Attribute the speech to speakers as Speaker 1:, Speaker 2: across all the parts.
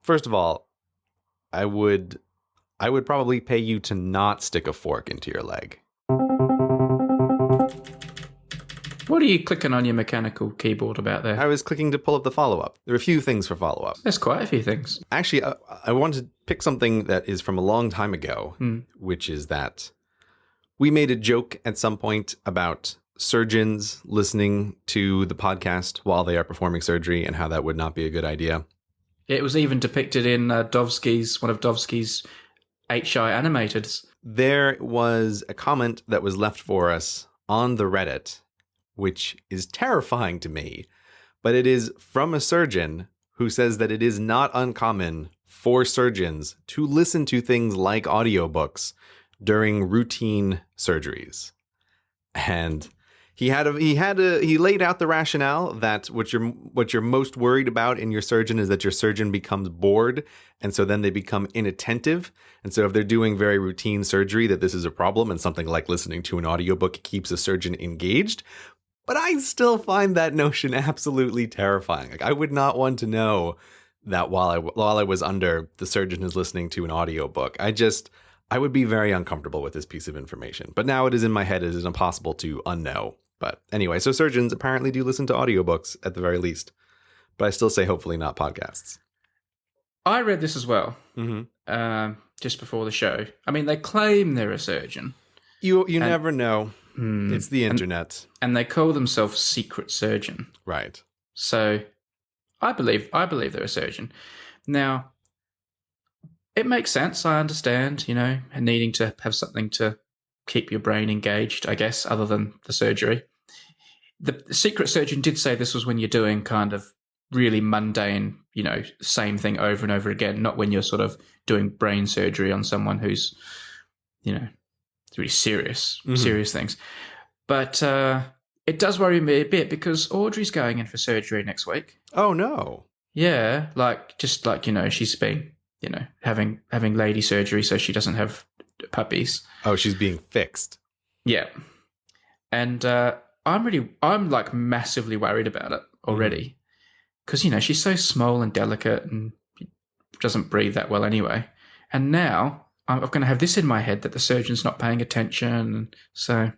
Speaker 1: First of all, I would probably pay you to not stick a fork into your leg.
Speaker 2: What are you clicking on your mechanical keyboard about there?
Speaker 1: I was clicking to pull up the follow-up. There are a few things for follow-up.
Speaker 2: There's quite a few things.
Speaker 1: Actually, I wanted to pick something that is from a long time ago, which is that we made a joke at some point about surgeons listening to the podcast while they are performing surgery and how that would not be a good idea.
Speaker 2: It was even depicted in one of Dovsky's HI animateds.
Speaker 1: There was a comment that was left for us on the Reddit, which is terrifying to me, but it is from a surgeon who says that it is not uncommon for surgeons to listen to things like audiobooks during routine surgeries. And he laid out the rationale that what you're most worried about in your surgeon is that your surgeon becomes bored, and so then they become inattentive. And so if they're doing very routine surgery, that this is a problem, and something like listening to an audiobook keeps a surgeon engaged. But I still find that notion absolutely terrifying. Like, I would not want to know that while I was under, the surgeon is listening to an audiobook. I would be very uncomfortable with this piece of information. But now it is in my head. It is impossible to unknow. But anyway, so surgeons apparently do listen to audiobooks at the very least. But I still say hopefully not podcasts.
Speaker 2: I read this as well, just before the show. I mean, they claim they're a surgeon.
Speaker 1: You never know. It's the internet.
Speaker 2: And they call themselves secret surgeon.
Speaker 1: Right.
Speaker 2: So I believe they're a surgeon. Now, it makes sense. I understand, needing to have something to keep your brain engaged, I guess, other than the surgery. The secret surgeon did say this was when you're doing kind of really mundane, same thing over and over again, not when you're sort of doing brain surgery on someone who's, really serious things. But it does worry me a bit because Audrey's going in for surgery next week.
Speaker 1: Oh, no.
Speaker 2: Yeah, she's been, having lady surgery so she doesn't have puppies.
Speaker 1: Oh, she's being fixed.
Speaker 2: Yeah. And I'm like massively worried about it already because, she's so small and delicate and doesn't breathe that well anyway. And now I'm going to have this in my head that the surgeon's not paying attention. So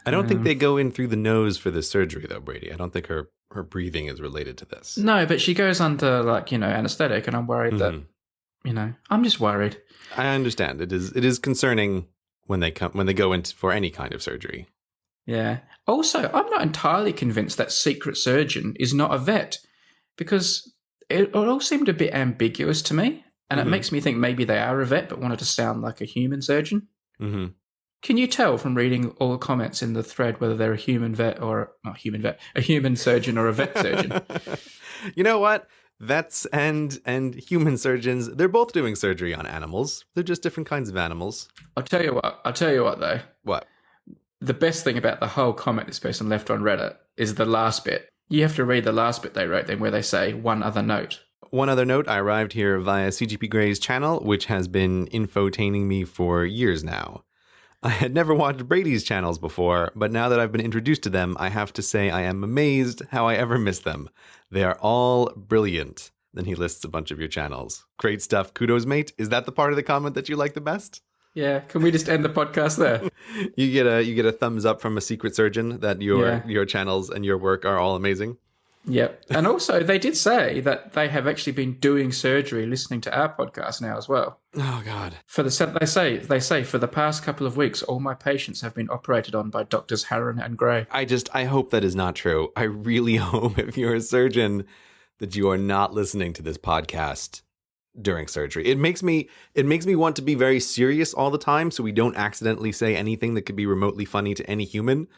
Speaker 1: I don't think they go in through the nose for this surgery, though, Brady. I don't think her breathing is related to this.
Speaker 2: No, but she goes under anesthetic, and I'm worried that I'm just worried.
Speaker 1: I understand. It is concerning when they go in for any kind of surgery.
Speaker 2: Yeah. Also, I'm not entirely convinced that secret surgeon is not a vet because it all seemed a bit ambiguous to me. And it makes me think maybe they are a vet but wanted to sound like a human surgeon. Mm-hmm. Can you tell from reading all the comments in the thread whether they're a human vet or a human surgeon or a vet surgeon?
Speaker 1: You know what? Vets and human surgeons, they're both doing surgery on animals. They're just different kinds of animals.
Speaker 2: I'll tell you what though.
Speaker 1: What?
Speaker 2: The best thing about the whole comment this person left on Reddit is the last bit. You have to read the last bit they wrote then where they say one other note.
Speaker 1: One other note, I arrived here via CGP Grey's channel, which has been infotaining me for years now. I had never watched Brady's channels before, but now that I've been introduced to them, I have to say I am amazed how I ever missed them. They are all brilliant. Then he lists a bunch of your channels. Great stuff. Kudos, mate. Is that the part of the comment that you like the best?
Speaker 2: Yeah. Can we just end the podcast there?
Speaker 1: You get a thumbs up from a secret surgeon that your channels and your work are all amazing.
Speaker 2: Yep. And also, they did say that they have actually been doing surgery listening to our podcast now as well.
Speaker 1: Oh, God.
Speaker 2: They say for the past couple of weeks, all my patients have been operated on by Doctors Harron and Gray.
Speaker 1: I hope that is not true. I really hope if you're a surgeon that you are not listening to this podcast during surgery. It makes me want to be very serious all the time so we don't accidentally say anything that could be remotely funny to any human.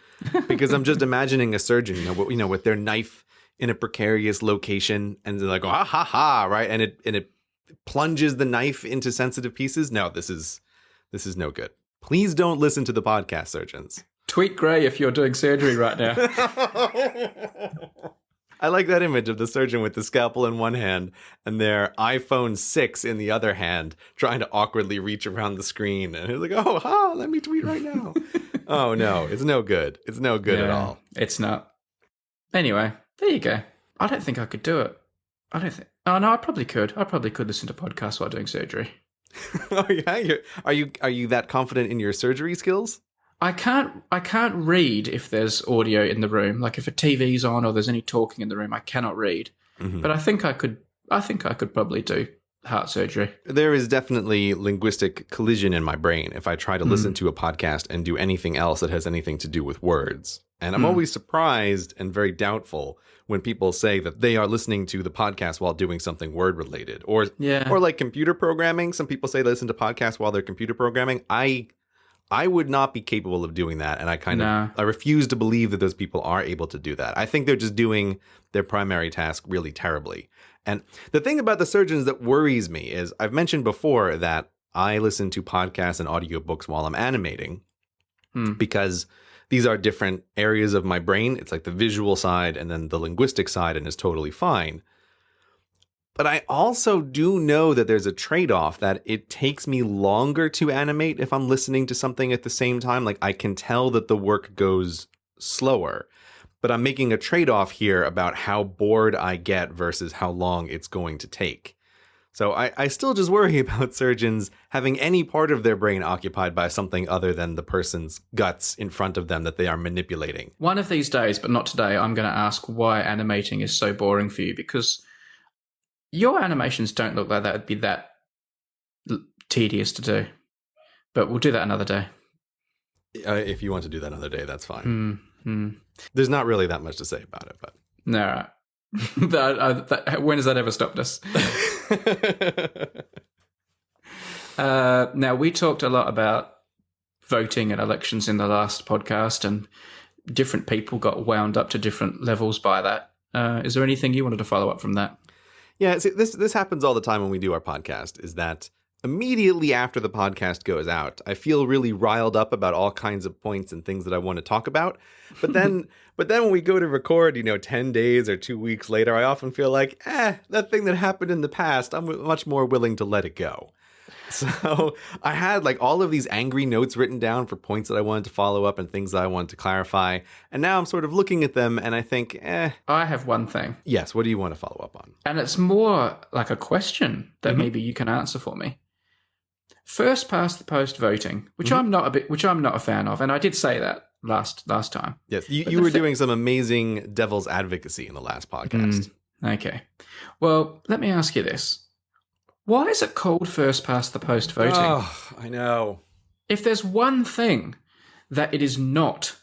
Speaker 1: Because I'm just imagining a surgeon, with their knife in a precarious location, and they're like, ha ha ha, right? And it plunges the knife into sensitive pieces. No, this is no good. Please don't listen to the podcast, surgeons.
Speaker 2: Tweet Gray if you're doing surgery right now.
Speaker 1: I like that image of the surgeon with the scalpel in one hand and their iPhone 6 in the other hand, trying to awkwardly reach around the screen. And he's like, oh, ha, let me tweet right now. Oh, no, it's no good. It's no good at all.
Speaker 2: It's not. Anyway, there you go. I don't think I could do it. Oh no, I probably could. I probably could listen to podcasts while doing surgery.
Speaker 1: Oh yeah, are you that confident in your surgery skills?
Speaker 2: I can't read if there's audio in the room. Like if a TV's on or there's any talking in the room, I cannot read.
Speaker 1: Mhm.
Speaker 2: But I think I could. I think I could probably do heart surgery.
Speaker 1: There is definitely linguistic collision in my brain if I try to
Speaker 2: Hmm.
Speaker 1: listen to a podcast and do anything else that has anything to do with words. And I'm
Speaker 2: Hmm.
Speaker 1: always surprised and very doubtful when people say that they are listening to the podcast while doing something word related
Speaker 2: Yeah.
Speaker 1: or like computer programming. Some people say they listen to podcasts while they're computer programming. I would not be capable of doing that, and
Speaker 2: No.
Speaker 1: I refuse to believe that those people are able to do that. I think they're just doing their primary task really terribly. And the thing about the surgeons that worries me is I've mentioned before that I listen to podcasts and audiobooks while I'm animating
Speaker 2: Hmm.
Speaker 1: because these are different areas of my brain. It's like the visual side and then the linguistic side, and it's totally fine. But I also do know that there's a trade-off that it takes me longer to animate if I'm listening to something at the same time. Like I can tell that the work goes slower, but I'm making a trade-off here about how bored I get versus how long it's going to take. So I still just worry about surgeons having any part of their brain occupied by something other than the person's guts in front of them that they are manipulating.
Speaker 2: One of these days, but not today, I'm going to ask why animating is so boring for you, because your animations don't look like that would be that tedious to do. But we'll do that another day.
Speaker 1: If you want to do that another day, that's fine.
Speaker 2: Hmm.
Speaker 1: There's not really that much to say about it, but.
Speaker 2: No, right. When has that ever stopped us? Now, we talked a lot about voting and elections in the last podcast, and different people got wound up to different levels by that. Is there anything you wanted to follow up from that?
Speaker 1: Yeah, see, this happens all the time when we do our podcast, is that immediately after the podcast goes out, I feel really riled up about all kinds of points and things that I want to talk about. But then when we go to record, 10 days or 2 weeks later, I often feel like, that thing that happened in the past, I'm much more willing to let it go. So I had like all of these angry notes written down for points that I wanted to follow up and things that I wanted to clarify. And now I'm sort of looking at them and I think,
Speaker 2: I have one thing,
Speaker 1: yes, what do you want to follow up on?
Speaker 2: and it's more like a question that maybe you can answer for me. First past the post voting, which I'm not a fan of, and I did say that last time.
Speaker 1: Yes, you were doing some amazing devil's advocacy in the last podcast.
Speaker 2: Okay. Well, let me ask you this. Why is it called first past the post voting?
Speaker 1: Oh, I know.
Speaker 2: If there's one thing that it is not,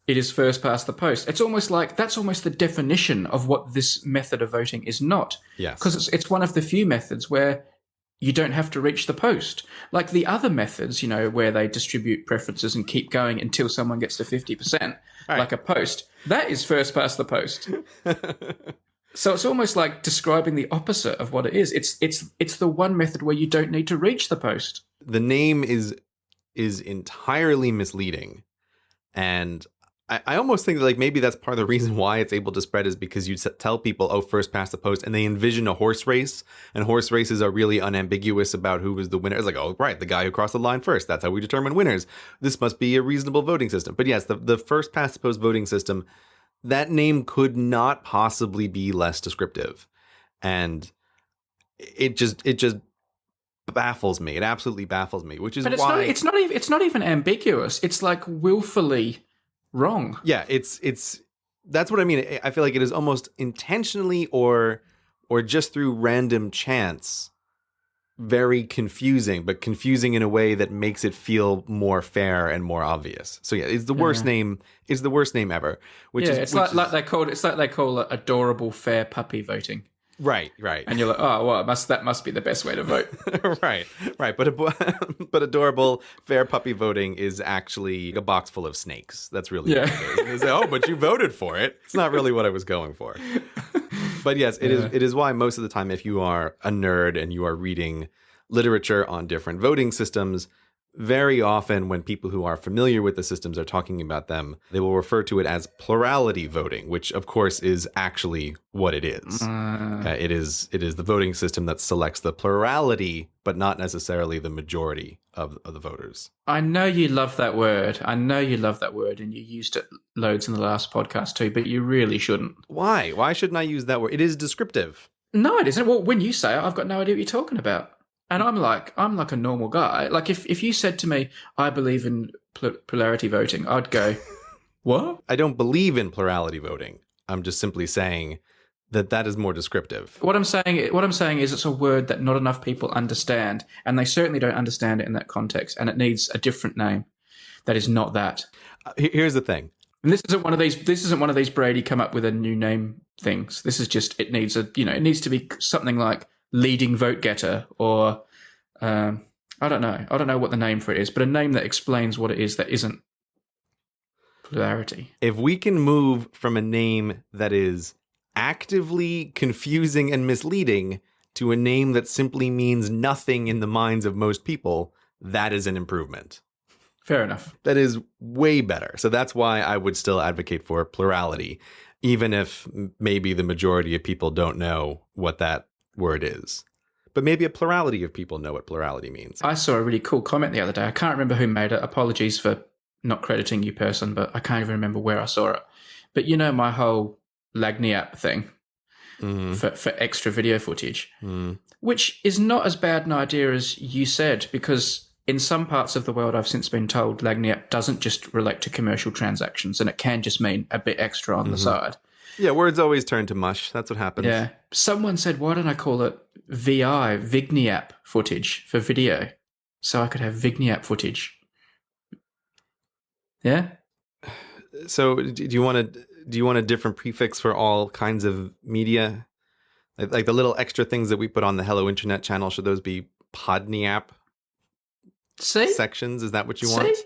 Speaker 2: it is first past the post. It's almost like that's almost the definition of what this method of voting is not.
Speaker 1: Yes.
Speaker 2: Because it's one of the few methods where you don't have to reach the post. Like the other methods, where they distribute preferences and keep going until someone gets to 50%,
Speaker 1: Right.
Speaker 2: like a post, that is first past the post. So it's almost like describing the opposite of what it is. It's the one method where you don't need to reach the post.
Speaker 1: The name is entirely misleading. And I almost think that like maybe that's part of the reason why it's able to spread is because you tell people, oh, first past the post, and they envision a horse race, and horse races are really unambiguous about who was the winner. It's like, oh, right, the guy who crossed the line first. That's how we determine winners. This must be a reasonable voting system. But yes, the first past the post voting system, that name could not possibly be less descriptive. And it just baffles me. It absolutely baffles me, which is
Speaker 2: But
Speaker 1: why
Speaker 2: it's not even ambiguous. It's like willfully wrong.
Speaker 1: yeah, it's that's what I mean. I feel like it is almost intentionally or just through random chance very confusing, but confusing in a way that makes it feel more fair and more obvious. So yeah, it's the worst name. It's the worst name ever.
Speaker 2: It's like they call it adorable fair puppy voting.
Speaker 1: right.
Speaker 2: And you're like, oh well, that must be the best way to vote.
Speaker 1: right. But adorable fair puppy voting is actually a box full of snakes. That's really what it is. They say, oh, but you voted for it. It's not really what I was going for. But yes, it is why most of the time, if you are a nerd and you are reading literature on different voting systems, very often when people who are familiar with the systems are talking about them, they will refer to it as plurality voting, which of course is actually what it is. It is the voting system that selects the plurality, but not necessarily the majority of the voters.
Speaker 2: I know you love that word. And you used it loads in the last podcast too, but you really shouldn't.
Speaker 1: Why? Why shouldn't I use that word? It is descriptive.
Speaker 2: No, it isn't. Well, when you say it, I've got no idea what you're talking about. And I'm like a normal guy. Like if you said to me, I believe in plurality voting, I'd go, what?
Speaker 1: I don't believe in plurality voting. I'm just simply saying that is more descriptive.
Speaker 2: What I'm saying is it's a word that not enough people understand, and they certainly don't understand it in that context, and it needs a different name that is not that.
Speaker 1: Here's the thing.
Speaker 2: And this isn't one of these Brady come up with a new name things. This is just it needs to be something like leading vote getter or I don't know what the name for it is, but a name that explains what it is that isn't plurality.
Speaker 1: If we can move from a name that is actively confusing and misleading to a name that simply means nothing in the minds of most people, that is an improvement.
Speaker 2: Fair enough.
Speaker 1: That is way better. So that's why I would still advocate for plurality, even if maybe the majority of people don't know what that word is. But maybe a plurality of people know what plurality means.
Speaker 2: I saw a really cool comment the other day. I can't remember who made it. Apologies for not crediting you, person, but I can't even remember where I saw it. But you know my whole Lagniappe thing for extra video footage, which is not as bad an idea as you said, because in some parts of the world, I've since been told Lagniappe doesn't just relate to commercial transactions, and it can just mean a bit extra on the side.
Speaker 1: Yeah, words always turn to mush. That's what happens.
Speaker 2: Yeah. Someone said, why don't I call it Vigniappe footage for video? So I could have Vigniappe footage. Yeah?
Speaker 1: So do you want a different prefix for all kinds of media? Like the little extra things that we put on the Hello Internet channel, should those be Podniappe sections? Is that what you want?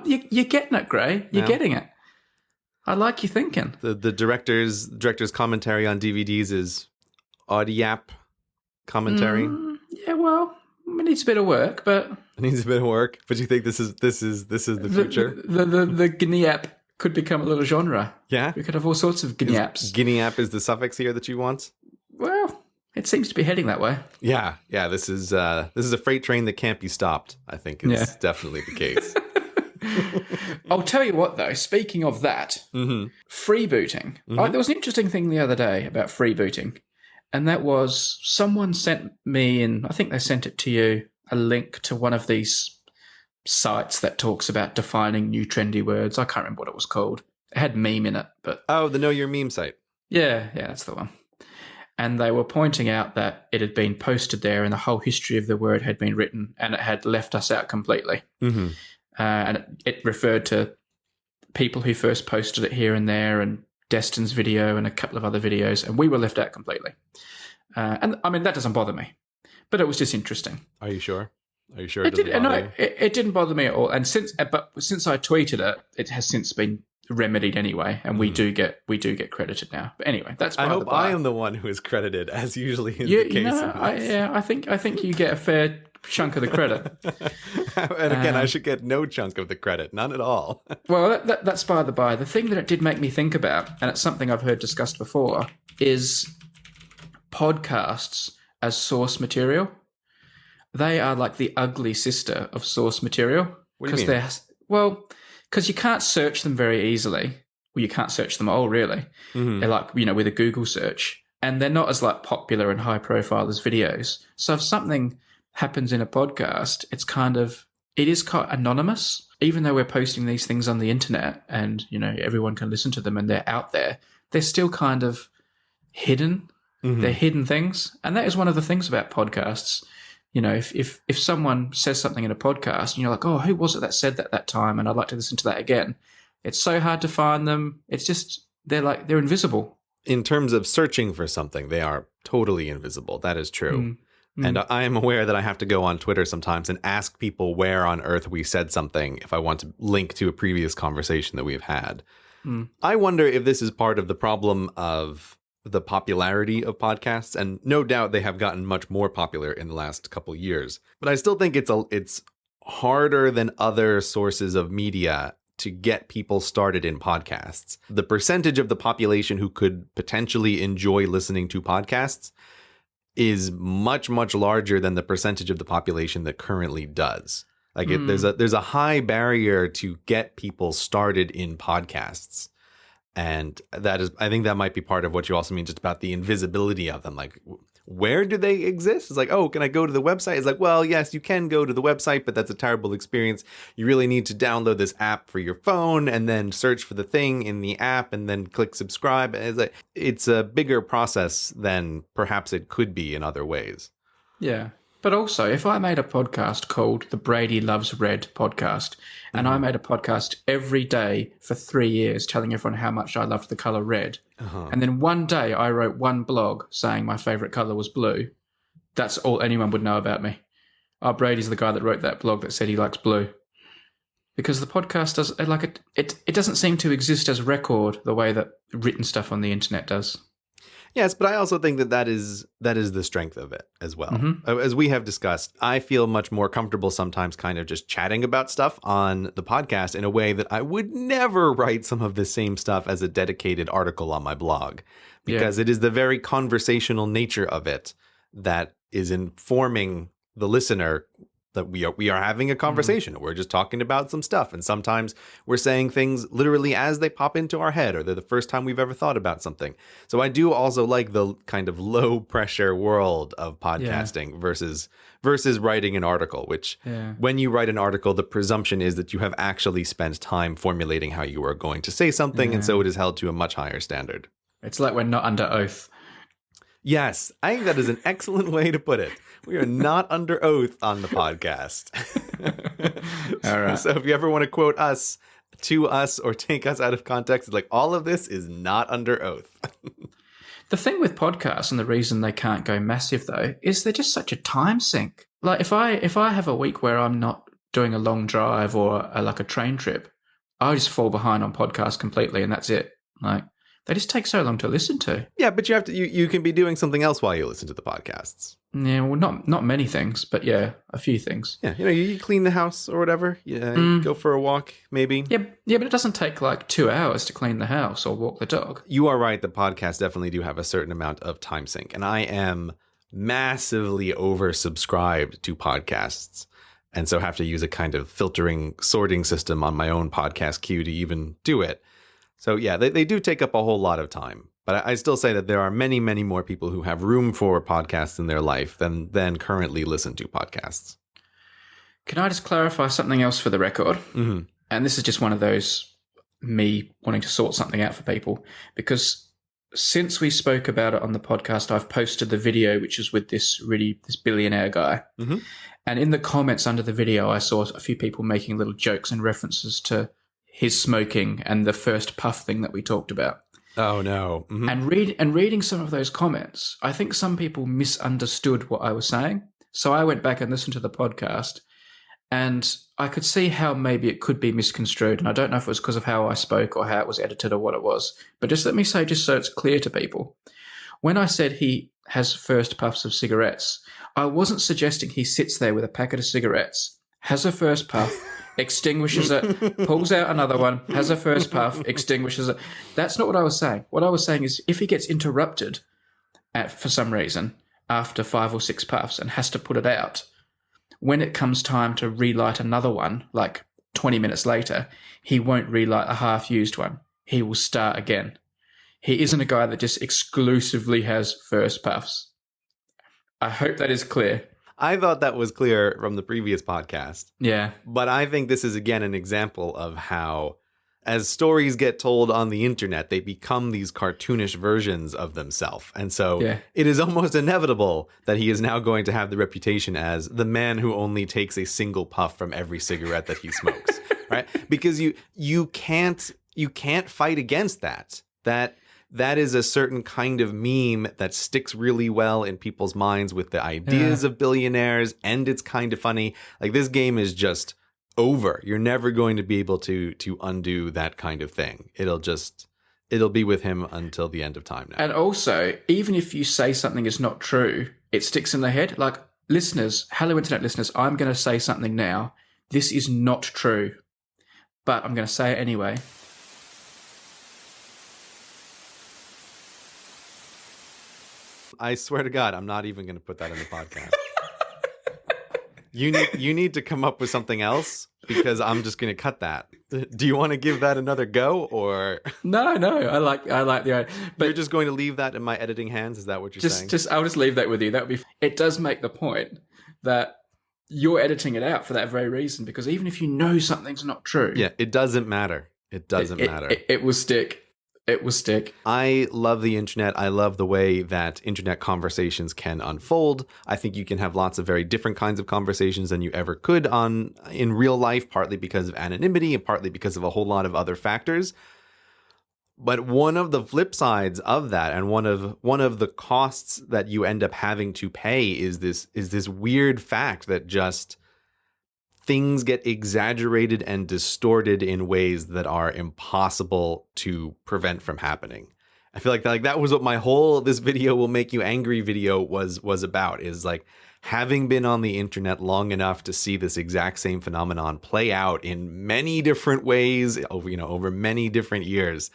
Speaker 2: You're getting it, Gray. You're getting it. I like you thinking.
Speaker 1: The director's commentary on DVDs is Audiappe commentary.
Speaker 2: Yeah, well, it needs a bit of work, but
Speaker 1: it needs a bit of work. But you think this is the future?
Speaker 2: The Gniappe could become a little genre.
Speaker 1: Yeah,
Speaker 2: we could have all sorts of Gniappes.
Speaker 1: Gniappe is the suffix here that you want?
Speaker 2: Well, it seems to be heading that way.
Speaker 1: Yeah. This is a freight train that can't be stopped. I think is definitely the case.
Speaker 2: I'll tell you what, though, speaking of that, freebooting. There was an interesting thing the other day about freebooting, and that was someone sent me, and I think they sent it to you, a link to one of these sites that talks about defining new trendy words. I can't remember what it was called. It had meme in it, but...
Speaker 1: Oh, the Know Your Meme site.
Speaker 2: Yeah, that's the one. And they were pointing out that it had been posted there and the whole history of the word had been written, and it had left us out completely. And it referred to people who first posted it here and there, and Destin's video and a couple of other videos, and we were left out completely. And I mean, that doesn't bother me, but it was just interesting.
Speaker 1: Are you sure? It
Speaker 2: didn't bother me at all. And since I tweeted it, it has since been remedied anyway, and we do get credited now. But anyway, that's.
Speaker 1: I hope I am the one who is credited, as usually is the case.
Speaker 2: I think you get a fair chunk of the credit.
Speaker 1: And again, I should get no chunk of the credit, none at all.
Speaker 2: Well, that's by the by. The thing that it did make me think about, and it's something I've heard discussed before, is podcasts as source material. They are like the ugly sister of source material.
Speaker 1: What do you mean?
Speaker 2: Because you can't search them very easily. Well, you can't search them all, really. They're like, with a Google search. And they're not as like popular and high profile as videos. So if something happens in a podcast, it is quite anonymous. Even though we're posting these things on the internet and, everyone can listen to them and they're out there, they're still kind of hidden. They're hidden things. And that is one of the things about podcasts. If someone says something in a podcast and you're like, oh, who was it that said that time? And I'd like to listen to that again. It's so hard to find them. It's just, they're invisible.
Speaker 1: In terms of searching for something, they are totally invisible. That is true. And I am aware that I have to go on Twitter sometimes and ask people where on earth we said something if I want to link to a previous conversation that we've had. I wonder if this is part of the problem of the popularity of podcasts, and no doubt they have gotten much more popular in the last couple years. But I still think it's harder than other sources of media to get people started in podcasts. The percentage of the population who could potentially enjoy listening to podcasts is much, much larger than the percentage of the population that currently does. There's a high barrier to get people started in podcasts. And I think that might be part of what you also mean just about the invisibility of them. Like, where do they exist? It's like, oh, can I go to the website? It's like, well, yes, you can go to the website, but that's a terrible experience. You really need to download this app for your phone and then search for the thing in the app and then click subscribe. It's a bigger process than perhaps it could be in other ways.
Speaker 2: Yeah. But also, if I made a podcast called the Brady Loves Red podcast, and I made a podcast every day for 3 years telling everyone how much I loved the color red, and then one day I wrote one blog saying my favorite color was blue, that's all anyone would know about me. Oh, Brady's the guy that wrote that blog that said he likes blue. Because the podcast does, it doesn't seem to exist as record the way that written stuff on the internet does.
Speaker 1: Yes, but I also think that is the strength of it as well. As we have discussed, I feel much more comfortable sometimes kind of just chatting about stuff on the podcast in a way that I would never write some of the same stuff as a dedicated article on my blog, because it is the very conversational nature of it that is informing the listener that we are having a conversation. We're just talking about some stuff. And sometimes we're saying things literally as they pop into our head, or they're the first time we've ever thought about something. So I do also like the kind of low pressure world of podcasting versus writing an article, which when you write an article, the presumption is that you have actually spent time formulating how you are going to say something. And so it is held to a much higher standard.
Speaker 2: It's like we're not under oath.
Speaker 1: Yes, I think that is an excellent way to put it. We are not under oath on the podcast.
Speaker 2: All right.
Speaker 1: So if you ever want to quote us to us or take us out of context, it's like all of this is not under oath.
Speaker 2: The thing with podcasts, and the reason they can't go massive though, is they're just such a time sink. Like if I have a week where I'm not doing a long drive or like a train trip, I just fall behind on podcasts completely, and that's it. Like they just take so long to listen to.
Speaker 1: Yeah, but you can be doing something else while you listen to the podcasts.
Speaker 2: Yeah, well, not many things, but yeah, a few things.
Speaker 1: Yeah, you clean the house or whatever. Yeah, you go for a walk, maybe.
Speaker 2: Yeah, but it doesn't take like 2 hours to clean the house or walk the dog.
Speaker 1: You are right. The podcasts definitely do have a certain amount of time sink, and I am massively oversubscribed to podcasts, and so have to use a kind of filtering, sorting system on my own podcast queue to even do it. So yeah, they do take up a whole lot of time. But I still say that there are many, many more people who have room for podcasts in their life than currently listen to podcasts.
Speaker 2: Can I just clarify something else for the record?
Speaker 1: Mm-hmm.
Speaker 2: And this is just one of those me wanting to sort something out for people. Because since we spoke about it on the podcast, I've posted the video, which is with this billionaire guy. Mm-hmm. And in the comments under the video, I saw a few people making little jokes and references to his smoking and the first puff thing that we talked about.
Speaker 1: Oh, no. Mm-hmm.
Speaker 2: And reading some of those comments, I think some people misunderstood what I was saying. So I went back and listened to the podcast, and I could see how maybe it could be misconstrued. And I don't know if it was because of how I spoke or how it was edited or what it was. But just let me say, just so it's clear to people, when I said he has first puffs of cigarettes, I wasn't suggesting he sits there with a packet of cigarettes, has a first puff, extinguishes it, pulls out another one, has a first puff, extinguishes it. That's not what I was saying. What I was saying is if he gets interrupted for some reason after 5 or 6 puffs and has to put it out, when it comes time to relight another one, like 20 minutes later, he won't relight a half-used one. He will start again. He isn't a guy that just exclusively has first puffs. I hope that is clear.
Speaker 1: I thought that was clear from the previous podcast.
Speaker 2: Yeah.
Speaker 1: But I think this is, again, an example of how, as stories get told on the internet, they become these cartoonish versions of themselves. And so it is almost inevitable that he is now going to have the reputation as the man who only takes a single puff from every cigarette that he smokes, right? Because you can't fight against that. That is a certain kind of meme that sticks really well in people's minds with the ideas of billionaires, and it's kind of funny. Like, this game is just over. You're never going to be able to undo that kind of thing. It'll be with him until the end of time now.
Speaker 2: And also, even if you say something is not true, it sticks in the head. Like, listeners, hello internet listeners, I'm going to say something now. This is not true, but I'm going to say it anyway.
Speaker 1: I swear to God, I'm not even going to put that in the podcast. You need to come up with something else because I'm just going to cut that. Do you want to give that another go, or
Speaker 2: No, I like the idea. But
Speaker 1: you're just going to leave that in my editing hands? Is that what you're saying?
Speaker 2: I'll just leave that with you. That would be. It does make the point that you're editing it out for that very reason, because even if you know something's not true,
Speaker 1: Yeah, it doesn't matter. It doesn't matter.
Speaker 2: It will stick. It will stick.
Speaker 1: I love the internet. I love the way that internet conversations can unfold. I think you can have lots of very different kinds of conversations than you ever could in real life, partly because of anonymity and partly because of a whole lot of other factors. But one of the flip sides of that, and one of the costs that you end up having to pay, is this weird fact that just things get exaggerated and distorted in ways that are impossible to prevent from happening. I feel like that was what my whole "this video will make you angry" video was about, is like having been on the internet long enough to see this exact same phenomenon play out in many different ways over many different years.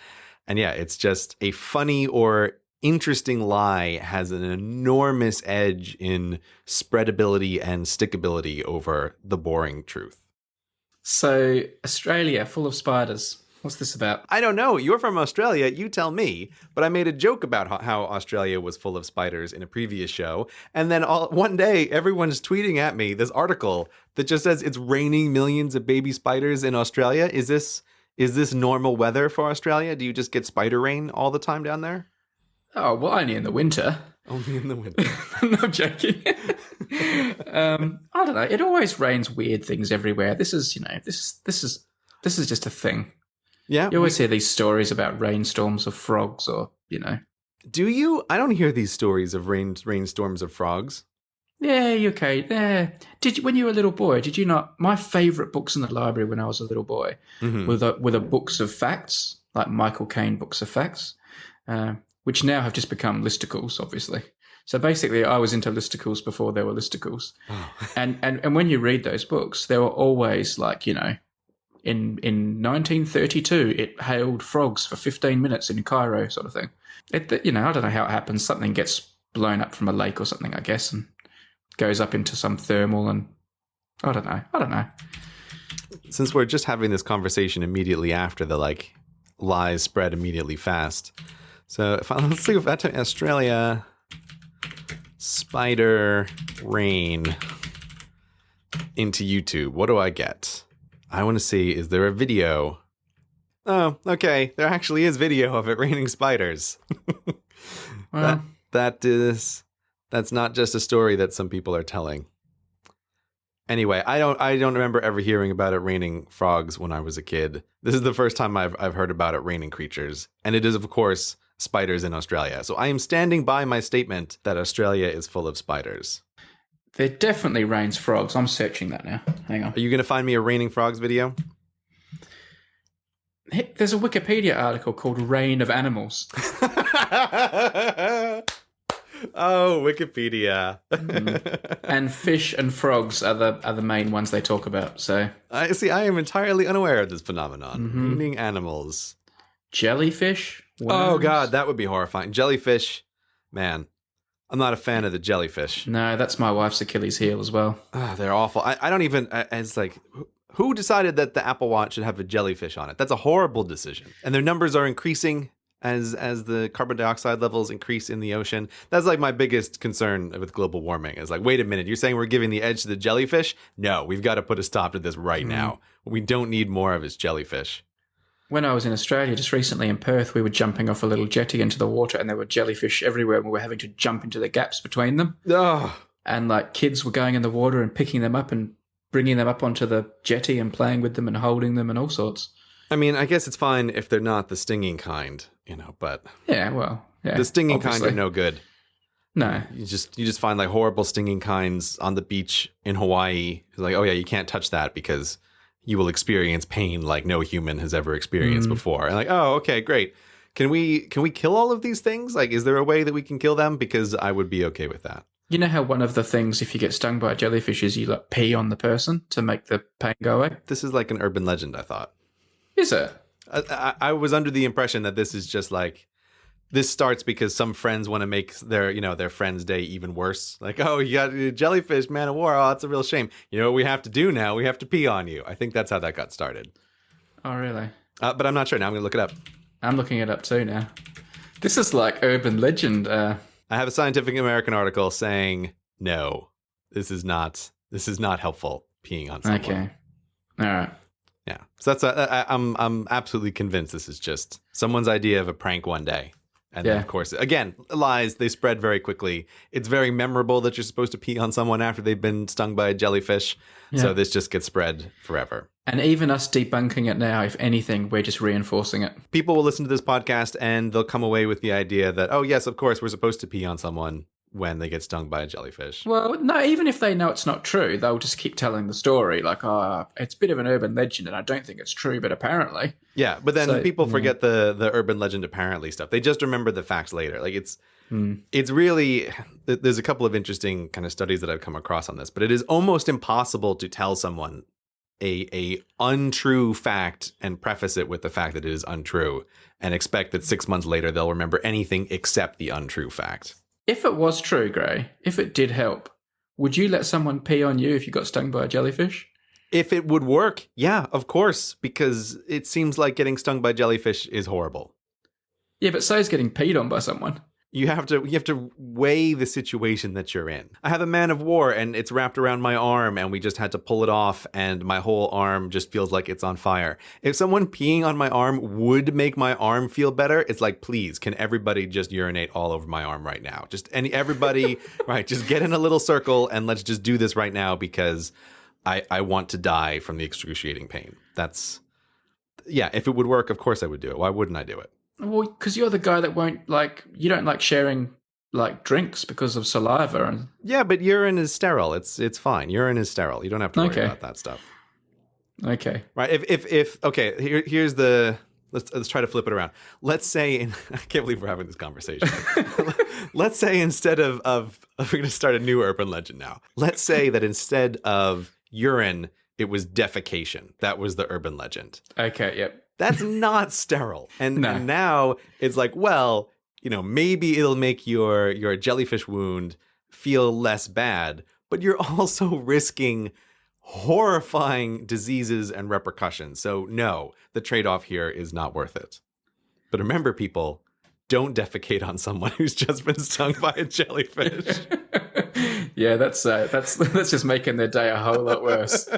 Speaker 1: And yeah, it's just a funny or interesting lie has an enormous edge in spreadability and stickability over the boring truth.
Speaker 2: So, Australia full of spiders. What's this about?
Speaker 1: I don't know. You're from Australia. You tell me. But I made a joke about how Australia was full of spiders in a previous show. And then one day, everyone's tweeting at me this article that just says it's raining millions of baby spiders in Australia. Is this normal weather for Australia? Do you just get spider rain all the time down there?
Speaker 2: Oh, well, only in the winter.
Speaker 1: Only in the winter.
Speaker 2: I'm not joking. I don't know. It always rains weird things everywhere. This is just a thing.
Speaker 1: Yeah.
Speaker 2: You always hear these stories about rainstorms of frogs, or
Speaker 1: Do you? I don't hear these stories of rainstorms of frogs.
Speaker 2: Yeah, okay. Yeah. Did you, when you were a little boy? Did you not? My favourite books in the library when I was a little boy were the books of facts, like Michael Caine books of facts, which now have just become listicles, obviously. So basically, I was into listicles before there were listicles, and when you read those books, they were always like, in 1932, it hailed frogs for 15 minutes in Cairo, sort of thing. I don't know how it happens. Something gets blown up from a lake or something, I guess, and goes up into some thermal, and I don't know.
Speaker 1: Since we're just having this conversation immediately after the lies spread immediately fast, so let's see if that's Australia spider rain into YouTube. What do I get? I want to see, is there a video? Oh, okay. There actually is video of it raining spiders.
Speaker 2: Well,
Speaker 1: that's not just a story that some people are telling. Anyway, I don't remember ever hearing about it raining frogs when I was a kid. This is the first time I've heard about it raining creatures, and it is, of course, spiders in Australia. So I am standing by my statement that Australia is full of spiders.
Speaker 2: there definitely rains frogs. I'm searching that now. Hang on.
Speaker 1: Are you going to find me a raining frogs video?
Speaker 2: There's a Wikipedia article called Rain of Animals.
Speaker 1: Oh, Wikipedia.
Speaker 2: And fish and frogs are the main ones they talk about. So
Speaker 1: I am entirely unaware of this phenomenon. Raining animals.
Speaker 2: Jellyfish?
Speaker 1: Oh
Speaker 2: Worms?
Speaker 1: God, that would be horrifying. Jellyfish, man. I'm not a fan of the jellyfish.
Speaker 2: No, that's my wife's Achilles heel as well.
Speaker 1: Oh, they're awful. I don't even, it's like, who decided that the Apple Watch should have a jellyfish on it? That's a horrible decision. And their numbers are increasing as the carbon dioxide levels increase in the ocean. That's like my biggest concern with global warming is like, wait a minute, you're saying we're giving the edge to the jellyfish? No, we've got to put a stop to this right now. We don't need more of his jellyfish.
Speaker 2: When I was in Australia just recently in Perth, we were jumping off a little jetty into the water and there were jellyfish everywhere and we were having to jump into the gaps between them.
Speaker 1: Oh.
Speaker 2: And like kids were going in the water and picking them up and bringing them up onto the jetty and playing with them and holding them and all sorts.
Speaker 1: I mean, I guess it's fine if they're not the stinging kind, but
Speaker 2: yeah, well, yeah,
Speaker 1: the stinging
Speaker 2: obviously.
Speaker 1: kind are no good.
Speaker 2: No,
Speaker 1: you just find like horrible stinging kinds on the beach in Hawaii. It's like, oh yeah, you can't touch that because you will experience pain like no human has ever experienced before. And like, oh, okay, great. Can we kill all of these things? Like, is there a way that we can kill them? Because I would be okay with that.
Speaker 2: You know how one of the things if you get stung by a jellyfish is you like pee on the person to make the pain go away?
Speaker 1: This is like an urban legend, I thought.
Speaker 2: Is it?
Speaker 1: I was under the impression that this is just like This starts because some friends want to make their friend's day even worse. Like, oh, you got a jellyfish, man of war. Oh, that's a real shame. You know what we have to do now? We have to pee on you. I think that's how that got started.
Speaker 2: Oh, really?
Speaker 1: But I'm not sure. Now I'm going to look it up.
Speaker 2: I'm looking it up too now. This is like urban legend.
Speaker 1: I have a Scientific American article saying, no, this is not helpful, peeing on someone.
Speaker 2: Okay. All right.
Speaker 1: Yeah. So that's I'm absolutely convinced this is just someone's idea of a prank one day. And then, of course, again, lies, they spread very quickly. It's very memorable that you're supposed to pee on someone after they've been stung by a jellyfish. Yeah. So this just gets spread forever.
Speaker 2: And even us debunking it now, if anything, we're just reinforcing it.
Speaker 1: People will listen to this podcast and they'll come away with the idea that, oh, yes, of course, we're supposed to pee on someone when they get stung by a jellyfish.
Speaker 2: Well, no, even if they know it's not true, they'll just keep telling the story. Like, it's a bit of an urban legend and I don't think it's true, but apparently.
Speaker 1: Yeah, but then people forget the urban legend apparently stuff. They just remember the facts later. Like it's really, there's a couple of interesting kind of studies that I've come across on this, but it is almost impossible to tell someone a untrue fact and preface it with the fact that it is untrue and expect that 6 months later they'll remember anything except the untrue fact.
Speaker 2: If it was true, Gray, if it did help, would you let someone pee on you if you got stung by a jellyfish?
Speaker 1: If it would work, yeah, of course, because it seems like getting stung by jellyfish is horrible.
Speaker 2: Yeah, but so is getting peed on by someone.
Speaker 1: You have to weigh the situation that you're in. I have a man of war and it's wrapped around my arm and we just had to pull it off and my whole arm just feels like it's on fire. If someone peeing on my arm would make my arm feel better, it's like, please, can everybody just urinate all over my arm right now? Everybody, right, just get in a little circle and let's just do this right now because I want to die from the excruciating pain. If it would work, of course I would do it. Why wouldn't I do it?
Speaker 2: Well, because you're the guy that you don't like sharing like drinks because of saliva and.
Speaker 1: Yeah, but urine is sterile. It's fine. Urine is sterile. You don't have to worry about that stuff.
Speaker 2: Okay.
Speaker 1: Right. If okay, here's the let's try to flip it around. Let's say I can't believe we're having this conversation. Let's say instead of we're going to start a new urban legend now. Let's say that instead of urine, it was defecation. That was the urban legend.
Speaker 2: Okay. Yep.
Speaker 1: That's not sterile. And
Speaker 2: No.
Speaker 1: now it's like, well, maybe it'll make your jellyfish wound feel less bad, but you're also risking horrifying diseases and repercussions. So no, the trade-off here is not worth it. But remember, people, don't defecate on someone who's just been stung by a jellyfish.
Speaker 2: Yeah, that's just making their day a whole lot worse.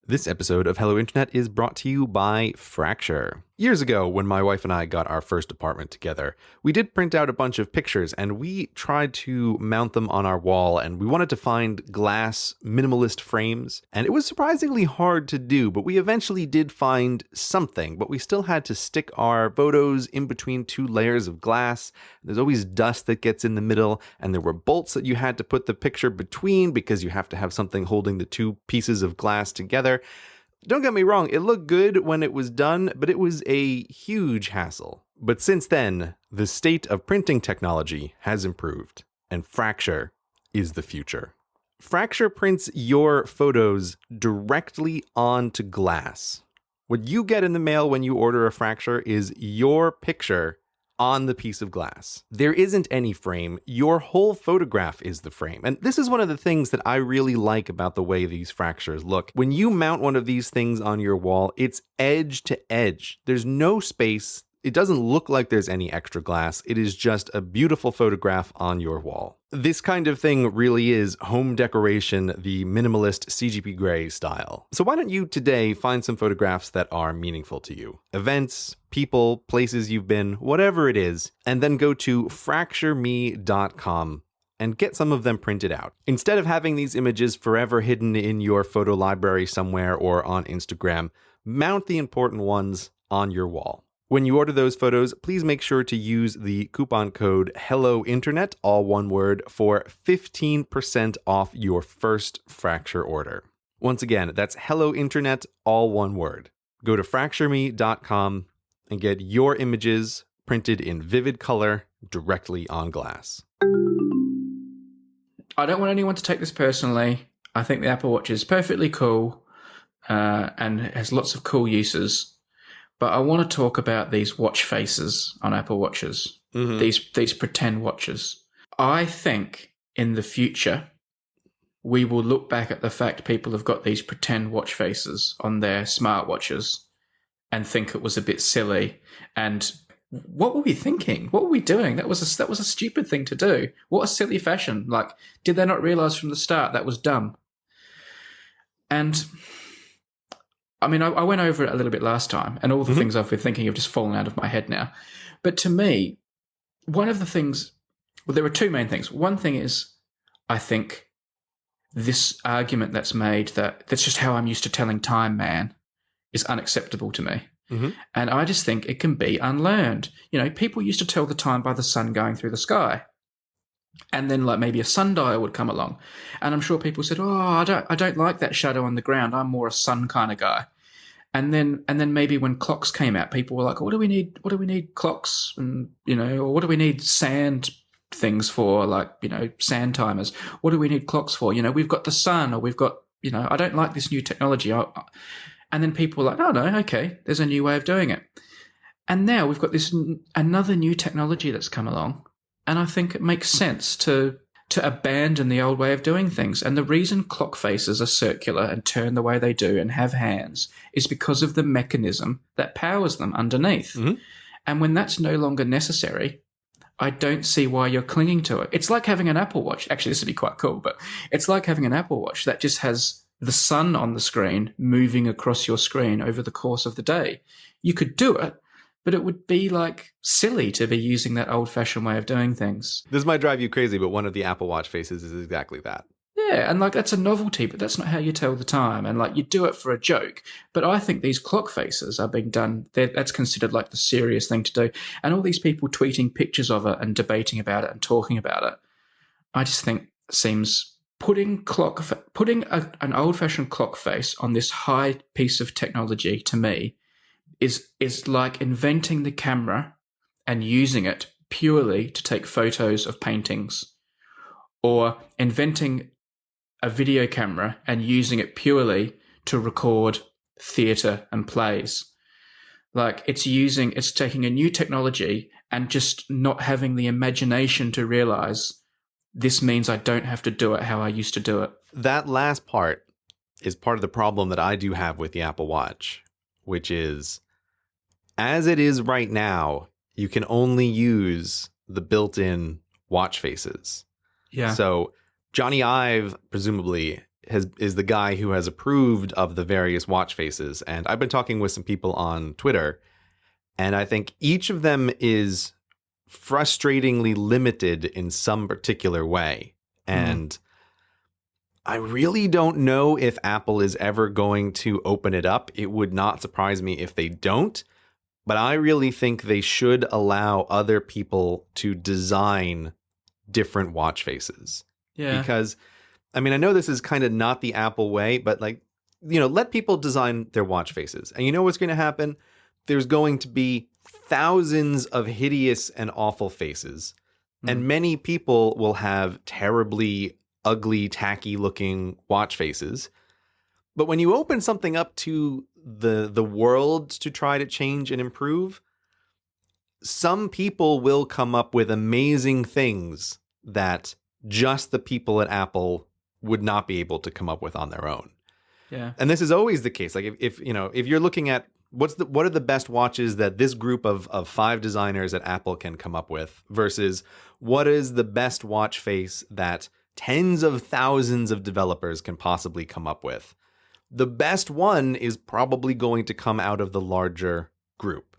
Speaker 1: This episode of Hello Internet is brought to you by Fracture. Years ago, when my wife and I got our first apartment together, we did print out a bunch of pictures and we tried to mount them on our wall, and we wanted to find glass minimalist frames, and it was surprisingly hard to do, but we eventually did find something, but we still had to stick our photos in between two layers of glass. There's always dust that gets in the middle, and there were bolts that you had to put the picture between because you have to have something holding the two pieces of glass together. Don't get me wrong, it looked good when it was done, but it was a huge hassle. But since then, the state of printing technology has improved, and Fracture is the future. Fracture prints your photos directly onto glass. What you get in the mail when you order a Fracture is your picture on the piece of glass. There isn't any frame. Your whole photograph is the frame. And this is one of the things that I really like about the way these Fractures look. When you mount one of these things on your wall, it's edge to edge. There's no space. It doesn't look like there's any extra glass. It is just a beautiful photograph on your wall. This kind of thing really is home decoration, the minimalist CGP Grey style. So why don't you today find some photographs that are meaningful to you? Events, people, places you've been, whatever it is, and then go to fractureme.com and get some of them printed out. Instead of having these images forever hidden in your photo library somewhere or on Instagram, mount the important ones on your wall. When you order those photos, please make sure to use the coupon code HELLOINTERNET, all one word, for 15% off your first Fracture order. Once again, that's HELLOINTERNET, all one word. Go to fractureme.com and get your images printed in vivid color directly on glass.
Speaker 2: I don't want anyone to take this personally. I think the Apple Watch is perfectly cool and has lots of cool uses. But I want to talk about these watch faces on Apple Watches, these pretend watches. I think in the future, we will look back at the fact people have got these pretend watch faces on their smartwatches and think it was a bit silly. And what were we thinking? What were we doing? That was a stupid thing to do. What a silly fashion. Like, did they not realize from the start that was dumb? And I mean, I went over it a little bit last time, and all the things I've been thinking have just fallen out of my head now. But to me, one of the things, well, there are two main things. One thing is, I think this argument that's made that's just how I'm used to telling time, man, is unacceptable to me. And I just think it can be unlearned. You know, people used to tell the time by the sun going through the sky. And then like maybe a sundial would come along. And I'm sure people said, oh, I don't like that shadow on the ground. I'm more a sun kind of guy. And then maybe when clocks came out, people were like, what do we need clocks? And, you know, or what do we need sand things for? Like, you know, sand timers. What do we need clocks for? You know, we've got the sun, or we've got, you know, I don't like this new technology. And then people were like, oh, no, okay, there's a new way of doing it. And now we've got this another new technology that's come along. And I think it makes sense to abandon the old way of doing things. And the reason clock faces are circular and turn the way they do and have hands is because of the mechanism that powers them underneath. And when that's no longer necessary, I don't see why you're clinging to it. It's like having an Apple Watch. Actually, this would be quite cool, but it's like having an Apple Watch that just has the sun on the screen moving across your screen over the course of the day. You could do it, but it would be like silly to be using that old-fashioned way of doing things.
Speaker 1: This might drive you crazy, but one of the Apple Watch faces is exactly that.
Speaker 2: Yeah, and like that's a novelty, but that's not how you tell the time. And like you do it for a joke. But I think these clock faces are being done, that's considered like the serious thing to do. And all these people tweeting pictures of it and debating about it and talking about it, I just think seems putting an old-fashioned clock face on this high piece of technology to me is like inventing the camera and using it purely to take photos of paintings, or inventing a video camera and using it purely to record theatre and plays. Like it's taking a new technology and just not having the imagination to realize this means I don't have to do it how I used to do it.
Speaker 1: That last part is part of the problem that I do have with the Apple Watch, which is, as it is right now, you can only use the built-in watch faces.
Speaker 2: Yeah.
Speaker 1: So Johnny Ive, presumably, is the guy who has approved of the various watch faces. And I've been talking with some people on Twitter, and I think each of them is frustratingly limited in some particular way. And I really don't know if Apple is ever going to open it up. It would not surprise me if they don't. But I really think they should allow other people to design different watch faces.
Speaker 2: Yeah.
Speaker 1: Because, I mean, I know this is kind of not the Apple way, but like, you know, let people design their watch faces. And you know what's going to happen? There's going to be thousands of hideous and awful faces. And many people will have terribly ugly, tacky looking watch faces. But when you open something up to the world to try to change and improve, some people will come up with amazing things that just the people at Apple would not be able to come up with on their own.
Speaker 2: Yeah.
Speaker 1: And this is always the case. Like if you're looking at what are the best watches that this group of 5 designers at Apple can come up with versus what is the best watch face that tens of thousands of developers can possibly come up with, the best one is probably going to come out of the larger group.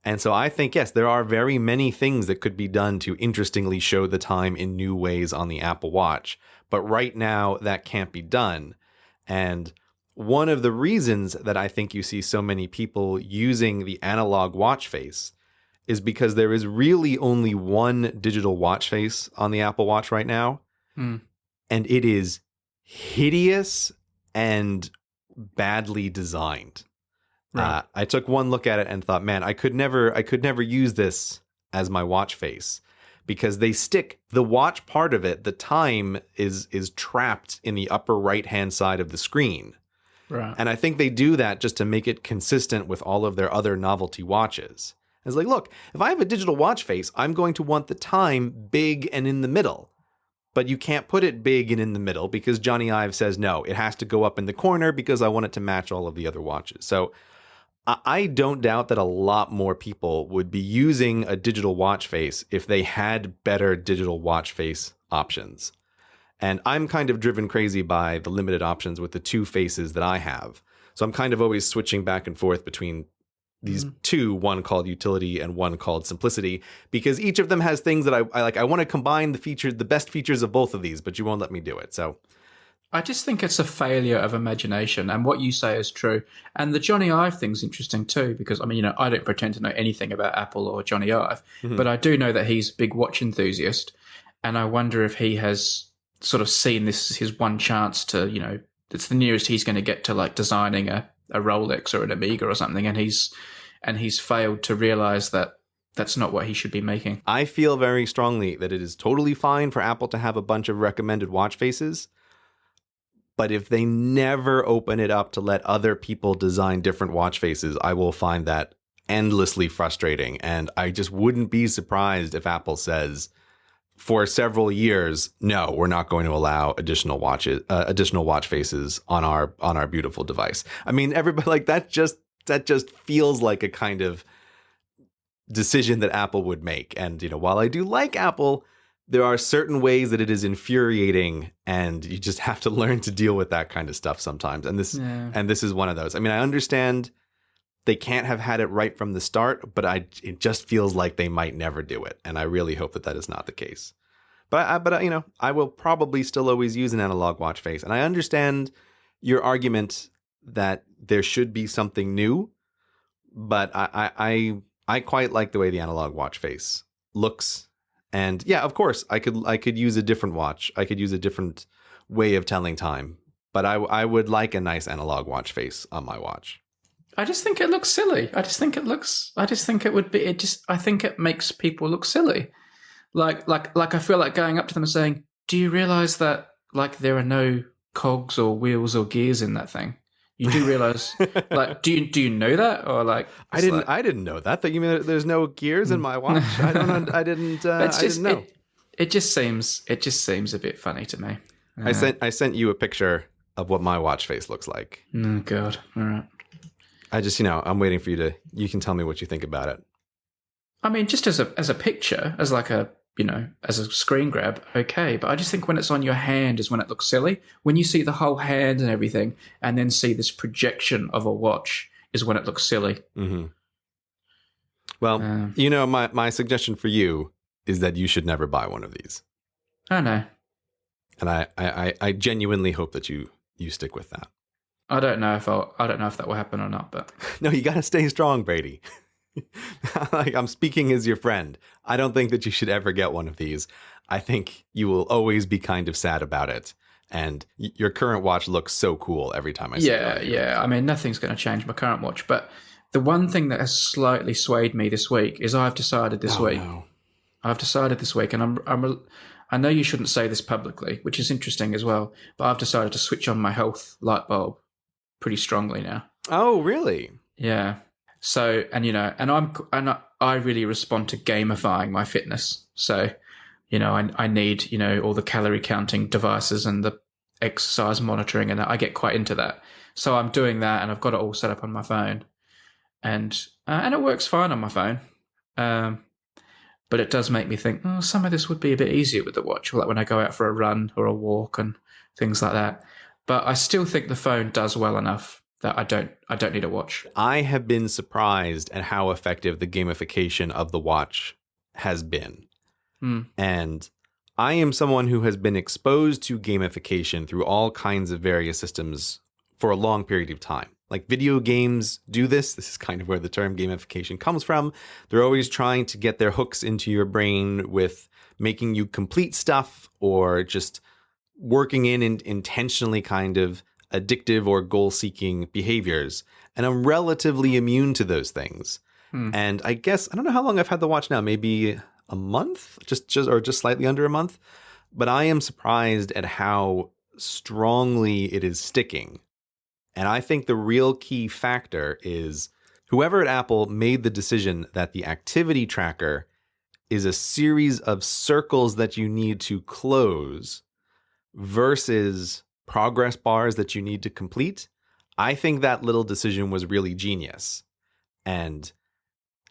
Speaker 1: And so I think, yes, there are very many things that could be done to interestingly show the time in new ways on the Apple Watch. But right now, that can't be done. And one of the reasons that I think you see so many people using the analog watch face is because there is really only one digital watch face on the Apple Watch right now. And it is hideous and badly designed.
Speaker 2: Right.
Speaker 1: I took one look at it and thought, man, I could never use this as my watch face, because they stick the watch part of it. The time is trapped in the upper right hand side of the screen.
Speaker 2: Right.
Speaker 1: And I think they do that just to make it consistent with all of their other novelty watches. It's like, look, if I have a digital watch face, I'm going to want the time big and in the middle. But you can't put it big and in the middle because Johnny Ive says, no, it has to go up in the corner because I want it to match all of the other watches. So I don't doubt that a lot more people would be using a digital watch face if they had better digital watch face options. And I'm kind of driven crazy by the limited options with the two faces that I have. So I'm kind of always switching back and forth between these two, one called utility and one called simplicity, because each of them has things that I like. I want to combine the best features of both of these, but you won't let me do it. So
Speaker 2: I just think it's a failure of imagination, and what you say is true. And the Johnny Ive thing's interesting too, because I mean, I don't pretend to know anything about Apple or Johnny Ive, but I do know that he's a big watch enthusiast, and I wonder if he has sort of seen this as his one chance to, it's the nearest he's going to get to like designing a Rolex or an Omega or something, and he's failed to realize that that's not what he should be making.
Speaker 1: I feel very strongly that it is totally fine for Apple to have a bunch of recommended watch faces. But if they never open it up to let other people design different watch faces, I will find that endlessly frustrating. And I just wouldn't be surprised if Apple says for several years, no, we're not going to allow additional watch faces on our beautiful device. I mean, everybody like that just feels like a kind of decision that Apple would make. And, while I do like Apple, there are certain ways that it is infuriating, and you just have to learn to deal with that kind of stuff sometimes. And this is one of those. I mean, I understand they can't have had it right from the start, but it just feels like they might never do it. And I really hope that is not the case. But I will probably still always use an analog watch face. And I understand your argument that there should be something new, but I quite like the way the analog watch face looks. And yeah, of course, I could use a different watch. I could use a different way of telling time. But I would like a nice analog watch face on my watch.
Speaker 2: I just think it looks silly. I think it makes people look silly. Like I feel like going up to them and saying, "Do you realize that like there are no cogs or wheels or gears in that thing? You do realize, like, do you know that, or like?"
Speaker 1: I didn't know that. That you mean there's no gears in my watch? I didn't know.
Speaker 2: It just seems a bit funny to me.
Speaker 1: I sent you a picture of what my watch face looks like.
Speaker 2: Oh God! All right.
Speaker 1: I just I'm waiting for you can tell me what you think about it.
Speaker 2: I mean, just as a picture, as like a as a screen grab, okay. But I just think when it's on your hand is when it looks silly. When you see the whole hand and everything, and then see this projection of a watch is when it looks silly.
Speaker 1: Mm-hmm. Well, my suggestion for you is that you should never buy one of these.
Speaker 2: I know.
Speaker 1: And I genuinely hope that you stick with that.
Speaker 2: I don't know if that will happen or not, but
Speaker 1: no, you got to stay strong, Brady. Like, I'm speaking as your friend. I don't think that you should ever get one of these. I think you will always be kind of sad about it. And your current watch looks so cool every time I see it.
Speaker 2: Yeah. I mean, nothing's going to change my current watch, but the one thing that has slightly swayed me this week is I've decided this week. No. I've decided this week, and I know you shouldn't say this publicly, which is interesting as well, but I've decided to switch on my health light bulb pretty strongly now.
Speaker 1: Oh, really?
Speaker 2: Yeah. So, and I really respond to gamifying my fitness. So, I need, all the calorie counting devices and the exercise monitoring, and I get quite into that. So I'm doing that, and I've got it all set up on my phone, and it works fine on my phone. But it does make me think, some of this would be a bit easier with the watch, like when I go out for a run or a walk and things like that. But I still think the phone does well enough that I don't need a watch.
Speaker 1: I have been surprised at how effective the gamification of the watch has been. And I am someone who has been exposed to gamification through all kinds of various systems for a long period of time. Like, video games do this. This is kind of where the term gamification comes from. They're always trying to get their hooks into your brain with making you complete stuff, or just working in intentionally kind of addictive or goal-seeking behaviors. And I'm relatively immune to those things. And I guess, I don't know how long I've had the watch now, maybe a month, just slightly under a month. But I am surprised at how strongly it is sticking. And I think the real key factor is whoever at Apple made the decision that the activity tracker is a series of circles that you need to close versus progress bars that you need to complete. I think that little decision was really genius. And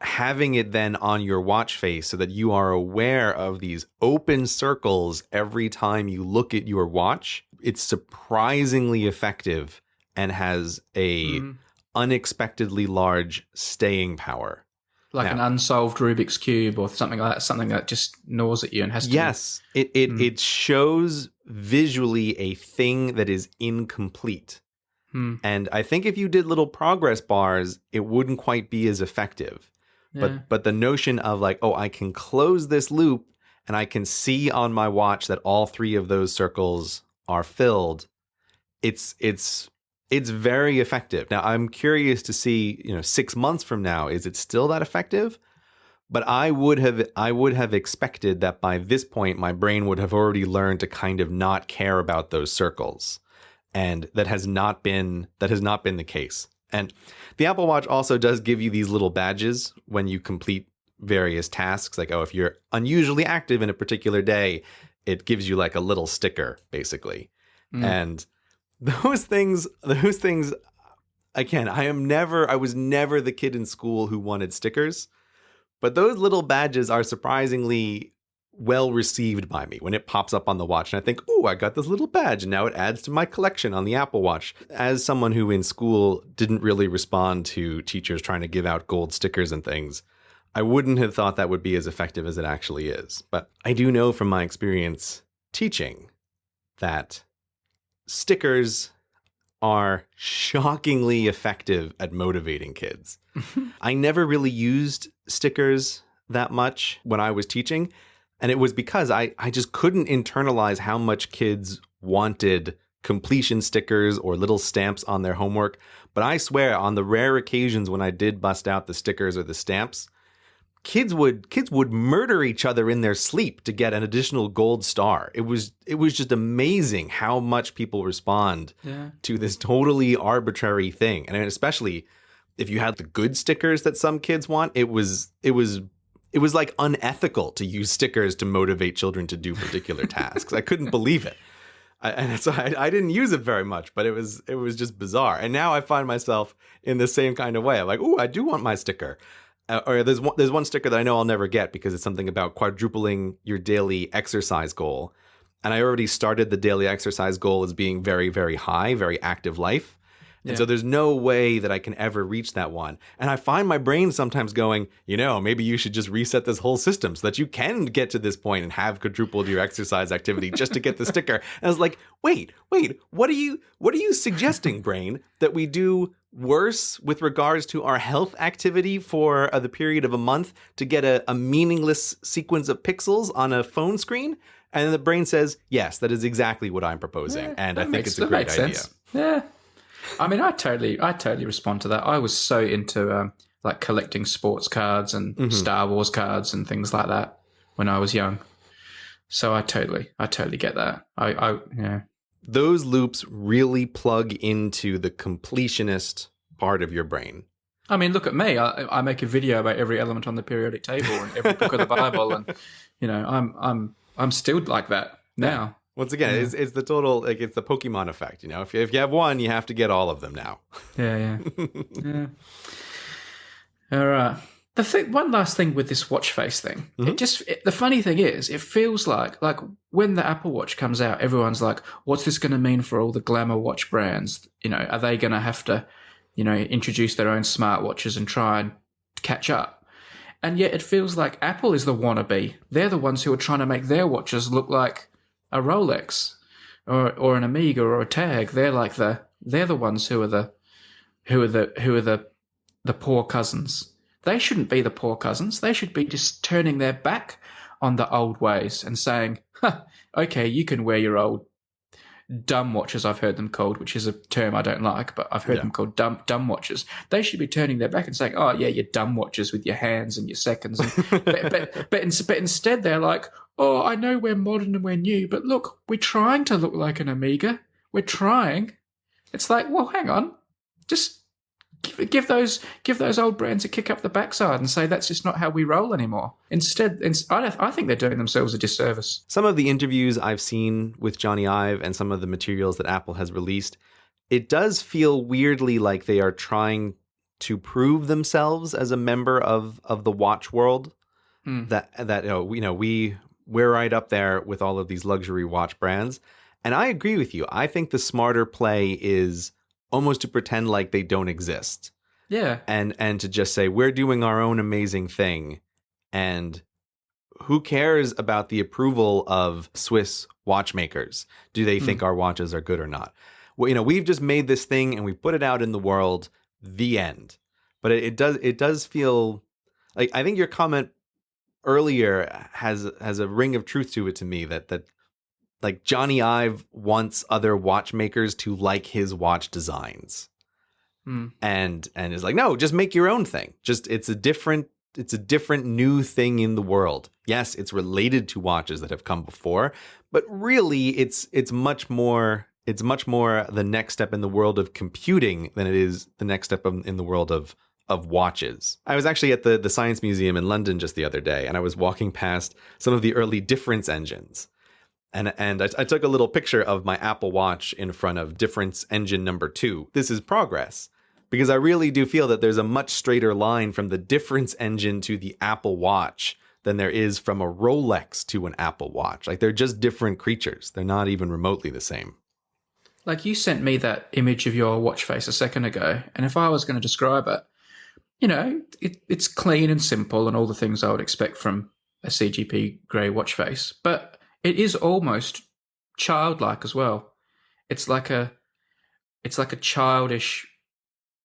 Speaker 1: having it then on your watch face so that you are aware of these open circles every time you look at your watch, it's surprisingly effective and has a unexpectedly large staying power.
Speaker 2: Like
Speaker 1: Now,
Speaker 2: an unsolved Rubik's Cube or something like that, something that just gnaws at you and has to...
Speaker 1: Yes, it shows visually a thing that is incomplete. And I think if you did little progress bars, it wouldn't quite be as effective.
Speaker 2: Yeah.
Speaker 1: But the notion of like, oh, I can close this loop and I can see on my watch that all 3 of those circles are filled. It's very effective. Now, I'm curious to see, 6 months from now, is it still that effective? But I would have expected that by this point, my brain would have already learned to kind of not care about those circles. And that has not been the case. And the Apple Watch also does give you these little badges when you complete various tasks. Like, oh, if you're unusually active in a particular day, it gives you like a little sticker, basically. And those things, again, I was never the kid in school who wanted stickers, but those little badges are surprisingly well received by me when it pops up on the watch. And I think, oh, I got this little badge and now it adds to my collection on the Apple Watch. As someone who in school didn't really respond to teachers trying to give out gold stickers and things, I wouldn't have thought that would be as effective as it actually is. But I do know from my experience teaching that stickers are shockingly effective at motivating kids. I never really used stickers that much when I was teaching. And it was because I just couldn't internalize how much kids wanted completion stickers or little stamps on their homework. But I swear, on the rare occasions when I did bust out the stickers or the stamps, kids would murder each other in their sleep to get an additional gold star. It was just amazing how much people respond to this totally arbitrary thing. And especially if you had the good stickers that some kids want, it was like unethical to use stickers to motivate children to do particular tasks. I couldn't believe it. I didn't use it very much, but it was just bizarre. And now I find myself in the same kind of way. I'm like, oh, I do want my sticker. Or there's one sticker that I know I'll never get because it's something about quadrupling your daily exercise goal. And I already started the daily exercise goal as being very, very high, very active life. And so there's no way that I can ever reach that one. And I find my brain sometimes going, maybe you should just reset this whole system so that you can get to this point and have quadrupled your exercise activity just to get the sticker. And I was like, wait, what are you suggesting, brain? That we do worse with regards to our health activity for the period of a month to get a meaningless sequence of pixels on a phone screen? And then the brain says, yes, that is exactly what I'm proposing. And I think it's a great idea.
Speaker 2: Yeah. I mean, I totally respond to that. I was so into like collecting sports cards and Star Wars cards and things like that when I was young. So I totally get that. Yeah.
Speaker 1: Those loops really plug into the completionist part of your brain.
Speaker 2: I mean, look at me. I make a video about every element on the periodic table and every book of the Bible, and I'm still like that now.
Speaker 1: Once again, it's the total, it's the Pokemon effect. If you have one, you have to get all of them now.
Speaker 2: Yeah. All right. One last thing with this watch face thing. The funny thing is, it feels like when the Apple Watch comes out, everyone's like, what's this going to mean for all the glamour watch brands? Are they going to have to, introduce their own smartwatches and try and catch up? And yet it feels like Apple is the wannabe. They're the ones who are trying to make their watches look like a Rolex or an Omega or a Tag. They're the ones who are the poor cousins. They shouldn't be the poor cousins. They should be just turning their back on the old ways and saying, okay, you can wear your old dumb watches, I've heard them called, which is a term I don't like, but I've heard them called dumb watches. They should be turning their back and saying, oh, yeah, your dumb watches with your hands and your seconds. But instead they're like, oh, I know we're modern and we're new, but look, we're trying to look like an Omega. We're trying. It's like, well, hang on, just give those old brands a kick up the backside and say that's just not how we roll anymore. Instead, I think they're doing themselves a disservice.
Speaker 1: Some of the interviews I've seen with Johnny Ive and some of the materials that Apple has released, it does feel weirdly like they are trying to prove themselves as a member of the watch world. That we're right up there with all of these luxury watch brands. And I agree with you. I think the smarter play is almost to pretend like they don't exist.
Speaker 2: Yeah.
Speaker 1: And to just say, we're doing our own amazing thing. And who cares about the approval of Swiss watchmakers? Do they think our watches are good or not? Well, we've just made this thing and we put it out in the world, the end. But it does feel like, I think your comment earlier has a ring of truth to it to me, that like Johnny Ive wants other watchmakers to like his watch designs. And is like, no, just make your own thing. Just it's a different new thing in the world. Yes, it's related to watches that have come before, but really it's much more the next step in the world of computing than it is the next step in the world of watches. I was actually at the Science Museum in London just the other day, and I was walking past some of the early difference engines. And I took a little picture of my Apple Watch in front of difference engine number 2. This is progress, because I really do feel that there's a much straighter line from the difference engine to the Apple Watch than there is from a Rolex to an Apple Watch. Like, they're just different creatures. They're not even remotely the same.
Speaker 2: Like, you sent me that image of your watch face a second ago, and if I was going to describe it, it's clean and simple and all the things I would expect from a CGP grey watch face, but it is almost childlike as well. It's like a childish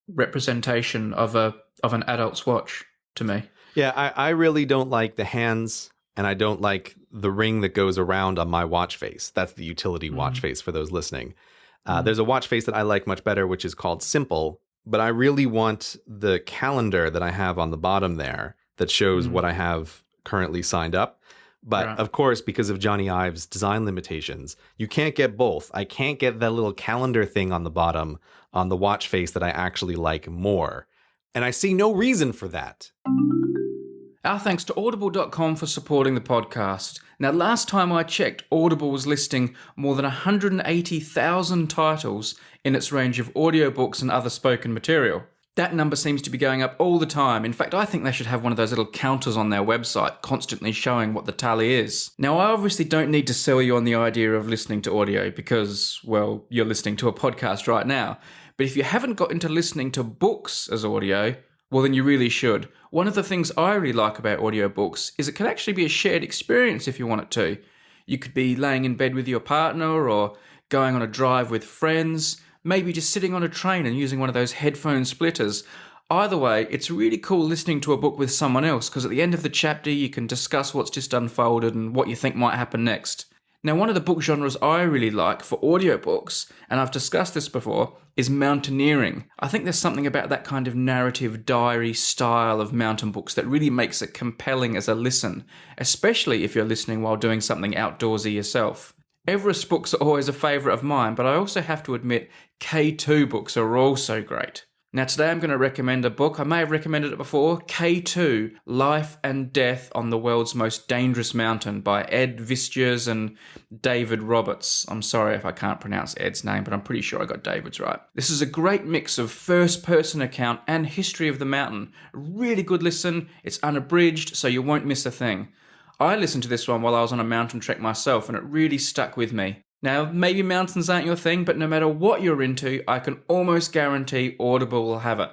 Speaker 2: representation of an adult's watch to me.
Speaker 1: Yeah, I really don't like the hands, and I don't like the ring that goes around on my watch face. That's the utility watch face for those listening. There's a watch face that I like much better, which is called Simple, but I really want the calendar that I have on the bottom there that shows what I have currently signed up. But of course, because of Johnny Ive's design limitations, you can't get both. I can't get that little calendar thing on the bottom on the watch face that I actually like more. And I see no reason for that.
Speaker 2: Our thanks to Audible.com for supporting the podcast. Now, last time I checked, Audible was listing more than 180,000 titles in its range of audiobooks and other spoken material. That number seems to be going up all the time. In fact, I think they should have one of those little counters on their website constantly showing what the tally is. Now, I obviously don't need to sell you on the idea of listening to audio because, well, you're listening to a podcast right now. But if you haven't got into listening to books as audio, well, then you really should. One of the things I really like about audiobooks is it can actually be a shared experience if you want it to. You could be laying in bed with your partner or going on a drive with friends, maybe just sitting on a train and using one of those headphone splitters. Either way, it's really cool listening to a book with someone else because at the end of the chapter you can discuss what's just unfolded and what you think might happen next. Now, one of the book genres I really like for audiobooks, and I've discussed this before, is mountaineering. I think there's something about that kind of narrative diary style of mountain books that really makes it compelling as a listen, especially if you're listening while doing something outdoorsy yourself. Everest books are always a favourite of mine, but I also have to admit K2 books are also great. Now today I'm going to recommend a book. I may have recommended it before. K2, Life and Death on the World's Most Dangerous Mountain by Ed Viesturs and David Roberts. I'm sorry if I can't pronounce Ed's name, but I'm pretty sure I got David's right. This is a great mix of first-person account and history of the mountain. Really good listen. It's unabridged, so you won't miss a thing. I listened to this one while I was on a mountain trek myself, and it really stuck with me. Now, maybe mountains aren't your thing, but no matter what you're into, I can almost guarantee Audible will have it.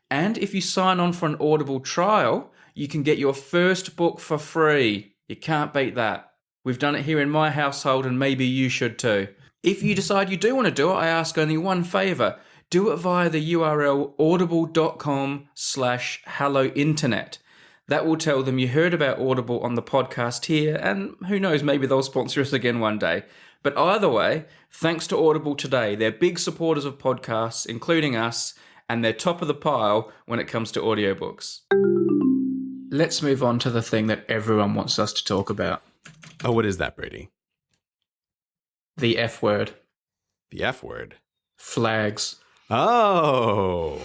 Speaker 2: And if you sign on for an Audible trial, you can get your first book for free. You can't beat that. We've done it here in my household, and maybe you should too. If you decide you do want to do it, I ask only one favour. Do it via the URL audible.com/hellointernet. That will tell them you heard about Audible on the podcast here, and who knows, maybe they'll sponsor us again one day. But either way, thanks to Audible today. They're big supporters of podcasts, including us, and they're top of the pile when it comes to audiobooks. Let's move on to the thing that everyone wants us to talk about.
Speaker 1: Oh, what is that, Brady?
Speaker 2: The F word.
Speaker 1: The F word?
Speaker 2: flags.
Speaker 1: Oh,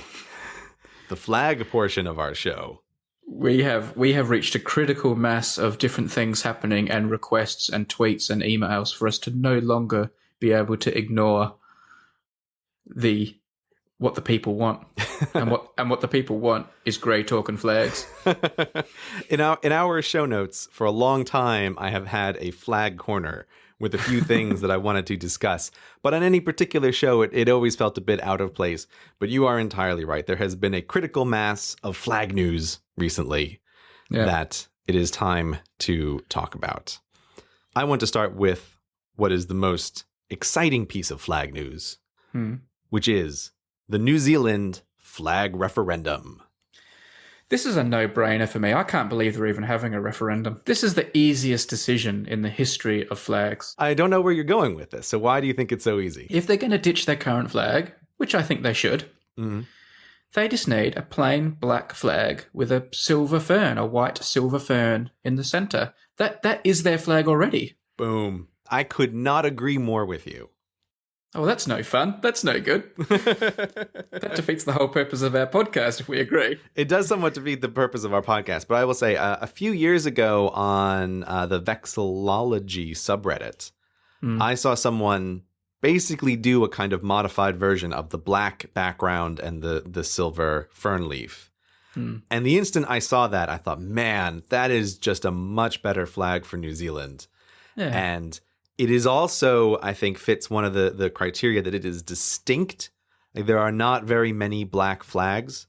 Speaker 1: the flag portion of our show.
Speaker 2: We have reached a critical mass of different things happening and requests and tweets and emails for us to no longer be able to ignore what the people want. and what the people want is grey talk and flags.
Speaker 1: In our show notes, for a long time, I have had a flag corner with a few things that I wanted to discuss. But on any particular show, it always felt a bit out of place. But you are entirely right. There has been a critical mass of flag news recently that it is time to talk about. I want to start with what is the most exciting piece of flag news, which is the New Zealand flag referendum.
Speaker 2: This is a no-brainer for me. I can't believe they're even having a referendum. This is the easiest decision in the history of flags.
Speaker 1: I don't know where you're going with this, so why do you think it's so easy?
Speaker 2: If they're going to ditch their current flag, which I think they should, they just need a plain black flag with a silver fern, a white silver fern in the center. That is their flag already.
Speaker 1: Boom. I could not agree more with you.
Speaker 2: Oh, that's no fun. That's no good. That defeats the whole purpose of our podcast, if we agree.
Speaker 1: It does somewhat defeat the purpose of our podcast, but I will say a few years ago on the Vexillology subreddit, I saw someone basically do a kind of modified version of the black background and the silver fern leaf. And the instant I saw that, I thought, man, that is just a much better flag for New Zealand.
Speaker 2: Yeah.
Speaker 1: And it is also, I think, fits one of the criteria that it is distinct. Like, there are not very many black flags,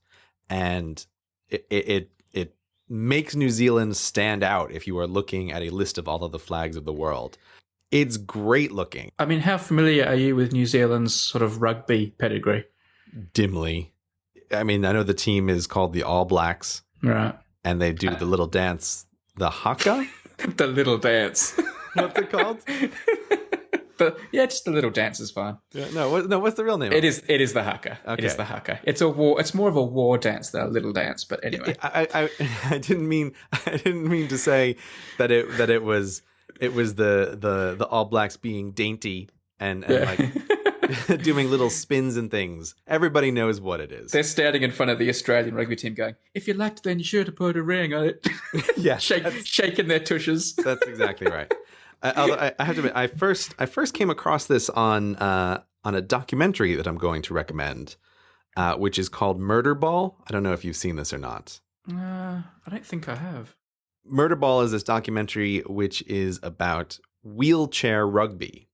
Speaker 1: and it makes New Zealand stand out if you are looking at a list of all of the flags of the world. It's great looking.
Speaker 2: I mean, how familiar are you with New Zealand's sort of rugby pedigree?
Speaker 1: Dimly. I mean, I know the team is called the All Blacks.
Speaker 2: Right.
Speaker 1: And they do the little dance, the haka?
Speaker 2: The little dance.
Speaker 1: What's it called?
Speaker 2: But yeah, just the little dance is fine.
Speaker 1: Yeah, no, what's the real name?
Speaker 2: It is the haka.
Speaker 1: Okay.
Speaker 2: It is the haka. It's a war. It's more of a war dance than a little dance. But anyway,
Speaker 1: I didn't mean to say that it was the All Blacks being dainty and like doing little spins and things. Everybody knows what it is.
Speaker 2: They're standing in front of the Australian rugby team going, if you liked, then you should have put a ring on it.
Speaker 1: Yeah.
Speaker 2: Shaking their tushes.
Speaker 1: That's exactly right. Although I have to admit, I first came across this on a documentary that I'm going to recommend, which is called Murder Ball. I don't know if you've seen this or not.
Speaker 2: I don't think I have.
Speaker 1: Murder Ball is this documentary which is about wheelchair rugby.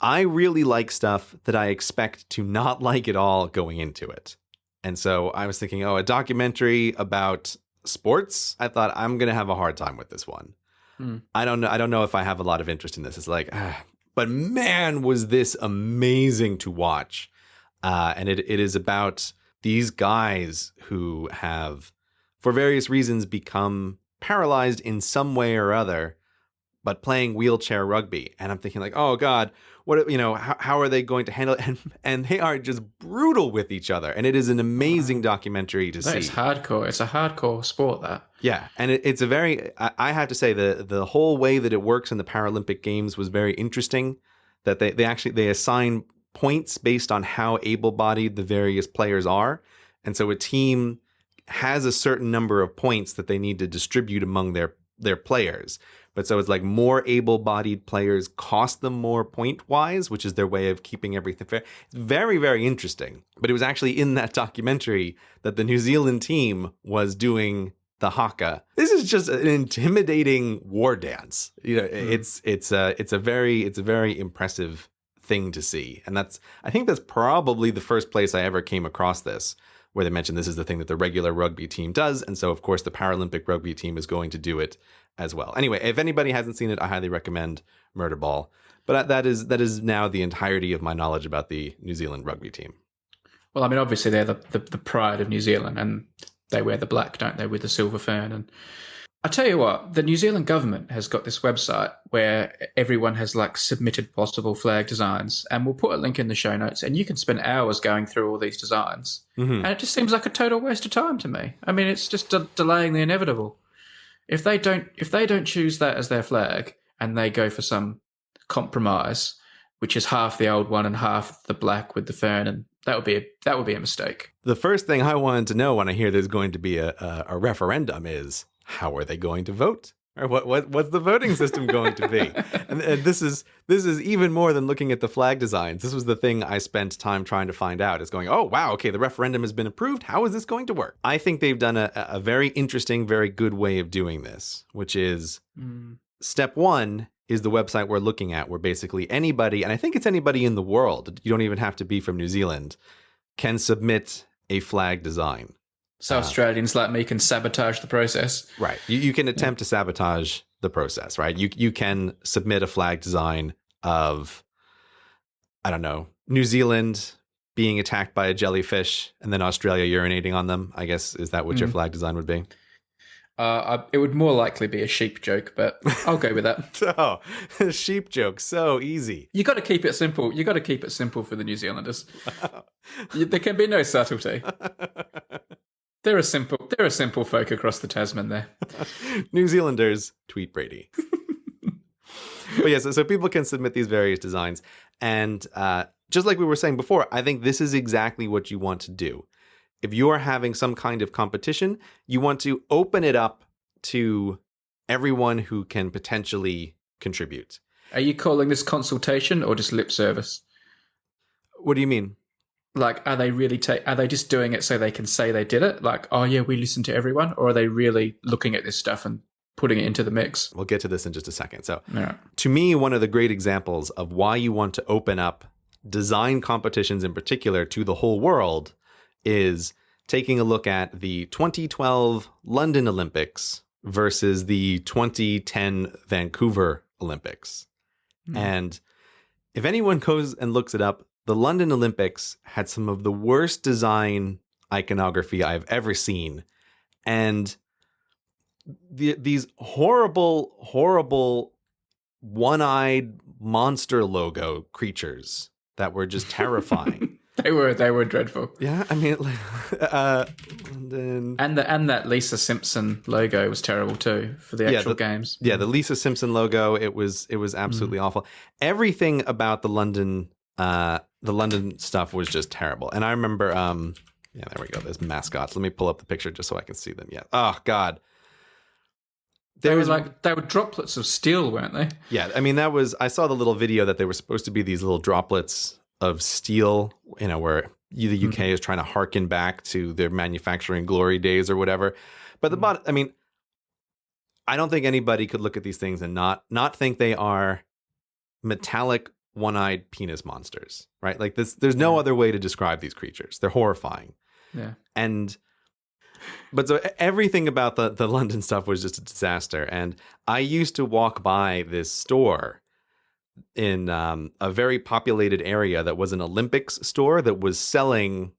Speaker 1: I really like stuff that I expect to not like at all going into it. And so I was thinking, a documentary about sports? I thought I'm going to have a hard time with this one. I don't know if I have a lot of interest in this. It's like, but man, was this amazing to watch. And it is about these guys who have, for various reasons, become paralyzed in some way or other, but playing wheelchair rugby. And I'm thinking like, oh God, how are they going to handle it? And they are just brutal with each other. And it is an amazing documentary to see.
Speaker 2: It's hardcore. It's a hardcore sport, that.
Speaker 1: Yeah. And it's a very, I have to say the whole way that it works in the Paralympic Games was very interesting, that they assign points based on how able-bodied the various players are. And so a team has a certain number of points that they need to distribute among their players. But so it's like more able-bodied players cost them more point-wise, which is their way of keeping everything fair. It's very, very interesting. But it was actually in that documentary that the New Zealand team was doing the haka. This is just an intimidating war dance. It's a very impressive thing to see. And I think that's probably the first place I ever came across this, where they mentioned this is the thing that the regular rugby team does. And so, of course, the Paralympic rugby team is going to do it as well. Anyway, if anybody hasn't seen it, I highly recommend Murder Ball. But that is now the entirety of my knowledge about the New Zealand rugby team.
Speaker 2: Well, I mean, obviously they're the pride of New Zealand, and they wear the black, don't they, with the silver fern. And I tell you what, the New Zealand government has got this website where everyone has like submitted possible flag designs, and we'll put a link in the show notes, and you can spend hours going through all these designs. And it just seems like a total waste of time to me. I mean, it's just delaying the inevitable. If they don't choose that as their flag and they go for some compromise which is half the old one and half the black with the fern, and that would be a mistake.
Speaker 1: The first thing I wanted to know when I hear there's going to be a referendum is, how are they going to vote? Or what's the voting system going to be? And this is even more than looking at the flag designs. This was the thing I spent time trying to find out. Is going, oh wow, okay, the referendum has been approved. How is this going to work? I think they've done a very interesting, very good way of doing this, which is step one is the website we're looking at, where basically anybody, and I think it's anybody in the world, you don't even have to be from New Zealand, can submit a flag design.
Speaker 2: So Australians like me can sabotage the process.
Speaker 1: Right. You can attempt to sabotage the process, right? You can submit a flag design of, I don't know, New Zealand being attacked by a jellyfish and then Australia urinating on them. I guess, is that what your flag design would be?
Speaker 2: It would more likely be a sheep joke, but I'll go with that.
Speaker 1: Oh, sheep joke. So easy.
Speaker 2: You got to keep it simple. You got to keep it simple for the New Zealanders. There can be no subtlety. They're a simple folk across the Tasman there.
Speaker 1: New Zealanders, tweet Brady. But yes, so people can submit these various designs. And just like we were saying before, I think this is exactly what you want to do. If you are having some kind of competition, you want to open it up to everyone who can potentially contribute.
Speaker 2: Are you calling this consultation or just lip service?
Speaker 1: What do you mean?
Speaker 2: Like, are they just doing it so they can say they did it? Like, oh yeah, we listened to everyone? Or are they really looking at this stuff and putting it into the mix?
Speaker 1: We'll get to this in just a second. So
Speaker 2: yeah.
Speaker 1: To me, one of the great examples of why you want to open up design competitions in particular to the whole world is taking a look at the 2012 London Olympics versus the 2010 Vancouver Olympics. And if anyone goes and looks it up, the London Olympics had some of the worst design iconography I've ever seen. And these horrible, horrible one-eyed monster logo creatures that were just terrifying.
Speaker 2: They were dreadful.
Speaker 1: Yeah, I mean, London,
Speaker 2: and that Lisa Simpson logo was terrible too for the actual games.
Speaker 1: Yeah, the Lisa Simpson logo, it was absolutely awful. Everything about the London stuff was just terrible. And I remember, there we go. There's mascots. Let me pull up the picture just so I can see them. Yeah. Oh God.
Speaker 2: They were droplets of steel, weren't they?
Speaker 1: Yeah. I mean, I saw the little video that they were supposed to be these little droplets of steel, where the UK is trying to harken back to their manufacturing glory days or whatever. But I don't think anybody could look at these things and not think they are metallic one-eyed penis monsters, right? Like this, there's no other way to describe these creatures. They're horrifying.
Speaker 2: Yeah.
Speaker 1: But so everything about the London stuff was just a disaster. And I used to walk by this store in a very populated area that was an Olympics store that was selling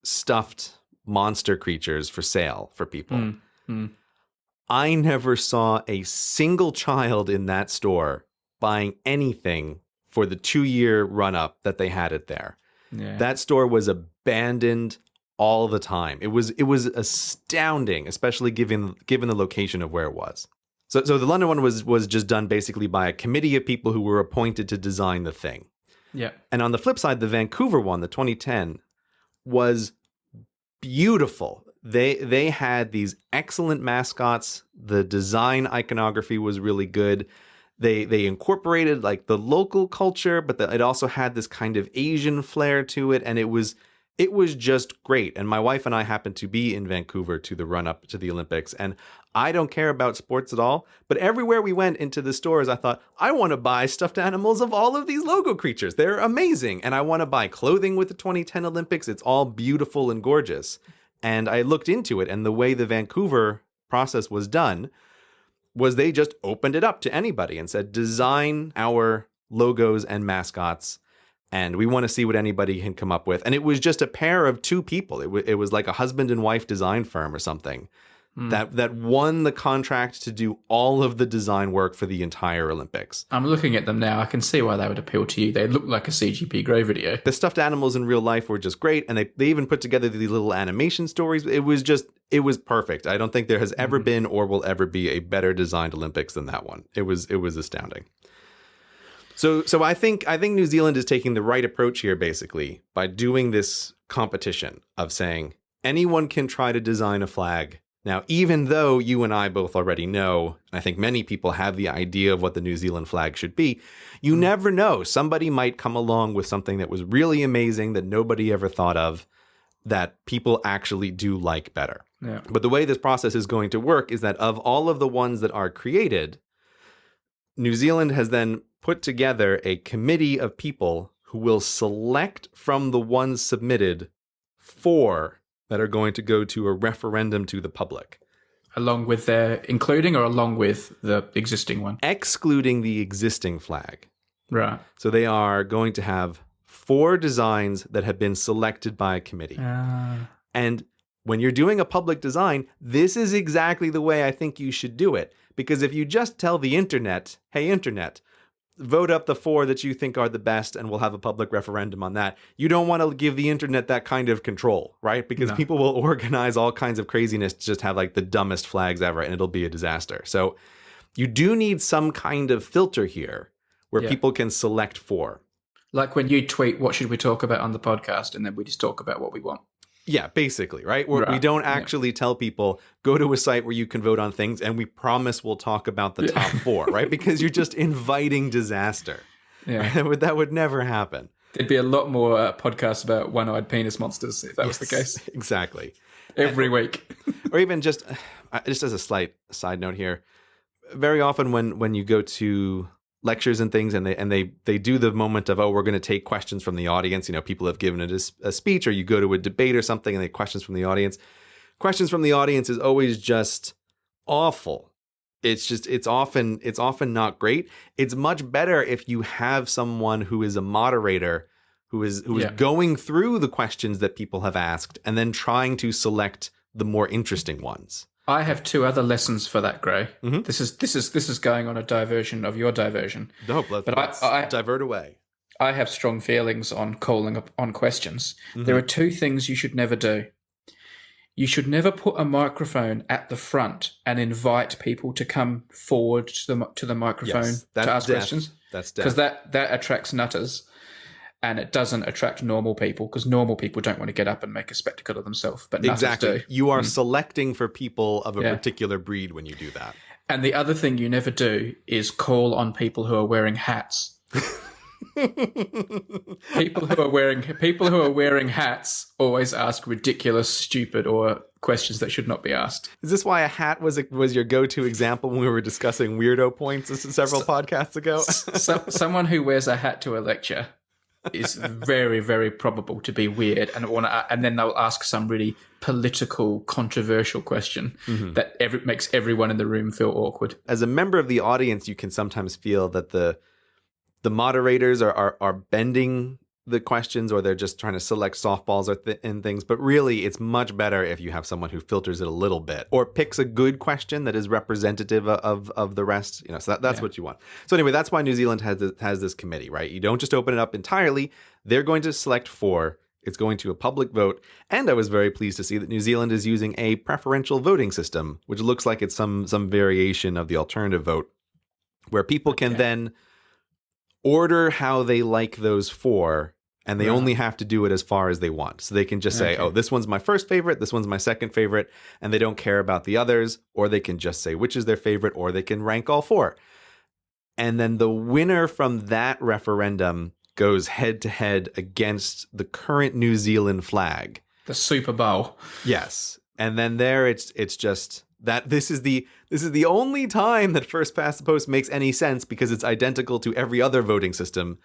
Speaker 1: stuffed monster creatures for sale for people. I never saw a single child in that store buying anything for the 2-year run-up that they had it there.
Speaker 2: Yeah.
Speaker 1: That store was abandoned all the time. It was astounding, especially given the location of where it was. So the London one was just done basically by a committee of people who were appointed to design the thing.
Speaker 2: Yeah.
Speaker 1: And on the flip side, the Vancouver one, the 2010, was beautiful. They had these excellent mascots. The design iconography was really good. They incorporated like the local culture, but it also had this kind of Asian flair to it, and it was just great. And my wife and I happened to be in Vancouver to the run up to the Olympics, and I don't care about sports at all, but everywhere we went into the stores, I thought, I want to buy stuffed animals of all of these logo creatures. They're amazing. And I want to buy clothing with the 2010 Olympics. It's all beautiful and gorgeous. And I looked into it, and the way the Vancouver process was done was they just opened it up to anybody and said, design our logos and mascots, and we want to see what anybody can come up with. And it was just a pair of two people. It was like a husband and wife design firm or something that won the contract to do all of the design work for the entire Olympics.
Speaker 2: I'm looking at them now. I can see why that would appeal to you. They look like a CGP Grey video.
Speaker 1: The stuffed animals in real life were just great, and they even put together these little animation stories. It was perfect. I don't think there has ever been or will ever be a better designed Olympics than that one. It was astounding. So I think New Zealand is taking the right approach here, basically, by doing this competition of saying anyone can try to design a flag. Now, even though you and I both already know, I think many people have the idea of what the New Zealand flag should be, you never know. Somebody might come along with something that was really amazing that nobody ever thought of, that people actually do like better.
Speaker 2: Yeah.
Speaker 1: But the way this process is going to work is that of all of the ones that are created, New Zealand has then put together a committee of people who will select from the ones submitted 4 that are going to go to a referendum to the public.
Speaker 2: Along with including or along with the existing one?
Speaker 1: Excluding the existing flag.
Speaker 2: Right.
Speaker 1: So they are going to have 4 designs that have been selected by a committee. And when you're doing a public design, this is exactly the way I think you should do it. Because if you just tell the internet, hey, internet, vote up the 4 that you think are the best and we'll have a public referendum on that, you don't want to give the internet that kind of control, right? Because people will organize all kinds of craziness to just have like the dumbest flags ever and it'll be a disaster. So you do need some kind of filter here where people can select 4.
Speaker 2: Like when you tweet, what should we talk about on the podcast? And then we just talk about what we want.
Speaker 1: Yeah, basically, right? We don't actually tell people, go to a site where you can vote on things, and we promise we'll talk about the top 4, right? Because you're just inviting disaster.
Speaker 2: Yeah.
Speaker 1: That would never happen.
Speaker 2: There'd be a lot more podcasts about one-eyed penis monsters if that was the case.
Speaker 1: Exactly.
Speaker 2: Every week.
Speaker 1: Or even just as a slight side note here, very often when you go to lectures and things, and they do the moment of, we're going to take questions from the audience. You know, people have given it a speech, or you go to a debate or something, and they questions from the audience. Questions from the audience is always just awful. It's often not great. It's much better if you have someone who is a moderator, who is going through the questions that people have asked, and then trying to select the more interesting ones.
Speaker 2: I have 2 other lessons for that, Gray.
Speaker 1: Mm-hmm.
Speaker 2: This is going on a diversion of your diversion.
Speaker 1: No, let's divert away.
Speaker 2: I have strong feelings on calling up on questions. Mm-hmm. There are 2 things you should never do. You should never put a microphone at the front and invite people to come forward to the microphone to ask questions.
Speaker 1: That's death.
Speaker 2: Because that attracts nutters. And it doesn't attract normal people, because normal people don't want to get up and make a spectacle of themselves. But nutters do.
Speaker 1: You are selecting for people of a particular breed when you do that.
Speaker 2: And the other thing you never do is call on people who are wearing hats. People who are wearing hats always ask ridiculous, stupid, or questions that should not be asked.
Speaker 1: Is this why a hat was your go-to example when we were discussing weirdo points several podcasts ago?
Speaker 2: Someone who wears a hat to a lecture is very, very probable to be weird, and then they'll ask some really political, controversial question that makes everyone in the room feel awkward.
Speaker 1: As a member of the audience, you can sometimes feel that the moderators are bending the questions, or they're just trying to select softballs and things. But really, it's much better if you have someone who filters it a little bit, or picks a good question that is representative of the rest. You know, so that's what you want. So anyway, that's why New Zealand has this committee, right? You don't just open it up entirely. They're going to select 4. It's going to a public vote. And I was very pleased to see that New Zealand is using a preferential voting system, which looks like it's some variation of the alternative vote, where people can then order how they like those 4, and they only have to do it as far as they want. So they can just say, this one's my first favorite, this one's my second favorite, and they don't care about the others, or they can just say which is their favorite, or they can rank all 4. And then the winner from that referendum goes head to head against the current New Zealand flag.
Speaker 2: The Super Bowl.
Speaker 1: Yes. And then there it's just that this is the only time that first past the post makes any sense, because it's identical to every other voting system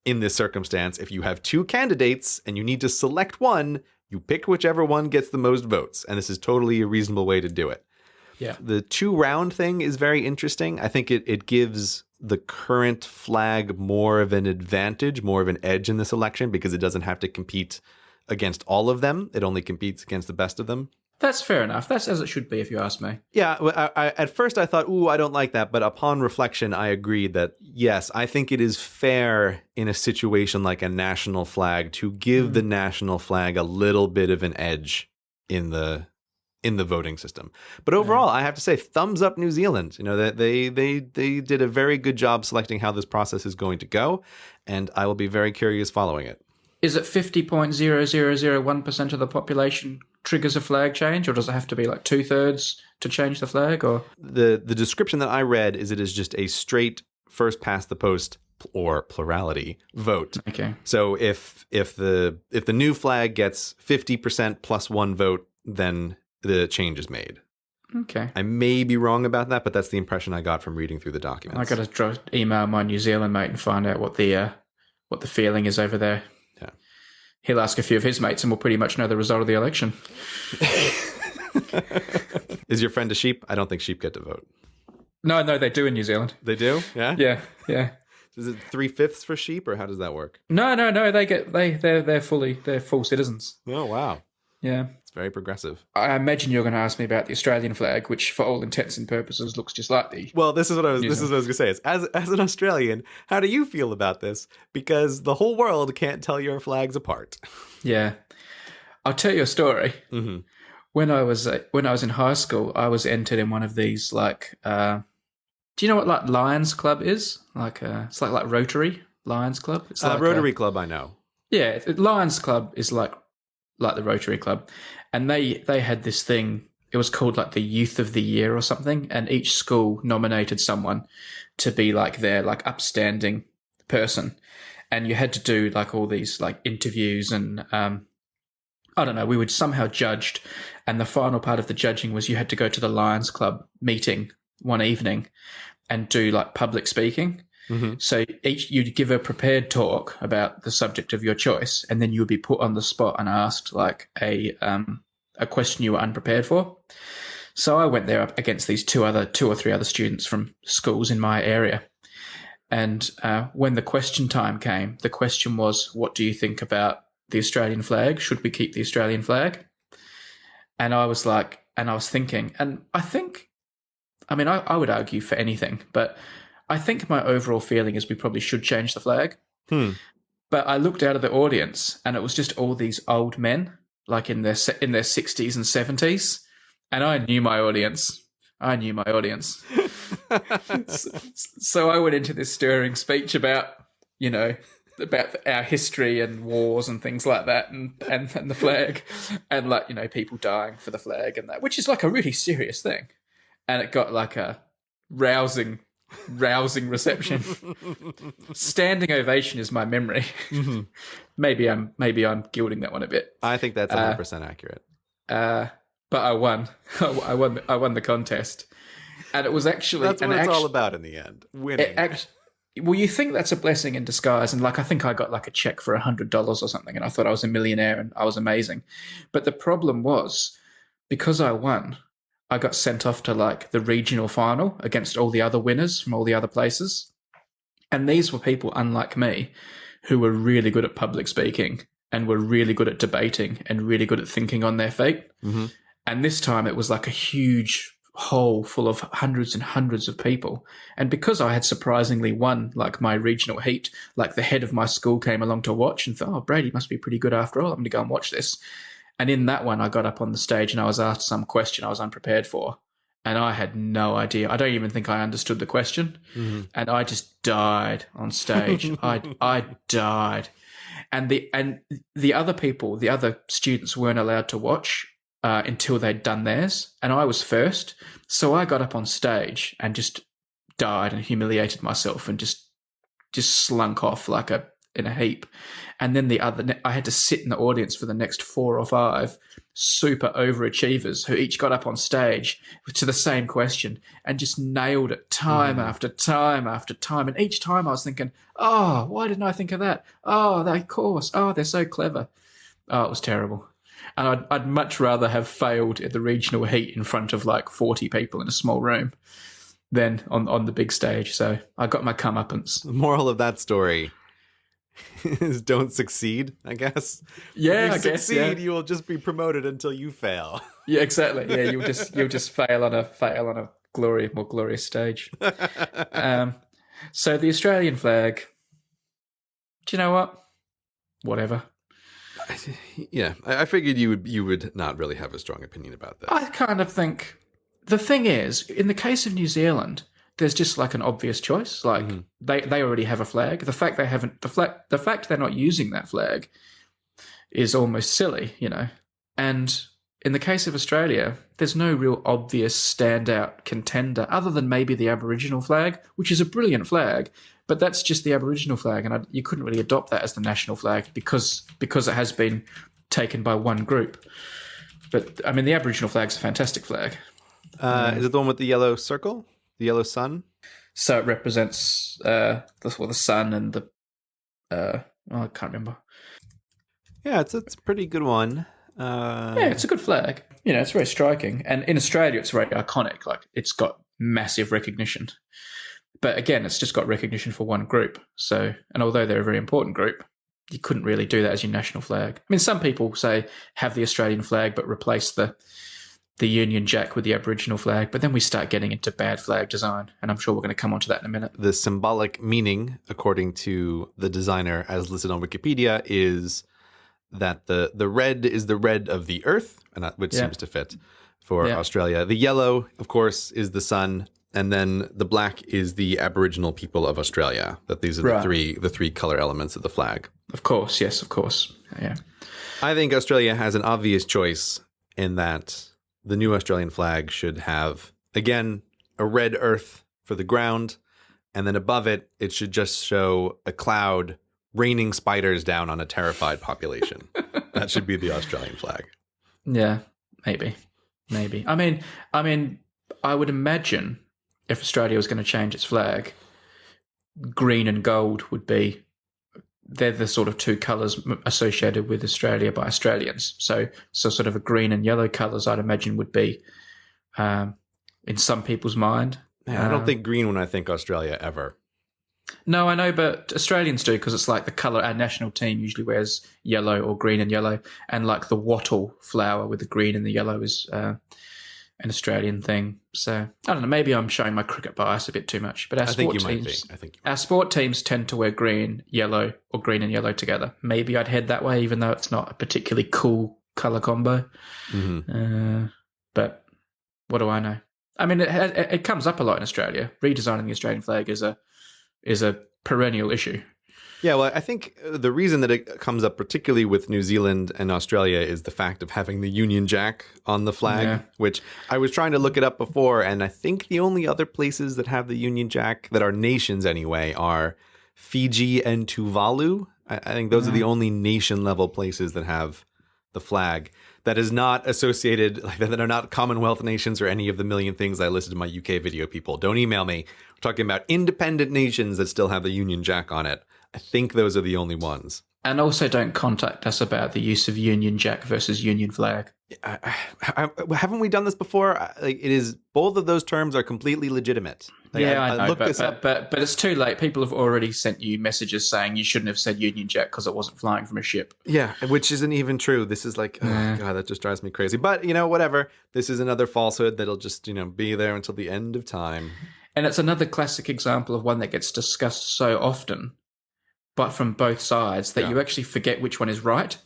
Speaker 1: in this circumstance. If you have 2 candidates and you need to select one, you pick whichever one gets the most votes. And this is totally a reasonable way to do it.
Speaker 2: Yeah.
Speaker 1: The 2-round thing is very interesting. I think it gives the current flag more of an advantage, more of an edge in this election, because it doesn't have to compete against all of them. It only competes against the best of them.
Speaker 2: That's fair enough. That's as it should be, if you ask me.
Speaker 1: Yeah, I at first I thought, I don't like that. But upon reflection, I agreed that, yes, I think it is fair in a situation like a national flag to give the national flag a little bit of an edge in the in the voting system. But overall, I have to say, thumbs up New Zealand. You know, that they did a very good job selecting how this process is going to go, and I will be very curious following it.
Speaker 2: Is it 50.0001% of the population triggers a flag change, or does it have to be like 2/3 to change the flag? Or
Speaker 1: the description that I read is it is just a straight first past the post or plurality vote.
Speaker 2: okay,
Speaker 1: So if the new flag gets 50% plus one vote, then the change is made.
Speaker 2: okay.
Speaker 1: I may be wrong about that, but that's the impression I got from reading through the
Speaker 2: I
Speaker 1: documents.
Speaker 2: got to email my New Zealand mate and find out what the feeling is over there.
Speaker 1: Yeah.
Speaker 2: He'll ask a few of his mates, and we'll pretty much know the result of the election.
Speaker 1: Is your friend a sheep? I don't think sheep get to vote.
Speaker 2: No, they do in New Zealand.
Speaker 1: They do? Yeah?
Speaker 2: Yeah.
Speaker 1: Is it 3/5 for sheep, or how does that work?
Speaker 2: No. They're full citizens.
Speaker 1: Oh, wow.
Speaker 2: Yeah.
Speaker 1: It's very progressive.
Speaker 2: I imagine you're going to ask me about the Australian flag, which, for all intents and purposes, looks just like the.
Speaker 1: Well, this is what I was going to say. Is as an Australian, how do you feel about this? Because the whole world can't tell your flags apart.
Speaker 2: Yeah, I'll tell you a story.
Speaker 1: Mm-hmm.
Speaker 2: When I was in high school, I was entered in one of these do you know what like Lions Club is? Like it's like Rotary Lions Club. It's like
Speaker 1: Rotary Club, I know.
Speaker 2: Yeah, Lions Club is like the Rotary Club, and they had this thing. It was called like the Youth of the Year or something, and each school nominated someone to be like their like upstanding person, and you had to do like all these like interviews and I don't know. We were somehow judged, and the final part of the judging was you had to go to the Lions Club meeting one evening and do like public speaking.
Speaker 1: Mm-hmm.
Speaker 2: So you'd give a prepared talk about the subject of your choice, and then you would be put on the spot and asked like a question you were unprepared for. So I went there up against these two or three other students from schools in my area, and when the question time came, the question was, "What do you think about the Australian flag? Should we keep the Australian flag?" And I was thinking, and I would argue for anything, but I think my overall feeling is we probably should change the flag. But I looked out of the audience, and it was just all these old men, like in their 60s and 70s, and I knew my audience. So I went into this stirring speech about our history and wars and things like that, and the flag, and like people dying for the flag and that, which is like a really serious thing, and it got like a rousing reception. Standing ovation is my memory.
Speaker 1: Mm-hmm.
Speaker 2: Maybe I'm gilding that one a bit.
Speaker 1: I think that's 100% accurate.
Speaker 2: But I won. I won the contest, and it was actually
Speaker 1: that's what it's all about in the end. Winning.
Speaker 2: Well, you think that's a blessing in disguise, and like I think I got like a check for $100 or something, and I thought I was a millionaire and I was amazing. But the problem was, because I won, I got sent off to like the regional final against all the other winners from all the other places. And these were people unlike me who were really good at public speaking and were really good at debating and really good at thinking on their feet.
Speaker 1: Mm-hmm.
Speaker 2: And this time it was like a huge hall full of hundreds and hundreds of people. And because I had surprisingly won like my regional heat, like the head of my school came along to watch and thought, "Oh, Brady must be pretty good after all. I'm going to go and watch this." And in that one, I got up on the stage and I was asked some question I was unprepared for. And I had no idea. I don't even think I understood the question. Mm-hmm. And I just died on stage. I died. And the other people, the other students weren't allowed to watch until they'd done theirs. And I was first. So I got up on stage and just died and humiliated myself and just slunk off like in a heap. And then I had to sit in the audience for the next 4 or 5 super overachievers who each got up on stage to the same question and just nailed it time after time after time. And each time I was thinking, "Oh, why didn't I think of that? Oh, of course. Oh, they're so clever." Oh, it was terrible. And I'd much rather have failed at the regional heat in front of like 40 people in a small room than on the big stage. So I got my comeuppance.
Speaker 1: The moral of that story is don't succeed, I guess.
Speaker 2: Yeah,
Speaker 1: if you succeed, you will just be promoted until you fail.
Speaker 2: Yeah, exactly. Yeah, you'll just fail on a more glorious stage. So the Australian flag, do you know what? Whatever.
Speaker 1: Yeah, I figured you would not really have a strong opinion about this.
Speaker 2: I kind of think the thing is, in the case of New Zealand, there's just like an obvious choice. Like they already have a flag. The fact they haven't the fact they're not using that flag is almost silly, you know. And in the case of Australia, there's no real obvious standout contender other than maybe the Aboriginal flag, which is a brilliant flag, but that's just the Aboriginal flag, and you couldn't really adopt that as the national flag because it has been taken by one group. But I mean, the Aboriginal flag's a fantastic flag.
Speaker 1: Is it the one with the yellow circle, the yellow sun?
Speaker 2: So it represents the sun and the I can't remember.
Speaker 1: Yeah, it's a pretty good one.
Speaker 2: Yeah, it's a good flag. You know, it's very striking. And in Australia, it's very iconic. Like, it's got massive recognition. But again, it's just got recognition for one group. So, and although they're a very important group, you couldn't really do that as your national flag. I mean, some people say have the Australian flag, but replace the Union Jack with the Aboriginal flag. But then we start getting into bad flag design. And I'm sure we're going to come onto that in a minute.
Speaker 1: The symbolic meaning, according to the designer as listed on Wikipedia, is that the red is the red of the earth, and which seems to fit for Australia. The yellow, of course, is the sun, and then the black is the Aboriginal people of Australia. That these are the three color elements of the flag.
Speaker 2: Of course, yes, of course. Yeah.
Speaker 1: I think Australia has an obvious choice in that the new Australian flag should have, again, a red earth for the ground, and then above it, it should just show a cloud raining spiders down on a terrified population. That should be the Australian flag.
Speaker 2: Yeah, maybe. I mean, I would imagine if Australia was going to change its flag, green and gold would be, they're the sort of two colours associated with Australia by Australians. So sort of a green and yellow colours, I'd imagine, would be in some people's mind.
Speaker 1: Yeah, I don't think green when I think Australia ever.
Speaker 2: No, I know, but Australians do, because it's like the colour. Our national team usually wears yellow or green and yellow, and like the wattle flower with the green and the yellow is an Australian thing. So I don't know. Maybe I'm showing my cricket bias a bit too much, but our sport teams tend to wear green, yellow, or green and yellow together. Maybe I'd head that way, even though it's not a particularly cool colour combo. But what do I know? I mean, it comes up a lot in Australia. Redesigning the Australian flag is a perennial issue.
Speaker 1: Yeah, well, I think the reason that it comes up particularly with New Zealand and Australia is the fact of having the Union Jack on the flag, which I was trying to look it up before, and I think the only other places that have the Union Jack, that are nations anyway, are Fiji and Tuvalu. I think those are the only nation-level places that have the flag. That is not associated, like that are not Commonwealth nations or any of the million things I listed in my UK video, people. Don't email me. We're talking about independent nations that still have the Union Jack on it. I think those are the only ones.
Speaker 2: And also don't contact us about the use of Union Jack versus Union flag.
Speaker 1: Haven't we done this before? Like, it is, both of those terms are completely legitimate. Like,
Speaker 2: I know, but it's too late. People have already sent you messages saying you shouldn't have said Union Jack because it wasn't flying from a ship.
Speaker 1: Yeah, which isn't even true. This is like, oh God, that just drives me crazy. But, whatever. This is another falsehood that'll just, be there until the end of time.
Speaker 2: And it's another classic example of one that gets discussed so often, but from both sides, that you actually forget which one is right.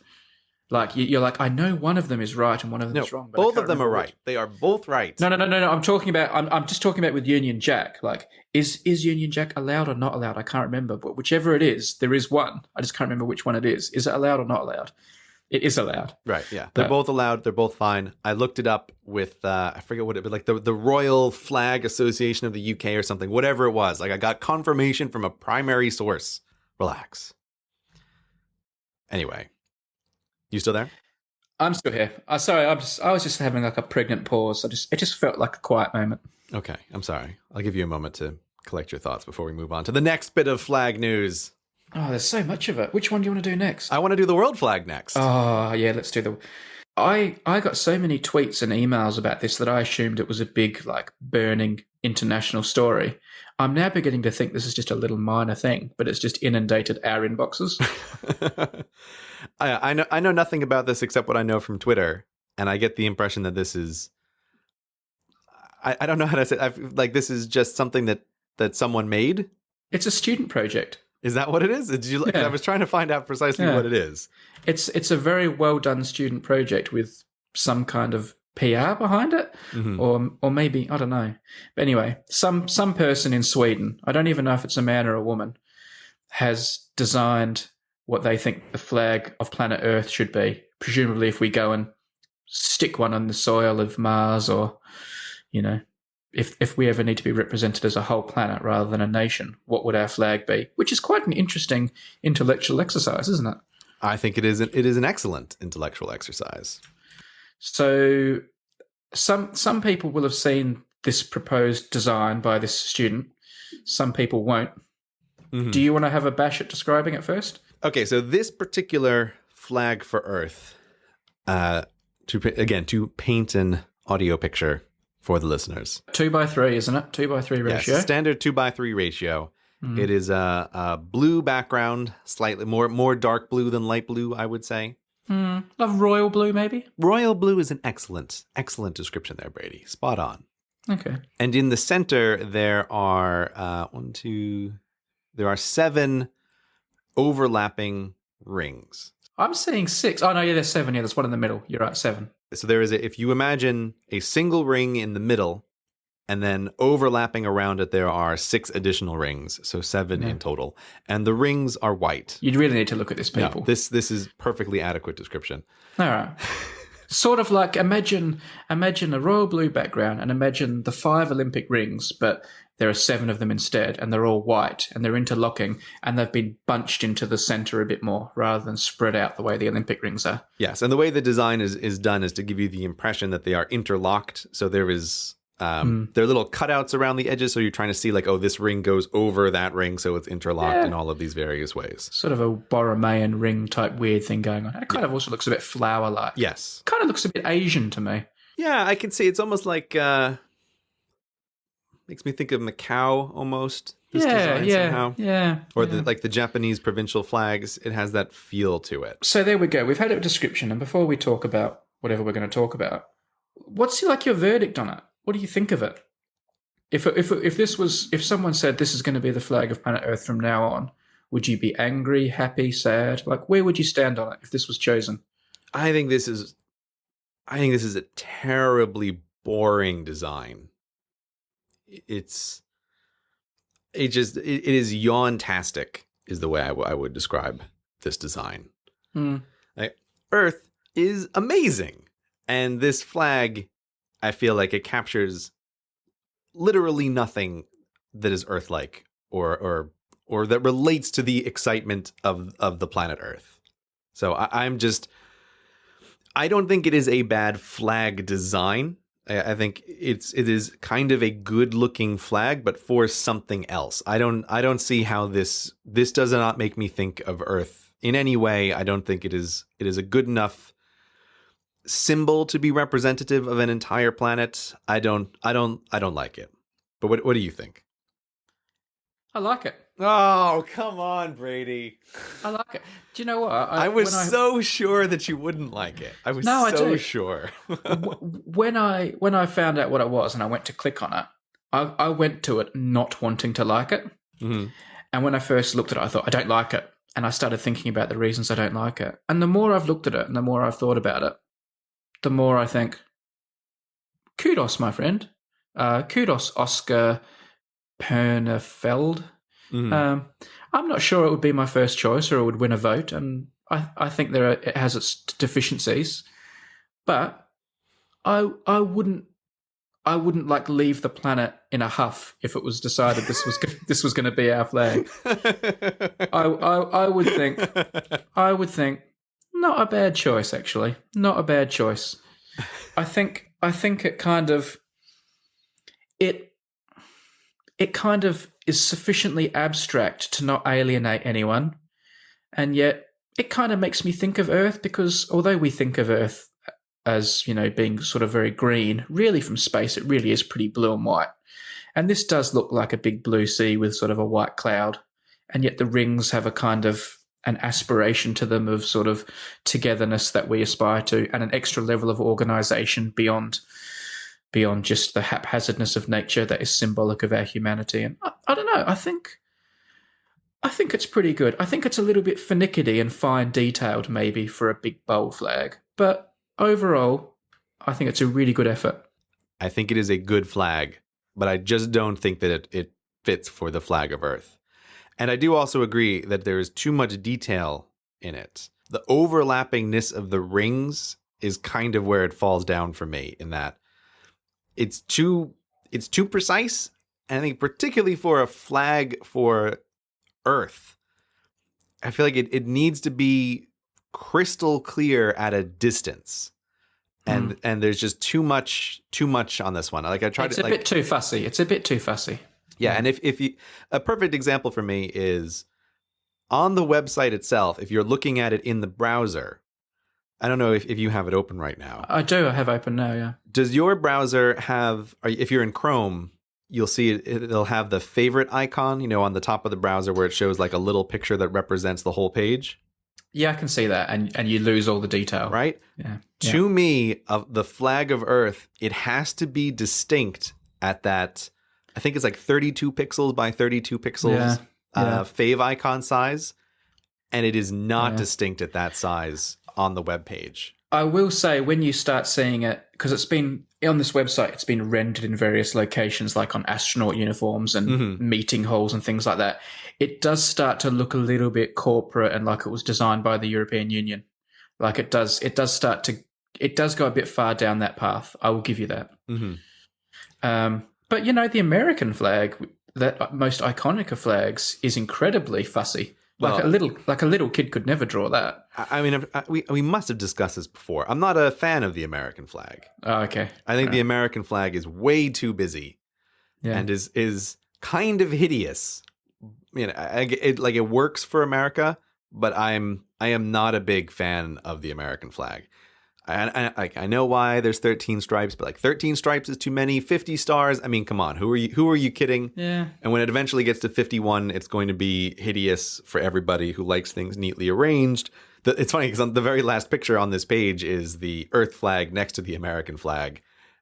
Speaker 2: Like, you're like, I know one of them is right and one of them is wrong. But
Speaker 1: both of them are right. They are both right.
Speaker 2: No. I'm just talking about with Union Jack. Like, is Union Jack allowed or not allowed? I can't remember. But whichever it is, there is one. I just can't remember which one it is. Is it allowed or not allowed? It is allowed.
Speaker 1: Right, yeah. They're both allowed. They're both fine. I looked it up with, I forget what it was, like the Royal Flag Association of the UK or something, whatever it was. Like, I got confirmation from a primary source. Relax. Anyway. You still there?
Speaker 2: I'm still here. Sorry, I was just having like a pregnant pause. It just felt like a quiet moment.
Speaker 1: Okay, I'm sorry. I'll give you a moment to collect your thoughts before we move on to the next bit of flag news.
Speaker 2: Oh, there's so much of it. Which one do you want to do next?
Speaker 1: I want to do the world flag next.
Speaker 2: Oh, yeah, let's do the... I got so many tweets and emails about this that I assumed it was a big, like, burning international story. I'm now beginning to think this is just a little minor thing, but it's just inundated our inboxes.
Speaker 1: I know nothing about this except what I know from Twitter, and I get the impression that this is... I don't know how to say it. Like, this is just something that someone made?
Speaker 2: It's a student project.
Speaker 1: Is that what it is? Did you? 'Cause
Speaker 2: Yeah.
Speaker 1: I was trying to find out precisely
Speaker 2: Yeah.
Speaker 1: what it is.
Speaker 2: It's a very well done student project with some kind of PR behind it,
Speaker 1: Mhm.
Speaker 2: or maybe I don't know. But anyway, some person in Sweden, I don't even know if it's a man or a woman, has designed what they think the flag of planet Earth should be. Presumably, if we go and stick one on the soil of Mars, or if we ever need to be represented as a whole planet rather than a nation, what would our flag be? Which is quite an interesting intellectual exercise, isn't it?
Speaker 1: I think it is. It is an excellent intellectual exercise.
Speaker 2: So some people will have seen this proposed design by this student. Some people won't.
Speaker 1: Mhm.
Speaker 2: Do you want to have a bash at describing it first?
Speaker 1: Okay, so this particular flag for Earth, to paint an audio picture for the listeners.
Speaker 2: 2:3, isn't it? 2:3 ratio.
Speaker 1: Yes, standard 2:3 ratio. It is a blue background, slightly more dark blue than light blue, I would say.
Speaker 2: Love royal blue, maybe?
Speaker 1: Royal blue is an excellent description there, Brady. Spot on.
Speaker 2: Okay.
Speaker 1: And in the center, there are there are 7 overlapping rings.
Speaker 2: I'm seeing 6. Oh, no, yeah, there's 7 here. There's one in the middle. You're right, 7.
Speaker 1: So there is if you imagine a single ring in the middle, and then overlapping around it, there are 6 additional rings, so 7 in total. And the rings are white.
Speaker 2: You'd really need to look at this, people.
Speaker 1: No, this is perfectly adequate description.
Speaker 2: All right. Sort of like imagine a royal blue background and imagine the 5 Olympic rings, but there are 7 of them instead, and they're all white, and they're interlocking, and they've been bunched into the center a bit more rather than spread out the way the Olympic rings are.
Speaker 1: Yes, and the way the design is done is to give you the impression that they are interlocked. So there is there are little cutouts around the edges, so you're trying to see like, oh, this ring goes over that ring, so it's interlocked in all of these various ways.
Speaker 2: Sort of a Borromean ring type weird thing going on. And it kind of also looks a bit flower-like.
Speaker 1: Yes.
Speaker 2: Kind of looks a bit Asian to me.
Speaker 1: Yeah, I can see it's almost like makes me think of Macau almost. This design somehow.
Speaker 2: Yeah.
Speaker 1: Or the Japanese provincial flags. It has that feel to it.
Speaker 2: So there we go. We've had a description, and before we talk about whatever we're going to talk about, what's like your verdict on it? What do you think of it? If someone said this is going to be the flag of planet Earth from now on, would you be angry, happy, sad? Like, where would you stand on it if this was chosen?
Speaker 1: I think this is a terribly boring design. It is yawn-tastic is the way I would describe this design. Like, Earth is amazing, and this flag, I feel like it captures literally nothing that is Earth-like or that relates to the excitement of the planet Earth. So I don't think it is a bad flag design. I think it is kind of a good looking flag, but for something else. I don't see how this does not make me think of Earth in any way. I don't think it is a good enough symbol to be representative of an entire planet. I don't like it. But what do you think?
Speaker 2: I like it.
Speaker 1: Oh, come on, Brady.
Speaker 2: I like it. Do you know what?
Speaker 1: I was so sure that you wouldn't like it. I was sure.
Speaker 2: When I found out what it was and I went to click on it, I went to it not wanting to like it.
Speaker 1: Mm-hmm.
Speaker 2: And when I first looked at it, I thought, I don't like it. And I started thinking about the reasons I don't like it. And the more I've looked at it and the more I've thought about it, the more I think, kudos, my friend. Kudos, Oscar Pernefeld.
Speaker 1: Mm-hmm.
Speaker 2: I'm not sure it would be my first choice or it would win a vote, and I think it has its deficiencies, but I wouldn't like leave the planet in a huff if it was decided this was going to be our flag. I would think not a bad choice, actually, not a bad choice. I think it kind of is sufficiently abstract to not alienate anyone, and yet it kind of makes me think of Earth, because although we think of Earth as, being sort of very green, really from space it really is pretty blue and white. And this does look like a big blue sea with sort of a white cloud, and yet the rings have a kind of an aspiration to them of sort of togetherness that we aspire to, and an extra level of organisation beyond just the haphazardness of nature that is symbolic of our humanity. And I don't know, I think I think it's pretty good. I think it's a little bit finicky and fine detailed, maybe, for a big bold flag. But overall, I think it's a really good effort.
Speaker 1: I think it is a good flag, but I just don't think that it fits for the flag of Earth. And I do also agree that there is too much detail in it. The overlappingness of the rings is kind of where it falls down for me, in that it's too precise. And I think particularly for a flag for Earth, I feel like it needs to be crystal clear at a distance. And there's just too much on this one. Like I tried
Speaker 2: It's
Speaker 1: to,
Speaker 2: a bit too fussy. It's a bit too fussy.
Speaker 1: yeah, and if you, a perfect example for me is on the website itself, if you're looking at it in the browser, I don't know if you have it open right now.
Speaker 2: I do. I have open now, yeah.
Speaker 1: Does your browser have, or if you're in Chrome, you'll see it'll have the favorite icon, on the top of the browser where it shows like a little picture that represents the whole page?
Speaker 2: Yeah, I can see that. And you lose all the detail.
Speaker 1: Right?
Speaker 2: Yeah.
Speaker 1: To me, of the flag of Earth, it has to be distinct at that, I think it's like 32 pixels by 32 pixels fave icon size. And it is not distinct at that size on the web page.
Speaker 2: I will say, when you start seeing it, because it's been on this website, it's been rendered in various locations, like on astronaut uniforms and meeting halls and things like that. It does start to look a little bit corporate and like it was designed by the European Union. Like it does go a bit far down that path. I will give you that. But the American flag, that most iconic of flags, is incredibly fussy. Like a little kid could never draw that.
Speaker 1: I mean, we must have discussed this before. I'm not a fan of the American flag.
Speaker 2: Oh, okay.
Speaker 1: I think the American flag is way too busy, and is kind of hideous. It works for America, but I am not a big fan of the American flag. I know why there's 13 stripes, but 13 stripes is too many. 50 stars, I mean, come on, who are you kidding?
Speaker 2: Yeah.
Speaker 1: And when it eventually gets to 51, it's going to be hideous for everybody who likes things neatly arranged. It's funny because on the very last picture on this page is the Earth flag next to the American flag,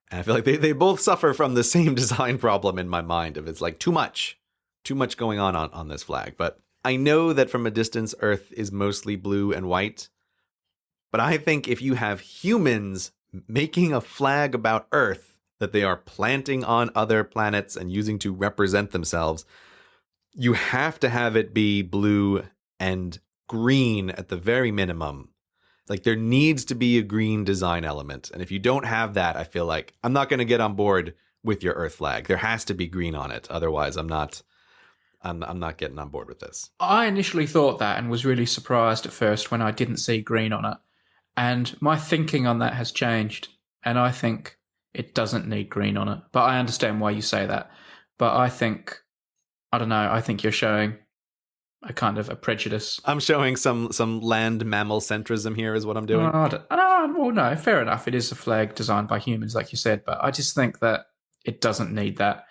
Speaker 1: and I feel like they both suffer from the same design problem in my mind of it's like too much going on this flag. But I know that from a distance, Earth is mostly blue and white. But I think if you have humans making a flag about Earth that they are planting on other planets and using to represent themselves, you have to have it be blue and green at the very minimum. Like there needs to be a green design element. And if you don't have that, I feel like I'm not going to get on board with your Earth flag. There has to be green on it. Otherwise, I'm not getting on board with this.
Speaker 2: I initially thought that and was really surprised at first when I didn't see green on it. And my thinking on that has changed. And I think it doesn't need green on it. But I understand why you say that. But I think you're showing a kind of a prejudice.
Speaker 1: I'm showing some land mammal centrism here is what I'm doing.
Speaker 2: Well, no, fair enough. It is a flag designed by humans, like you said. But I just think that it doesn't need that.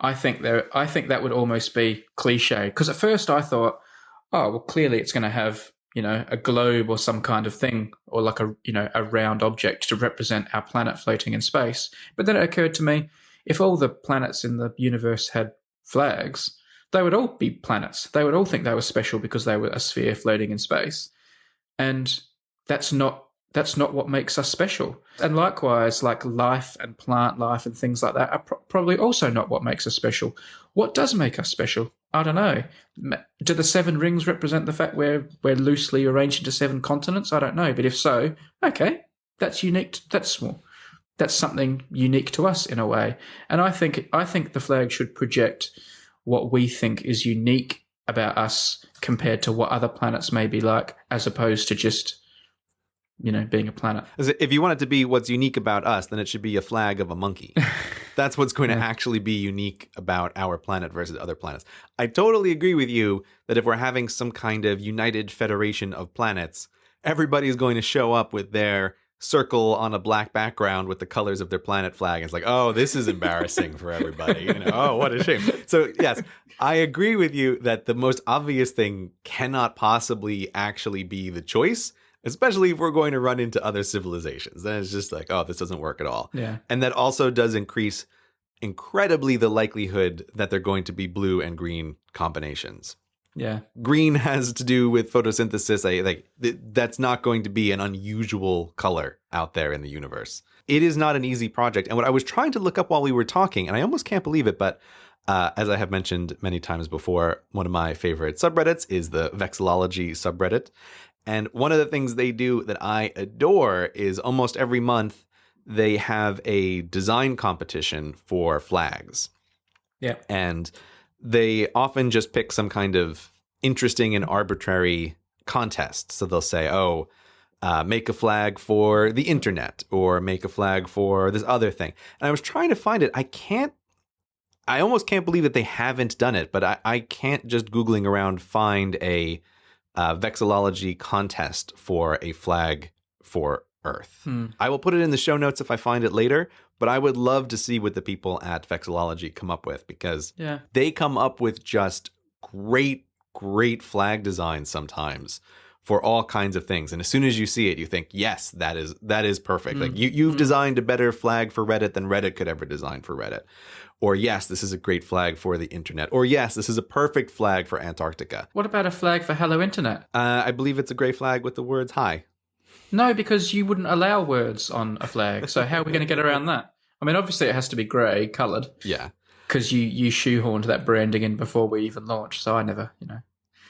Speaker 2: I think that would almost be cliche. Because at first I thought, oh, well, clearly it's going to have a globe or some kind of thing, or like a round object to represent our planet floating in space. But then it occurred to me, if all the planets in the universe had flags, they would all be planets. They would all think they were special because they were a sphere floating in space. And that's not what makes us special. And likewise, like life and plant life and things like that are probably also not what makes us special. What does make us special? I don't know. Do the 7 rings represent the fact we're loosely arranged into 7 continents? I don't know. But if so, okay, that's unique. That's something unique to us in a way. And I think the flag should project what we think is unique about us compared to what other planets may be like, as opposed to just being a planet.
Speaker 1: If you want it to be what's unique about us, then it should be a flag of a monkey. That's what's going to actually be unique about our planet versus other planets. I totally agree with you that if we're having some kind of united federation of planets, everybody's going to show up with their circle on a black background with the colors of their planet flag. It's like, oh, this is embarrassing for everybody. Oh, what a shame. So yes, I agree with you that the most obvious thing cannot possibly actually be the choice, especially if we're going to run into other civilizations. Then it's just like, oh, this doesn't work at all.
Speaker 2: Yeah.
Speaker 1: And that also does increase incredibly the likelihood that they're going to be blue and green combinations.
Speaker 2: Yeah.
Speaker 1: Green has to do with photosynthesis. That's not going to be an unusual color out there in the universe. It is not an easy project. And what I was trying to look up while we were talking, and I almost can't believe it, but as I have mentioned many times before, one of my favorite subreddits is the Vexillology subreddit. And one of the things they do that I adore is almost every month they have a design competition for flags.
Speaker 2: Yeah.
Speaker 1: And they often just pick some kind of interesting and arbitrary contest. So they'll say, make a flag for the internet or make a flag for this other thing. And I was trying to find it. I almost can't believe that they haven't done it, but I can't just Googling around find a vexillology contest for a flag for Earth. I will put it in the show notes if I find it later, but I would love to see what the people at Vexillology come up with, because they come up with just great flag designs sometimes for all kinds of things. And as soon as you see it, you think, yes, that is perfect. Like you've designed a better flag for Reddit than Reddit could ever design for Reddit. Or yes, this is a great flag for the internet. Or yes, this is a perfect flag for Antarctica.
Speaker 2: What about a flag for Hello Internet?
Speaker 1: I believe it's a gray flag with the words hi.
Speaker 2: No, because you wouldn't allow words on a flag. So how are we going to get around that? I mean, obviously it has to be grey, coloured.
Speaker 1: Yeah.
Speaker 2: Because you shoehorned that branding in before we even launched. So I never,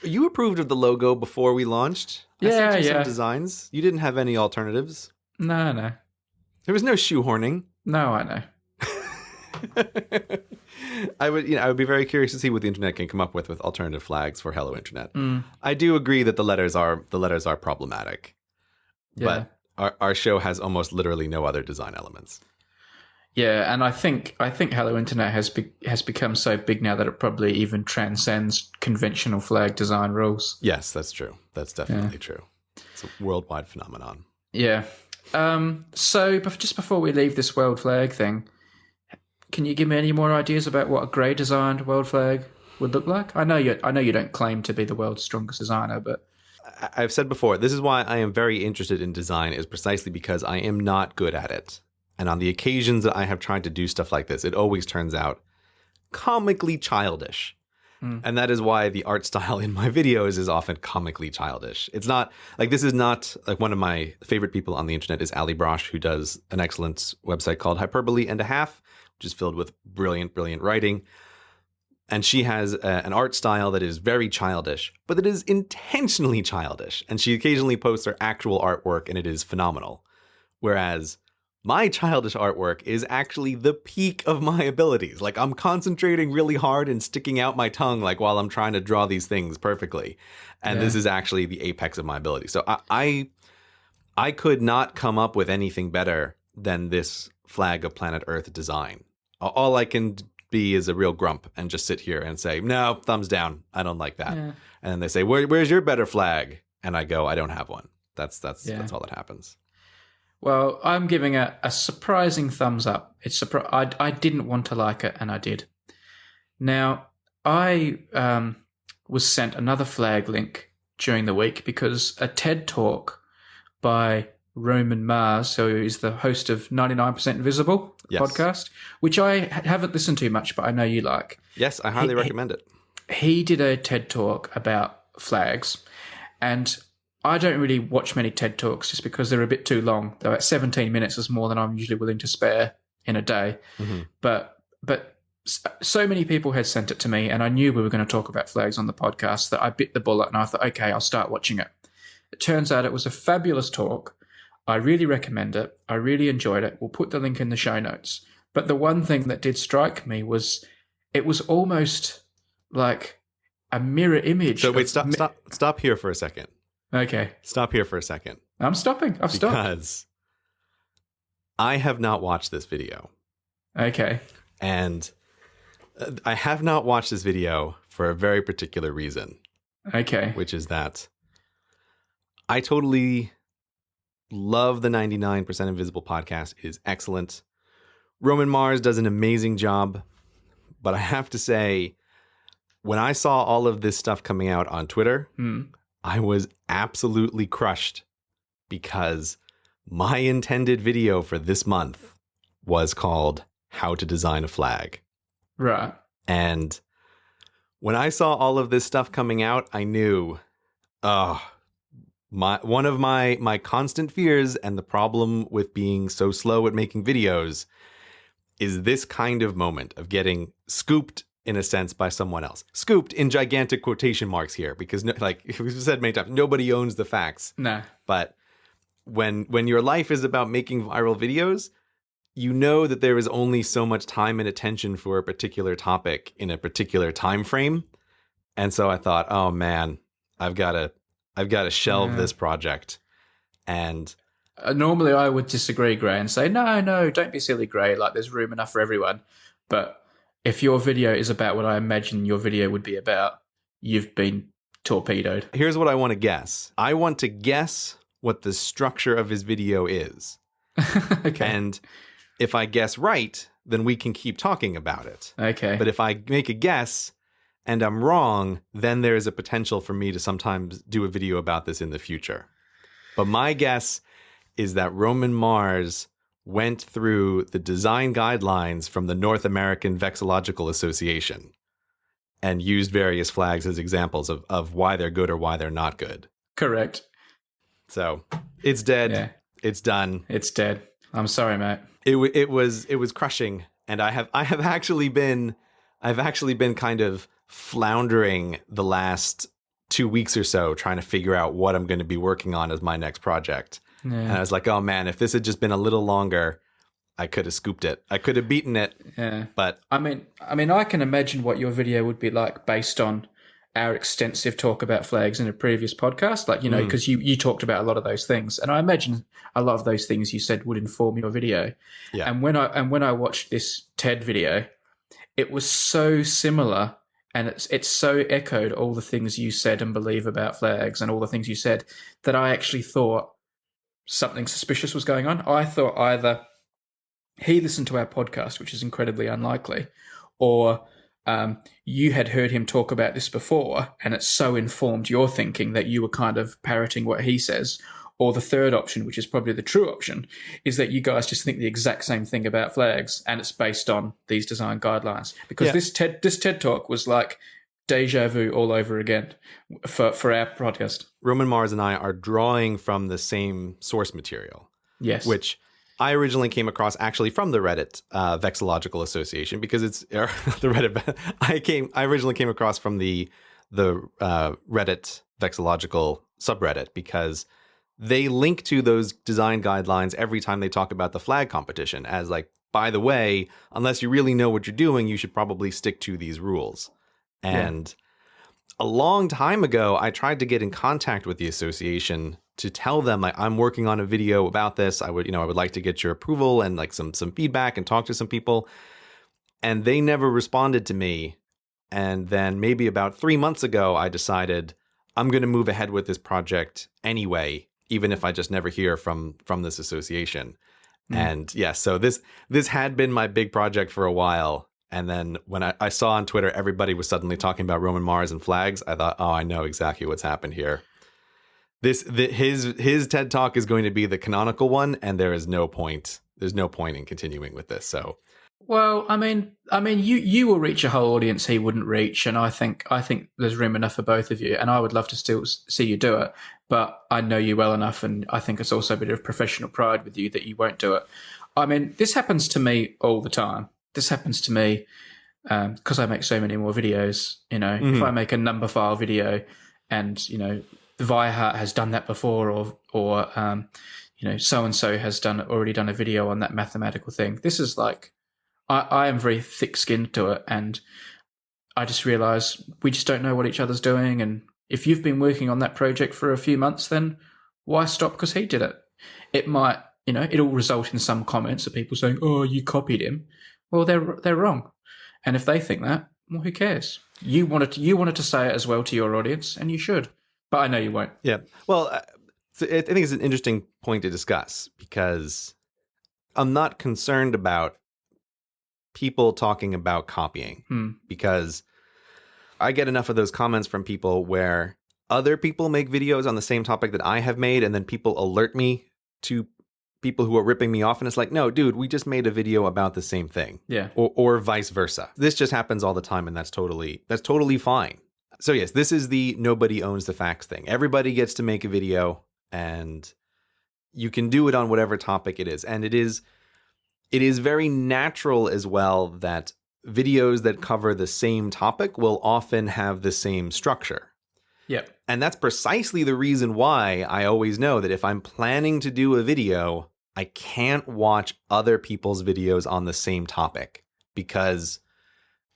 Speaker 1: You approved of the logo before we launched. I sent you some designs. You didn't have any alternatives.
Speaker 2: No.
Speaker 1: There was no shoehorning.
Speaker 2: No, I know.
Speaker 1: I would be very curious to see what the internet can come up with alternative flags for Hello Internet. I do agree that the letters are problematic.
Speaker 2: Yeah.
Speaker 1: But our show has almost literally no other design elements.
Speaker 2: Yeah, and I think Hello Internet has become so big now that it probably even transcends conventional flag design rules.
Speaker 1: Yes, that's true. That's definitely true. It's a worldwide phenomenon.
Speaker 2: Yeah. So just before we leave this world flag thing, can you give me any more ideas about what a grey designed world flag would look like? I know you don't claim to be the world's strongest designer, but
Speaker 1: I've said before, this is why I am very interested in design, is precisely because I am not good at it. And on the occasions that I have tried to do stuff like this, it always turns out comically childish. And that is why the art style in my videos is often comically childish. It's not like, this is not like, one of my favorite people on the internet is Ali Brosh, who does an excellent website called Hyperbole and a Half, which is filled with brilliant writing. And she has an art style that is very childish, but it is intentionally childish. And she occasionally posts her actual artwork, and it is phenomenal. Whereas my childish artwork is actually the peak of my abilities. Like, I'm concentrating really hard and sticking out my tongue like while I'm trying to draw these things perfectly. And this is actually the apex of my ability. So I could not come up with anything better than this flag of planet Earth design. All I can be is a real grump and just sit here and say, no, thumbs down. I don't like that. Yeah. And then they say, where's your better flag? And I go, I don't have one. That's all that happens.
Speaker 2: Well, I'm giving a surprising thumbs up. I didn't want to like it, and I did. Now, I was sent another flag link during the week because a TED Talk by Roman Mars, who is the host of 99% Invisible podcast, which I haven't listened to much, but I know you like.
Speaker 1: Yes, I highly recommend it.
Speaker 2: He did a TED Talk about flags, and I don't really watch many TED Talks just because they're a bit too long. They're like 17 minutes is more than I'm usually willing to spare in a day. Mm-hmm. But so many people had sent it to me, and I knew we were going to talk about flags on the podcast that I bit the bullet, and I thought, okay, I'll start watching it. It turns out it was a fabulous talk. I really recommend it. I really enjoyed it. We'll put the link in the show notes. But the one thing that did strike me was it was almost like a mirror image.
Speaker 1: So wait, stop here for a second.
Speaker 2: Okay.
Speaker 1: Stop here for a second.
Speaker 2: I'm stopping. I've stopped.
Speaker 1: Because I have not watched this video.
Speaker 2: Okay.
Speaker 1: And I have not watched this video for a very particular reason.
Speaker 2: Okay.
Speaker 1: Which is that I totally love the 99% Invisible podcast. It is excellent. Roman Mars does an amazing job. But I have to say, when I saw all of this stuff coming out on Twitter, I was absolutely crushed because my intended video for this month was called How to Design a Flag.
Speaker 2: Right.
Speaker 1: And When I saw all of this stuff coming out, I knew, oh, one of my constant fears and the problem with being so slow at making videos is this kind of moment of getting scooped in a sense by someone else. Scooped in gigantic quotation marks here, because like we've said many times, nobody owns the facts.
Speaker 2: No.
Speaker 1: But when your life is about making viral videos, you know that there is only so much time and attention for a particular topic in a particular time frame. And so I thought, oh man, I've got to shelve this project. And
Speaker 2: normally I would disagree, Gray, and say, no, don't be silly, Gray. Like, there's room enough for everyone. But if your video is about what I imagine your video would be about, you've been torpedoed.
Speaker 1: Here's what I want to guess. I want to guess what the structure of his video is.
Speaker 2: Okay.
Speaker 1: And if I guess right, then we can keep talking about it.
Speaker 2: Okay.
Speaker 1: But if I make a guess and I'm wrong, then there's a potential for me to sometimes do a video about this in the future. But my guess is that Roman Mars went through the design guidelines from the North American Vexillological Association and used various flags as examples of why they're good or why they're not good.
Speaker 2: Correct.
Speaker 1: So it's dead.
Speaker 2: Yeah.
Speaker 1: It's done.
Speaker 2: It's dead. I'm sorry, mate.
Speaker 1: It was crushing, and I've actually been kind of floundering the last 2 weeks or so trying to figure out what I'm going to be working on as my next project.
Speaker 2: Yeah.
Speaker 1: And I was like, oh man, if this had just been a little longer, I could have scooped it. I could have beaten it.
Speaker 2: Yeah.
Speaker 1: But
Speaker 2: I mean, I can imagine what your video would be like based on our extensive talk about flags in a previous podcast. Like, you know, because you talked about a lot of those things, and I imagine a lot of those things you said would inform your video.
Speaker 1: Yeah.
Speaker 2: And when I watched this TED video, it was so similar, and it's so echoed all the things you said and believe about flags and all the things you said, that I actually thought something suspicious was going on. I thought either he listened to our podcast, which is incredibly unlikely, or you had heard him talk about this before and it so informed your thinking that you were kind of parroting what he says. Or the third option, which is probably the true option, is that you guys just think the exact same thing about flags and it's based on these design guidelines. Because this TED Talk was like deja vu all over again for our podcast.
Speaker 1: Roman Mars and I are drawing from the same source material.
Speaker 2: Yes.
Speaker 1: Which I originally came across actually from the Reddit Vexillological Association, because it's the Reddit. I originally came across from the Reddit Vexillological subreddit, because they link to those design guidelines every time they talk about the flag competition as like, by the way, unless you really know what you're doing, you should probably stick to these rules. And a long time ago, I tried to get in contact with the association to tell them, like, I'm working on a video about this. I would like to get your approval and like some feedback and talk to some people. And they never responded to me. And then maybe about 3 months ago, I decided I'm going to move ahead with this project anyway, even if I just never hear from this association. And yeah, so this had been my big project for a while. And then when I saw on Twitter, everybody was suddenly talking about Roman Mars and flags, I thought, oh, I know exactly what's happened here. His TED Talk is going to be the canonical one, and there is no point. There's no point in continuing with this. So,
Speaker 2: well, I mean, you will reach a whole audience he wouldn't reach, and I think there's room enough for both of you, and I would love to still see you do it. But I know you well enough, and I think it's also a bit of professional pride with you that you won't do it. I mean, this happens to me all the time. This happens to me because I make so many more videos. You know, if I make a number file video, and you know, the Viahart has done that before, or you know, so and so has already done a video on that mathematical thing. This is like, I am very thick-skinned to it, and I just realise we just don't know what each other's doing. And if you've been working on that project for a few months, then why stop because he did it? It might, you know, it'll result in some comments of people saying, "Oh, you copied him." Well, they're wrong, and if they think that, well, who cares? You wanted to say it as well to your audience, and you should. But I know you won't.
Speaker 1: Yeah. Well, I think it's an interesting point to discuss, because I'm not concerned about people talking about copying, because I get enough of those comments from people where other people make videos on the same topic that I have made, and then people alert me to people who are ripping me off, and it's like, no, dude, we just made a video about the same thing.
Speaker 2: Yeah.
Speaker 1: Or vice versa. This just happens all the time, and that's totally fine. So yes, this is the nobody owns the facts thing. Everybody gets to make a video, and you can do it on whatever topic it is. And it is very natural as well that videos that cover the same topic will often have the same structure.
Speaker 2: Yep.
Speaker 1: And that's precisely the reason why I always know that if I'm planning to do a video, I can't watch other people's videos on the same topic, because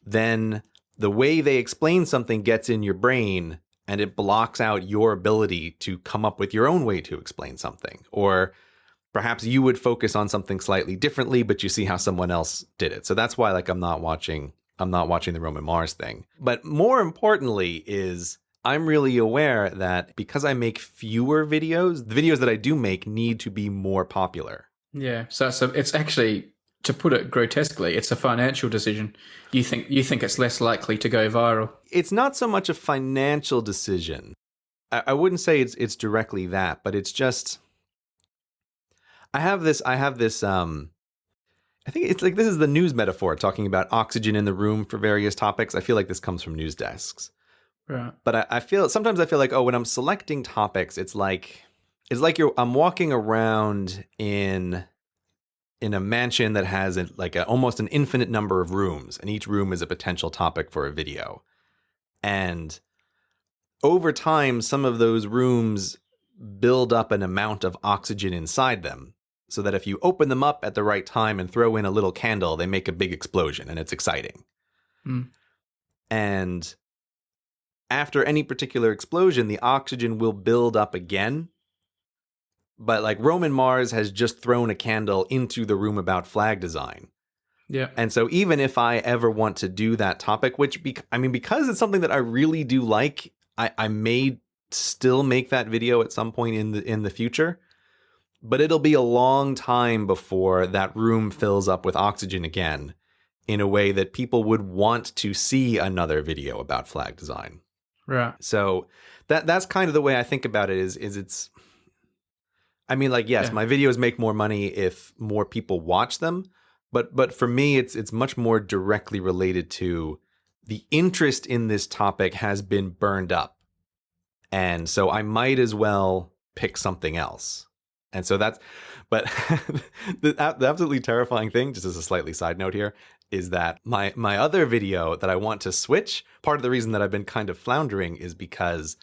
Speaker 1: then the way they explain something gets in your brain and it blocks out your ability to come up with your own way to explain something. Or perhaps you would focus on something slightly differently, but you see how someone else did it. So that's why, like, I'm not watching the Roman Mars thing. But more importantly is I'm really aware that because I make fewer videos, the videos that I do make need to be more popular.
Speaker 2: Yeah. So it's actually, to put it grotesquely, it's a financial decision. You think it's less likely to go viral?
Speaker 1: It's not so much a financial decision. I wouldn't say it's directly that, but it's just I have this I think it's like, this is the news metaphor talking about oxygen in the room for various topics. I feel like this comes from news desks.
Speaker 2: Right.
Speaker 1: But sometimes I feel like, when I'm selecting topics, it's like I'm walking around in a mansion that has almost an infinite number of rooms, and each room is a potential topic for a video. And over time, some of those rooms build up an amount of oxygen inside them, so that if you open them up at the right time and throw in a little candle, they make a big explosion, and it's exciting.
Speaker 2: Mm.
Speaker 1: And after any particular explosion, the oxygen will build up again. But like Roman Mars has just thrown a candle into the room about flag design.
Speaker 2: Yeah.
Speaker 1: And so even if I ever want to do that topic, because it's something that I really do like, I may still make that video at some point in the future. But it'll be a long time before that room fills up with oxygen again in a way that people would want to see another video about flag design.
Speaker 2: Right.
Speaker 1: So that's kind of the way I think about it is it's, I mean, like, yes, my videos make more money if more people watch them, but for me, it's much more directly related to the interest in this topic has been burned up. And so I might as well pick something else. And so but the absolutely terrifying thing, just as a slightly side note here, is that my other video that I want to switch, part of the reason that I've been kind of floundering is because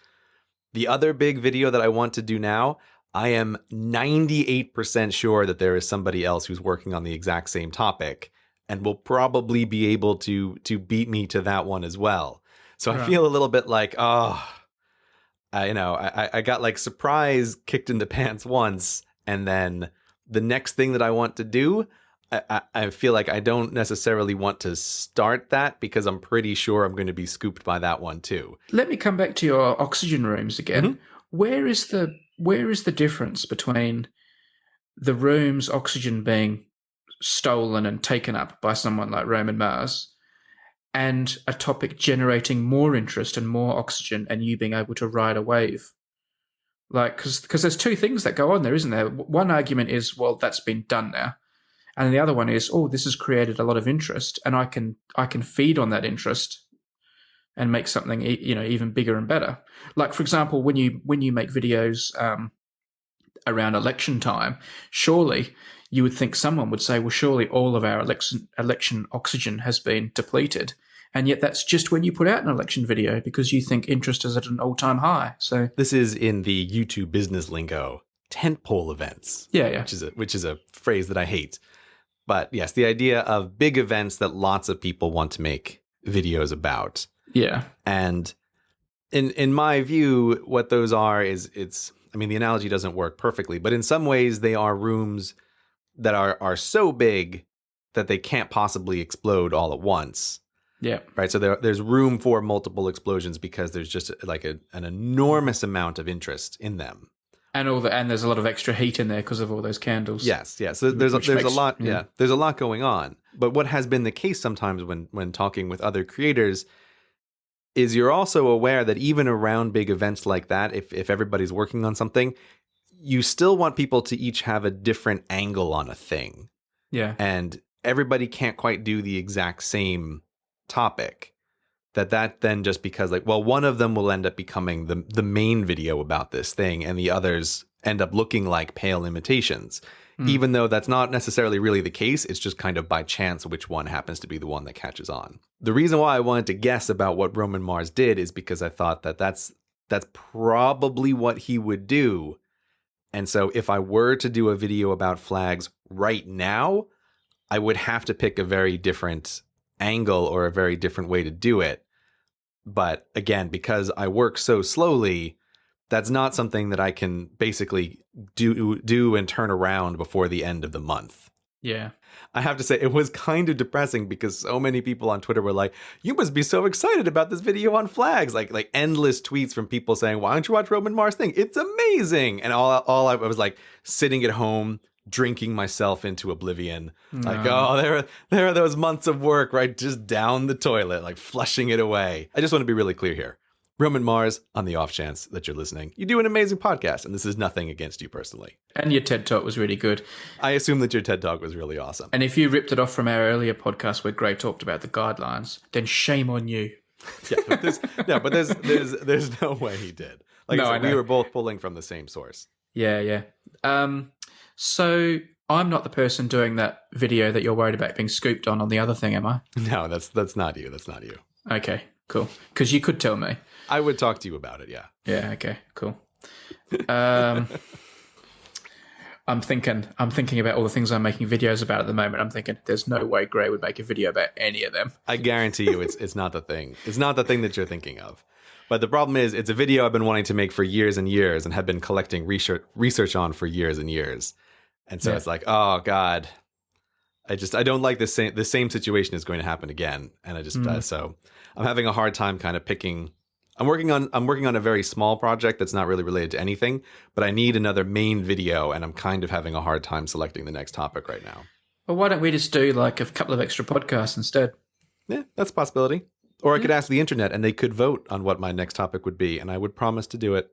Speaker 1: the other big video that I want to do now, I am 98% sure that there is somebody else who's working on the exact same topic and will probably be able to beat me to that one as well. So I feel a little bit like, I got like surprise kicked in the pants once, and then the next thing that I want to do, I feel like I don't necessarily want to start that because I'm pretty sure I'm going to be scooped by that one too.
Speaker 2: Let me come back to your oxygen rooms again. Mm-hmm. Where is the difference between the room's oxygen being stolen and taken up by someone like Roman Mars and a topic generating more interest and more oxygen and you being able to ride a wave? Like, because there's two things that go on there, isn't there? One argument is, well, that's been done now. And the other one is, oh, this has created a lot of interest and I can feed on that interest and make something, even bigger and better. Like, for example, when you make videos around election time, surely you would think someone would say, well, surely all of our election oxygen has been depleted. And yet that's just when you put out an election video because you think interest is at an all-time high. So
Speaker 1: this is in the YouTube business lingo, tentpole events.
Speaker 2: Yeah.
Speaker 1: Which is a phrase that I hate. But yes, the idea of big events that lots of people want to make videos about.
Speaker 2: Yeah.
Speaker 1: And in my view, what those are is the analogy doesn't work perfectly, but in some ways they are rooms that are so big that they can't possibly explode all at once.
Speaker 2: Yeah.
Speaker 1: Right. So there's room for multiple explosions because there's just like an enormous amount of interest in them.
Speaker 2: And there's a lot of extra heat in there because of all those candles.
Speaker 1: Yes. So there's a lot. Yeah. There's a lot going on. But what has been the case sometimes when talking with other creators is you're also aware that even around big events like that, if everybody's working on something, you still want people to each have a different angle on a thing.
Speaker 2: Yeah.
Speaker 1: And everybody can't quite do the exact same topic. That then just because like, well, one of them will end up becoming the main video about this thing and the others end up looking like pale imitations. Even though that's not necessarily really the case, it's just kind of by chance which one happens to be the one that catches on. The reason why I wanted to guess about what Roman Mars did is because I thought that that's probably what he would do. And so if I were to do a video about flags right now, I would have to pick a very different angle or a very different way to do it. But again, because I work so slowly, that's not something that I can basically do and turn around before the end of the month.
Speaker 2: Yeah.
Speaker 1: I have to say, it was kind of depressing because so many people on Twitter were like, you must be so excited about this video on flags. Like endless tweets from people saying, why don't you watch Roman Mars thing? It's amazing. And all I was like sitting at home, drinking myself into oblivion.
Speaker 2: No.
Speaker 1: Like, oh, there are those months of work, right? Just down the toilet, like flushing it away. I just want to be really clear here. Roman Mars, on the off chance that you're listening, you do an amazing podcast, and this is nothing against you personally.
Speaker 2: And your TED Talk was really good.
Speaker 1: I assume that your TED Talk was really awesome.
Speaker 2: And if you ripped it off from our earlier podcast where Gray talked about the guidelines, then shame on you.
Speaker 1: Yeah, but there's no way he did. Like
Speaker 2: No,
Speaker 1: I
Speaker 2: I
Speaker 1: said,
Speaker 2: know.
Speaker 1: we were both pulling from the same source.
Speaker 2: Yeah. So I'm not the person doing that video that you're worried about being scooped on the other thing, am I?
Speaker 1: No, that's not you. That's not you.
Speaker 2: Okay, cool. Because you could tell me.
Speaker 1: I would talk to you about it, yeah.
Speaker 2: Yeah, okay, cool. I'm thinking about all the things I'm making videos about at the moment. I'm thinking there's no way Gray would make a video about any of them.
Speaker 1: I guarantee you it's not the thing. It's not the thing that you're thinking of. But the problem is it's a video I've been wanting to make for years and years and have been collecting research on for years and years. And so It's like, oh God, I don't like the same situation is going to happen again. And I just so I'm having a hard time kind of picking. I'm working on a very small project that's not really related to anything, but I need another main video, and I'm kind of having a hard time selecting the next topic right now.
Speaker 2: Well, why don't we just do like a couple of extra podcasts instead?
Speaker 1: Yeah, that's a possibility. Or I could ask the internet, and they could vote on what my next topic would be, and I would promise to do it.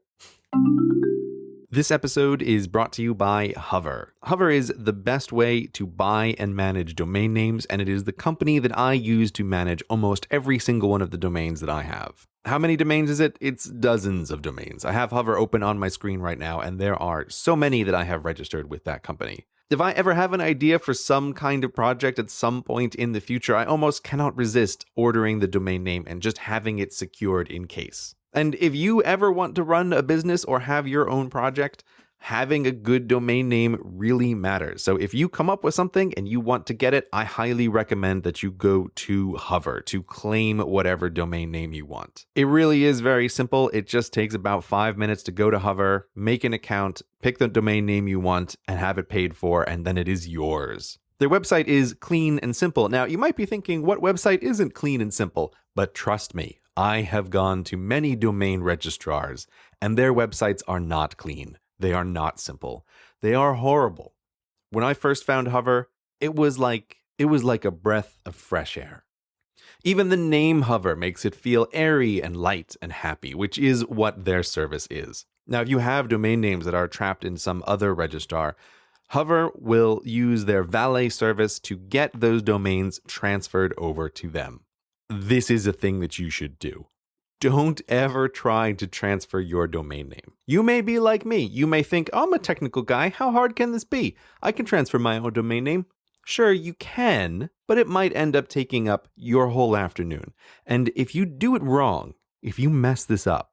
Speaker 1: This episode is brought to you by Hover. Hover is the best way to buy and manage domain names, and it is the company that I use to manage almost every single one of the domains that I have. How many domains is it? It's dozens of domains. I have Hover open on my screen right now, and there are so many that I have registered with that company. If I ever have an idea for some kind of project at some point in the future, I almost cannot resist ordering the domain name and just having it secured in case. And if you ever want to run a business or have your own project, having a good domain name really matters. So if you come up with something and you want to get it, I highly recommend that you go to Hover to claim whatever domain name you want. It really is very simple. It just takes about 5 minutes to go to Hover, make an account, pick the domain name you want, and have it paid for, and then it is yours. Their website is clean and simple. Now, you might be thinking, what website isn't clean and simple? But trust me, I have gone to many domain registrars, and their websites are not clean. They are not simple. They are horrible. When I first found Hover, it was like a breath of fresh air. Even the name Hover makes it feel airy and light and happy, which is what their service is. Now, if you have domain names that are trapped in some other registrar, Hover will use their valet service to get those domains transferred over to them. This is a thing that you should do. Don't ever try to transfer your domain name. You may be like me. You may think, I'm a technical guy. How hard can this be? I can transfer my own domain name. Sure, you can, but it might end up taking up your whole afternoon. And if you do it wrong, if you mess this up,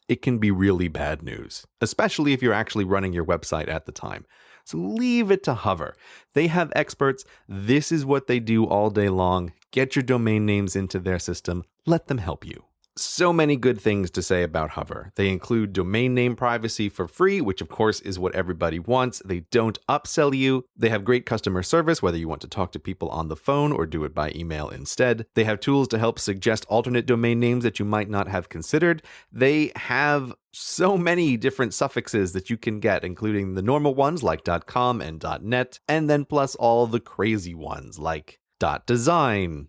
Speaker 1: it can be really bad news, especially if you're actually running your website at the time. So leave it to Hover. They have experts. This is what they do all day long. Get your domain names into their system. Let them help you. So many good things to say about Hover. They include domain name privacy for free, which of course is what everybody wants. They don't upsell you. They have great customer service, whether you want to talk to people on the phone or do it by email instead. They have tools to help suggest alternate domain names that you might not have considered. They have so many different suffixes that you can get, including the normal ones like .com and .net, and then plus all the crazy ones like .design,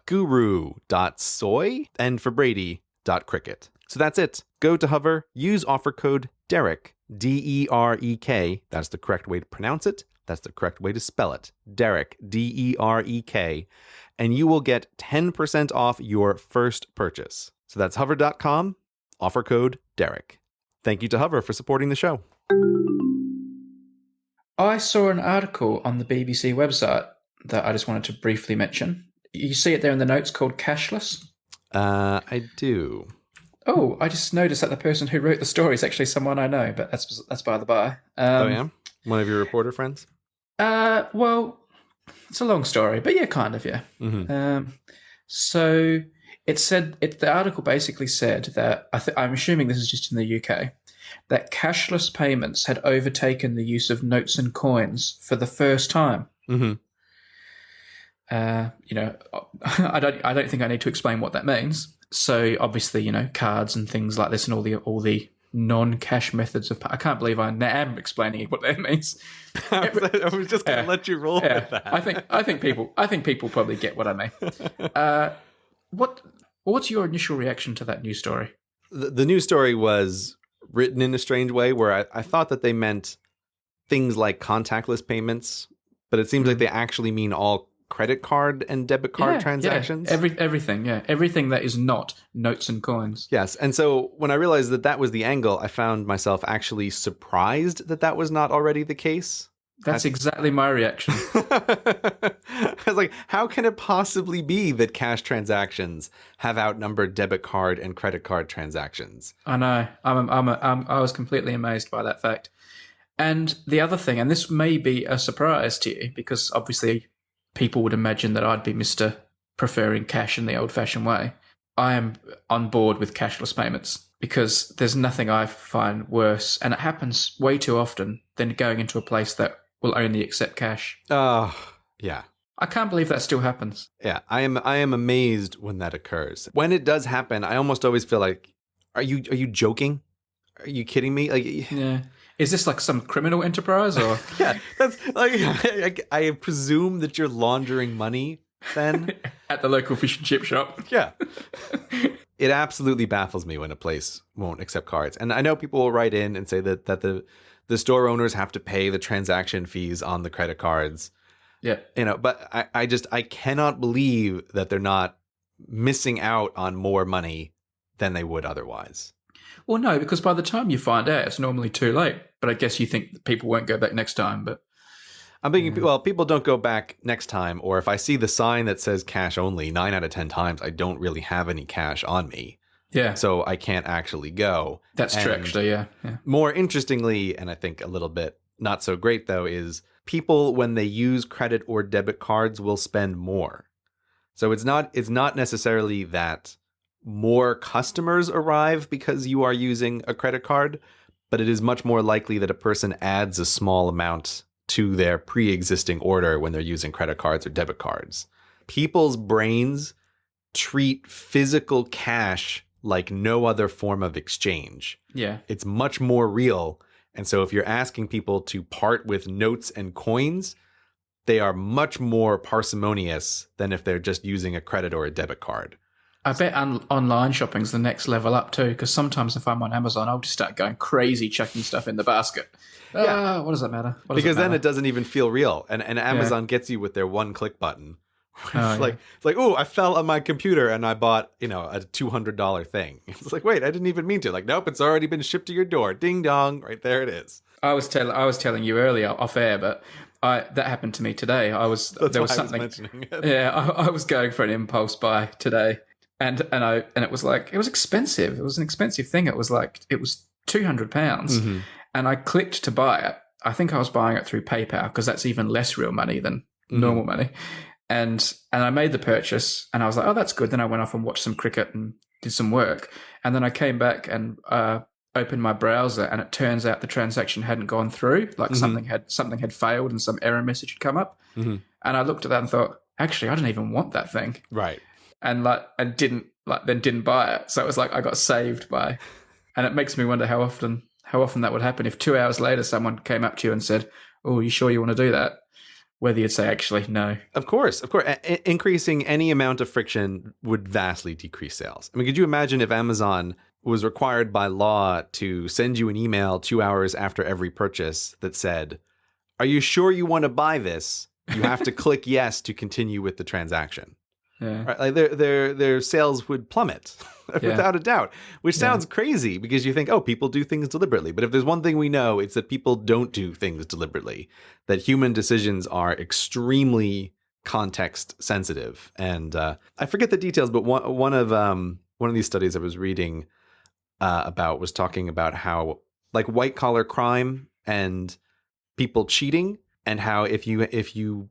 Speaker 1: .guru, .soy, and for Brady, .cricket. So that's it. Go to Hover, use offer code Derek Derek. That's the correct way to pronounce it. That's the correct way to spell it. Derek, Derek. And you will get 10% off your first purchase. So that's hover.com, offer code Derek. Thank you to Hover for supporting the show.
Speaker 2: I saw an article on the BBC website that I just wanted to briefly mention. You see it there in the notes called Cashless?
Speaker 1: I do.
Speaker 2: Oh, I just noticed that the person who wrote the story is actually someone I know, but that's by the by.
Speaker 1: Oh, yeah? One of your reporter friends?
Speaker 2: Well, it's a long story, but yeah, kind of, yeah.
Speaker 1: Mm-hmm.
Speaker 2: So it said, the article basically said that, I'm assuming this is just in the UK, that cashless payments had overtaken the use of notes and coins for the first time.
Speaker 1: Mm-hmm.
Speaker 2: I don't think I need to explain what that means. So obviously, cards and things like this and all the non-cash methods of. I can't believe I am explaining what that means.
Speaker 1: I was just going to let you roll with that.
Speaker 2: I think people probably get what I mean. What's your initial reaction to that news story?
Speaker 1: The news story was written in a strange way where I thought that they meant things like contactless payments, but it seems like they actually mean all credit card and debit card transactions.
Speaker 2: Yeah. Everything that is not notes and coins.
Speaker 1: Yes. And so when I realized that was the angle, I found myself actually surprised that was not already the case.
Speaker 2: That's exactly my reaction.
Speaker 1: I was like, how can it possibly be that cash transactions have outnumbered debit card and credit card transactions?
Speaker 2: I know. I was completely amazed by that fact. And the other thing, and this may be a surprise to you, because obviously people would imagine that I'd be Mr. preferring cash in the old-fashioned way. I am on board with cashless payments because there's nothing I find worse, and it happens way too often, than going into a place that will only accept cash.
Speaker 1: Oh, yeah.
Speaker 2: I can't believe that still happens.
Speaker 1: Yeah, I am amazed when that occurs. When it does happen, I almost always feel like, are you joking? Are you kidding me? Like,
Speaker 2: yeah. Is this like some criminal enterprise or?
Speaker 1: Yeah, that's like I presume that you're laundering money then
Speaker 2: at the local fish and chip shop.
Speaker 1: Yeah. It absolutely baffles me when a place won't accept cards. And I know people will write in and say that the store owners have to pay the transaction fees on the credit cards.
Speaker 2: Yeah.
Speaker 1: But I cannot believe that they're not missing out on more money than they would otherwise.
Speaker 2: Well, no, because by the time you find out, it's normally too late. But I guess you think that people won't go back next time. But
Speaker 1: I'm thinking, well, people don't go back next time. Or if I see the sign that says cash only, 9 out of 10 times, I don't really have any cash on me.
Speaker 2: Yeah.
Speaker 1: So I can't actually go.
Speaker 2: That's true, actually, yeah.
Speaker 1: More interestingly, and I think a little bit not so great, though, is people, when they use credit or debit cards, will spend more. So it's not necessarily that more customers arrive because you are using a credit card, but it is much more likely that a person adds a small amount to their pre-existing order when they're using credit cards or debit cards. People's brains treat physical cash like no other form of exchange.
Speaker 2: Yeah.
Speaker 1: It's much more real. And so if you're asking people to part with notes and coins, they are much more parsimonious than if they're just using a credit or a debit card.
Speaker 2: I bet online shopping's the next level up too, because sometimes if I'm on Amazon, I'll just start going crazy chucking stuff in the basket.
Speaker 1: Yeah.
Speaker 2: What does that matter?
Speaker 1: Because then it doesn't even feel real. And Amazon gets you with their one-click button. It's like, oh, I fell on my computer and I bought, a $200 thing. It's like, wait, I didn't even mean to. Like, nope, it's already been shipped to your door. Ding dong, right there it is.
Speaker 2: I was telling you earlier off air, but that happened to me today. I was mentioning it. Yeah, I was going for an impulse buy today. And it was like, it was expensive. It was an expensive thing. It was £200. Mm-hmm. And I clicked to buy it. I think I was buying it through PayPal because that's even less real money than normal money. And I made the purchase and I was like, oh, that's good. Then I went off and watched some cricket and did some work. And then I came back and opened my browser and it turns out the transaction hadn't gone through. Like something had failed and some error message had come up. Mm-hmm. And I looked at that and thought, actually, I didn't even want that thing.
Speaker 1: Right.
Speaker 2: And didn't buy it. So it was like I got saved by, and it makes me wonder how often that would happen if 2 hours later someone came up to you and said, "Oh, you sure you want to do that?" Whether you'd say, "Actually, no."
Speaker 1: Of course. Increasing any amount of friction would vastly decrease sales. I mean, could you imagine if Amazon was required by law to send you an email 2 hours after every purchase that said, "Are you sure you want to buy this? You have to click yes to continue with the transaction."
Speaker 2: Yeah.
Speaker 1: Right? Like their sales would plummet without a doubt, which sounds crazy because you think, oh, people do things deliberately. But if there's one thing we know, it's that people don't do things deliberately, that human decisions are extremely context sensitive. And I forget the details, but one of these studies I was reading about was talking about how like white collar crime and people cheating, and how if you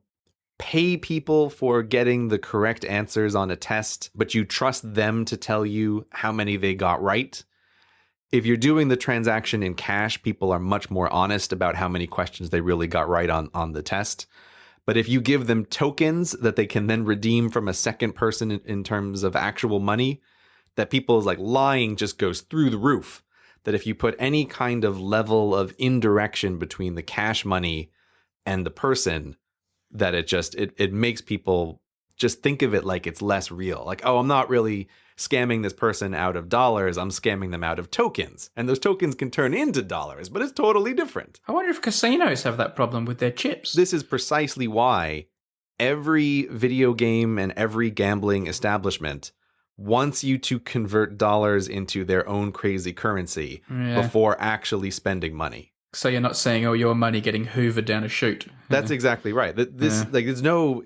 Speaker 1: pay people for getting the correct answers on a test, but you trust them to tell you how many they got right. If you're doing the transaction in cash, people are much more honest about how many questions they really got right on the test. But if you give them tokens that they can then redeem from a second person in terms of actual money, that people's like lying just goes through the roof. That if you put any kind of level of indirection between the cash money and the person, that it makes people just think of it like it's less real. Like, oh, I'm not really scamming this person out of dollars. I'm scamming them out of tokens. And those tokens can turn into dollars, but it's totally different.
Speaker 2: I wonder if casinos have that problem with their chips.
Speaker 1: This is precisely why every video game and every gambling establishment wants you to convert dollars into their own crazy currency before actually spending money.
Speaker 2: So you're not saying, oh, your money getting hoovered down a chute.
Speaker 1: That's exactly right. Video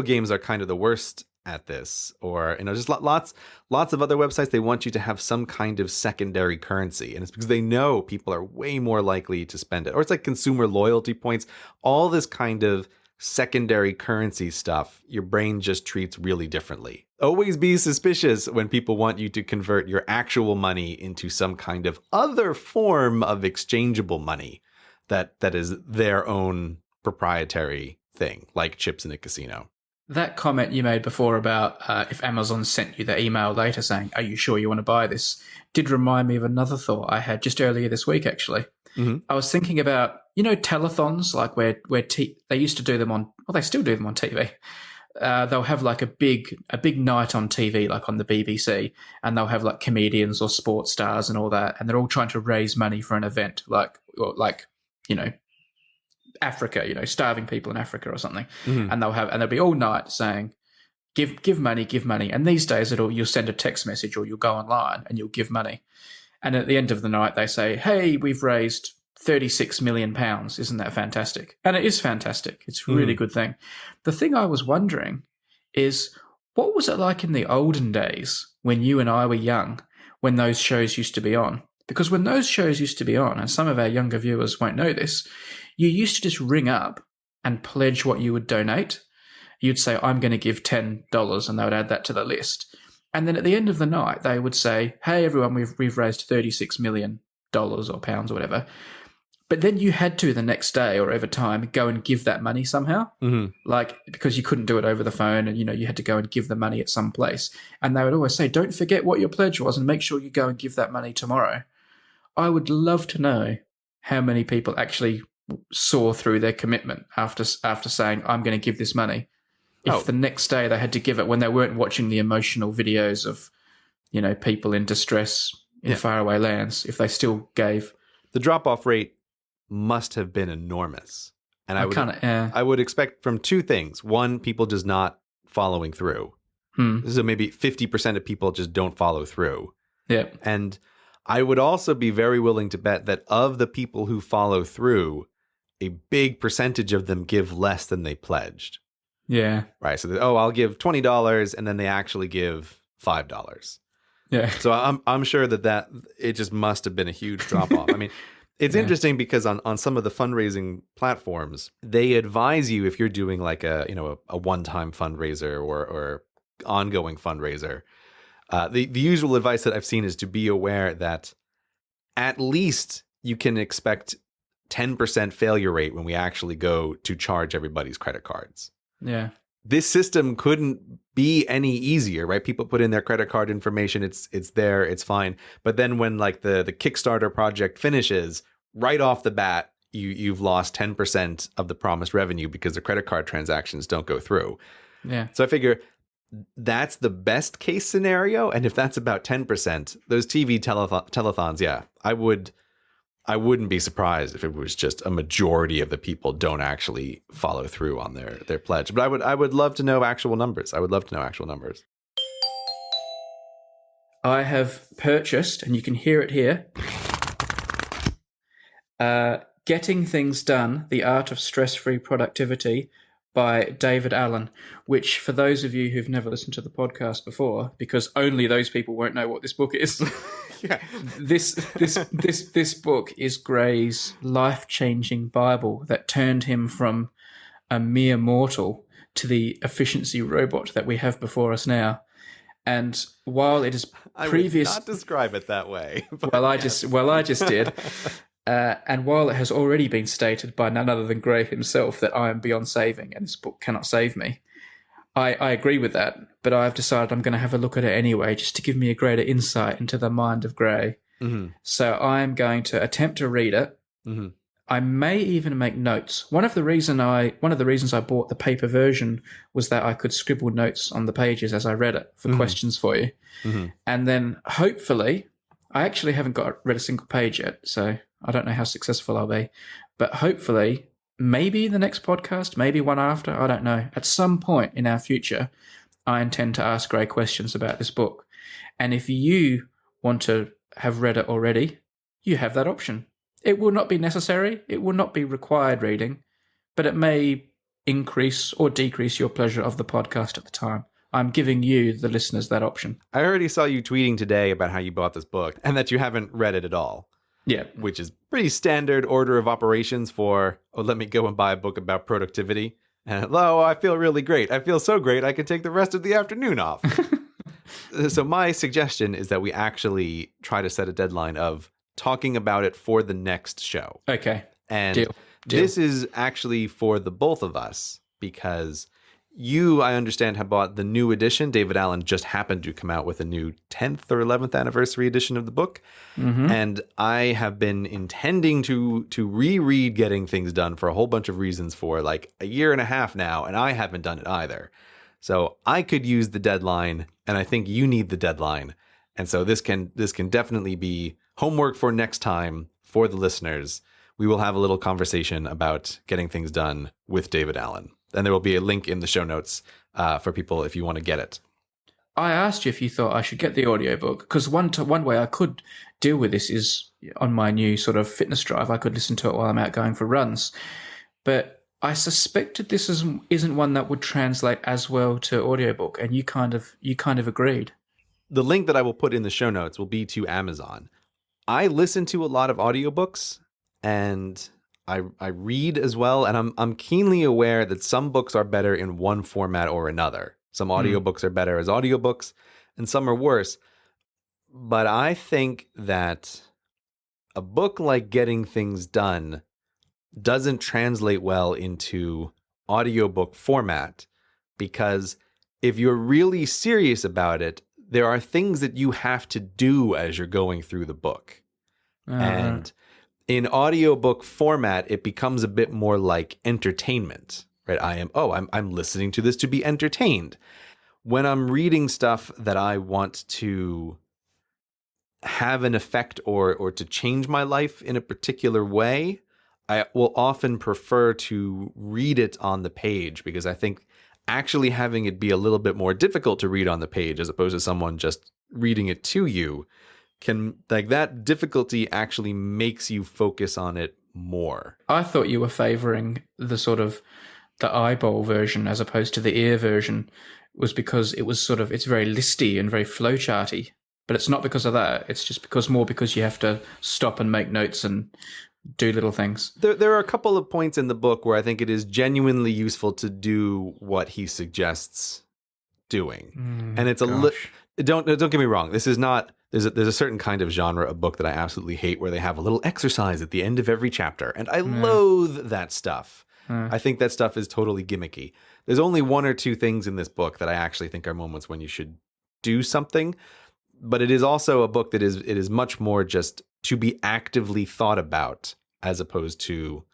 Speaker 1: games are kind of the worst at this, or, just lots of other websites. They want you to have some kind of secondary currency. And it's because they know people are way more likely to spend it. Or it's like consumer loyalty points, all this kind of secondary currency stuff. Your brain just treats really differently. Always be suspicious when people want you to convert your actual money into some kind of other form of exchangeable money that is their own proprietary thing, like chips in a casino.
Speaker 2: That comment you made before about if Amazon sent you the email later saying, are you sure you want to buy this, did remind me of another thought I had just earlier this week, actually. Mm-hmm. I was thinking about, telethons, like where they used to do them on, well, they still do them on TV. They'll have like a big night on TV, like on the BBC, and they'll have like comedians or sports stars and all that, and they're all trying to raise money for an event, like Africa, starving people in Africa or something, mm-hmm. and they'll be all night saying, give money, and these days you'll send a text message or you'll go online and you'll give money, and at the end of the night they say, hey, we've raised £36 million. Isn't that fantastic? And it is fantastic. It's a really good thing. The thing I was wondering is, what was it like in the olden days when you and I were young, when those shows used to be on? Because when those shows used to be on, and some of our younger viewers won't know this, you used to just ring up and pledge what you would donate. You'd say, I'm going to give $10, and they would add that to the list. And then at the end of the night, they would say, hey, everyone, we've raised $36 million or pounds or whatever. But then you had to, the next day or over time, go and give that money somehow, like, because you couldn't do it over the phone, and, you had to go and give the money at some place. And they would always say, don't forget what your pledge was and make sure you go and give that money tomorrow. I would love to know how many people actually saw through their commitment after saying, I'm going to give this money. If the next day they had to give it when they weren't watching the emotional videos of, people in distress in faraway lands, if they still gave. The
Speaker 1: drop-off rate must have been enormous. And I would expect from two things. One, people just not following through. So maybe 50% of people just don't follow through.
Speaker 2: Yeah.
Speaker 1: And I would also be very willing to bet that of the people who follow through, a big percentage of them give less than they pledged.
Speaker 2: Yeah.
Speaker 1: Right. So, I'll give $20, and then they actually give $5.
Speaker 2: Yeah.
Speaker 1: So I'm sure that it just must have been a huge drop off. I mean, it's interesting because on some of the fundraising platforms, they advise you, if you're doing like a one-time fundraiser or ongoing fundraiser, the usual advice that I've seen is to be aware that at least you can expect 10% failure rate when we actually go to charge everybody's credit cards.
Speaker 2: Yeah.
Speaker 1: This system couldn't be any easier, right? People put in their credit card information. It's there. It's fine. But then when like the Kickstarter project finishes, right off the bat, you've lost 10% of the promised revenue because the credit card transactions don't go through.
Speaker 2: Yeah.
Speaker 1: So I figure that's the best case scenario. And if that's about 10%, those TV telethons, yeah, I wouldn't be surprised if it was just a majority of the people don't actually follow through on their pledge. But I would love to know actual numbers. I would love to know actual numbers.
Speaker 2: I have purchased, and you can hear it here, Getting Things Done, The Art of Stress-Free Productivity by David Allen, which for those of you who've never listened to the podcast before, because only those people won't know what this book is.
Speaker 1: Yeah.
Speaker 2: This book is Gray's life-changing Bible that turned him from a mere mortal to the efficiency robot that we have before us now. And while it is previous,
Speaker 1: I would not describe it that way.
Speaker 2: I just did. And while it has already been stated by none other than Gray himself that I am beyond saving and this book cannot save me, I agree with that. But I've decided I'm going to have a look at it anyway, just to give me a greater insight into the mind of Gray.
Speaker 1: Mm-hmm.
Speaker 2: So I'm going to attempt to read it.
Speaker 1: Mm-hmm.
Speaker 2: I may even make notes. One of the reasons I bought the paper version was that I could scribble notes on the pages as I read it for questions for you.
Speaker 1: Mm-hmm.
Speaker 2: And then hopefully, I actually haven't read a single page yet, so I don't know how successful I'll be. But hopefully, maybe the next podcast, maybe one after, I don't know. At some point in our future, I intend to ask Gray questions about this book. And if you want to have read it already, you have that option. It will not be necessary. It will not be required reading, but it may increase or decrease your pleasure of the podcast at the time. I'm giving you, the listeners, that option.
Speaker 1: I already saw you tweeting today about how you bought this book and that you haven't read it at all.
Speaker 2: Yeah.
Speaker 1: Which is pretty standard order of operations for, let me go and buy a book about productivity. And, I feel really great. I feel so great, I can take the rest of the afternoon off. So my suggestion is that we actually try to set a deadline of talking about it for the next show.
Speaker 2: Okay.
Speaker 1: And
Speaker 2: Deal.
Speaker 1: This is actually for the both of us because you, I understand, have bought the new edition. David Allen just happened to come out with a new 10th or 11th anniversary edition of the book.
Speaker 2: Mm-hmm.
Speaker 1: And I have been intending to reread Getting Things Done for a whole bunch of reasons for like a year and a half now, and I haven't done it either. So I could use the deadline, and I think you need the deadline. And so this can definitely be homework for next time for the listeners. We will have a little conversation about Getting Things Done with David Allen. And there will be a link in the show notes for people if you want to get it.
Speaker 2: I asked you if you thought I should get the audiobook, because one way I could deal with this is on my new sort of fitness drive. I could listen to it while I'm out going for runs. But I suspected this isn't one that would translate as well to audiobook, and you kind of agreed.
Speaker 1: The link that I will put in the show notes will be to Amazon. I listen to a lot of audiobooks, and I read as well, and I'm keenly aware that some books are better in one format or another. Some audiobooks are better as audiobooks, and some are worse. But I think that a book like Getting Things Done doesn't translate well into audiobook format, because if you're really serious about it, there are things that you have to do as you're going through the book. And in audiobook format, it becomes a bit more like entertainment, right? I'm listening to this to be entertained. When I'm reading stuff that I want to have an effect or to change my life in a particular way, I will often prefer to read it on the page, because I think actually having it be a little bit more difficult to read on the page as opposed to someone just reading it to you can, like, that difficulty actually makes you focus on it more.
Speaker 2: I thought you were favoring the sort of the eyeball version as opposed to the ear version, was because it's very listy and very flowcharty. But it's not because of that. It's just because you have to stop and make notes and do little things.
Speaker 1: There are a couple of points in the book where I think it is genuinely useful to do what he suggests doing. And it's don't get me wrong. This is not, there's a certain kind of genre of book that I absolutely hate, where they have a little exercise at the end of every chapter. And I loathe that stuff. I think that stuff is totally gimmicky. There's only one or two things in this book that I actually think are moments when you should do something. But it is also a book that it is much more just to be actively thought about as opposed to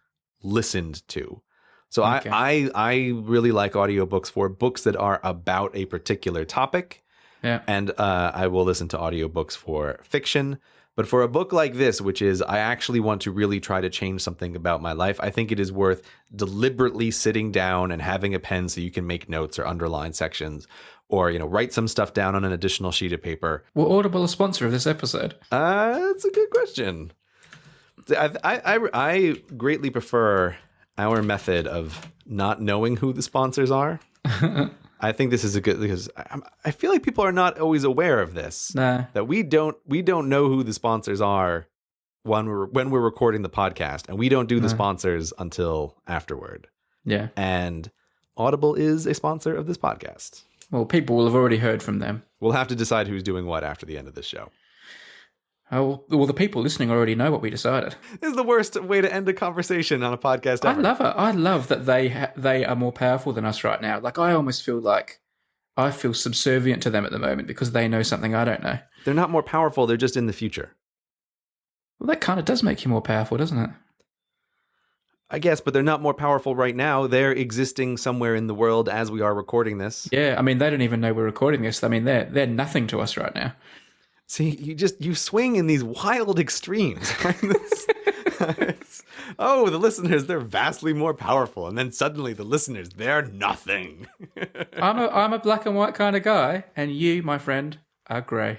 Speaker 1: listened to. So
Speaker 2: Okay.
Speaker 1: I really like audiobooks for books that are about a particular topic.
Speaker 2: Yeah.
Speaker 1: And I will listen to audiobooks for fiction. But for a book like this, which is I actually want to really try to change something about my life, I think it is worth deliberately sitting down and having a pen so you can make notes or underline sections or, write some stuff down on an additional sheet of paper.
Speaker 2: Will Audible a sponsor of this episode?
Speaker 1: That's a good question. I greatly prefer our method of not knowing who the sponsors are. I think this is a good because I feel like people are not always aware of this.
Speaker 2: No.
Speaker 1: That we don't know who the sponsors are when we're recording the podcast, and we don't do the sponsors until afterward.
Speaker 2: Yeah.
Speaker 1: And Audible is a sponsor of this podcast.
Speaker 2: Well, people will have already heard from them.
Speaker 1: We'll have to decide who's doing what after the end of this show.
Speaker 2: Oh, well, the people listening already know what we decided.
Speaker 1: This is the worst way to end a conversation on a podcast ever.
Speaker 2: I love it. I love that they are more powerful than us right now. Like, I almost feel like I feel subservient to them at the moment because they know something I don't know.
Speaker 1: They're not more powerful. They're just in the future.
Speaker 2: Well, that kind of does make you more powerful, doesn't it?
Speaker 1: I guess, but they're not more powerful right now. They're existing somewhere in the world as we are recording this.
Speaker 2: Yeah, I mean, they don't even know we're recording this. I mean, they're nothing to us right now.
Speaker 1: See, you swing in these wild extremes. The listeners, they're vastly more powerful. And then suddenly the listeners, they're nothing.
Speaker 2: I'm a black and white kind of guy, and you, my friend, are grey.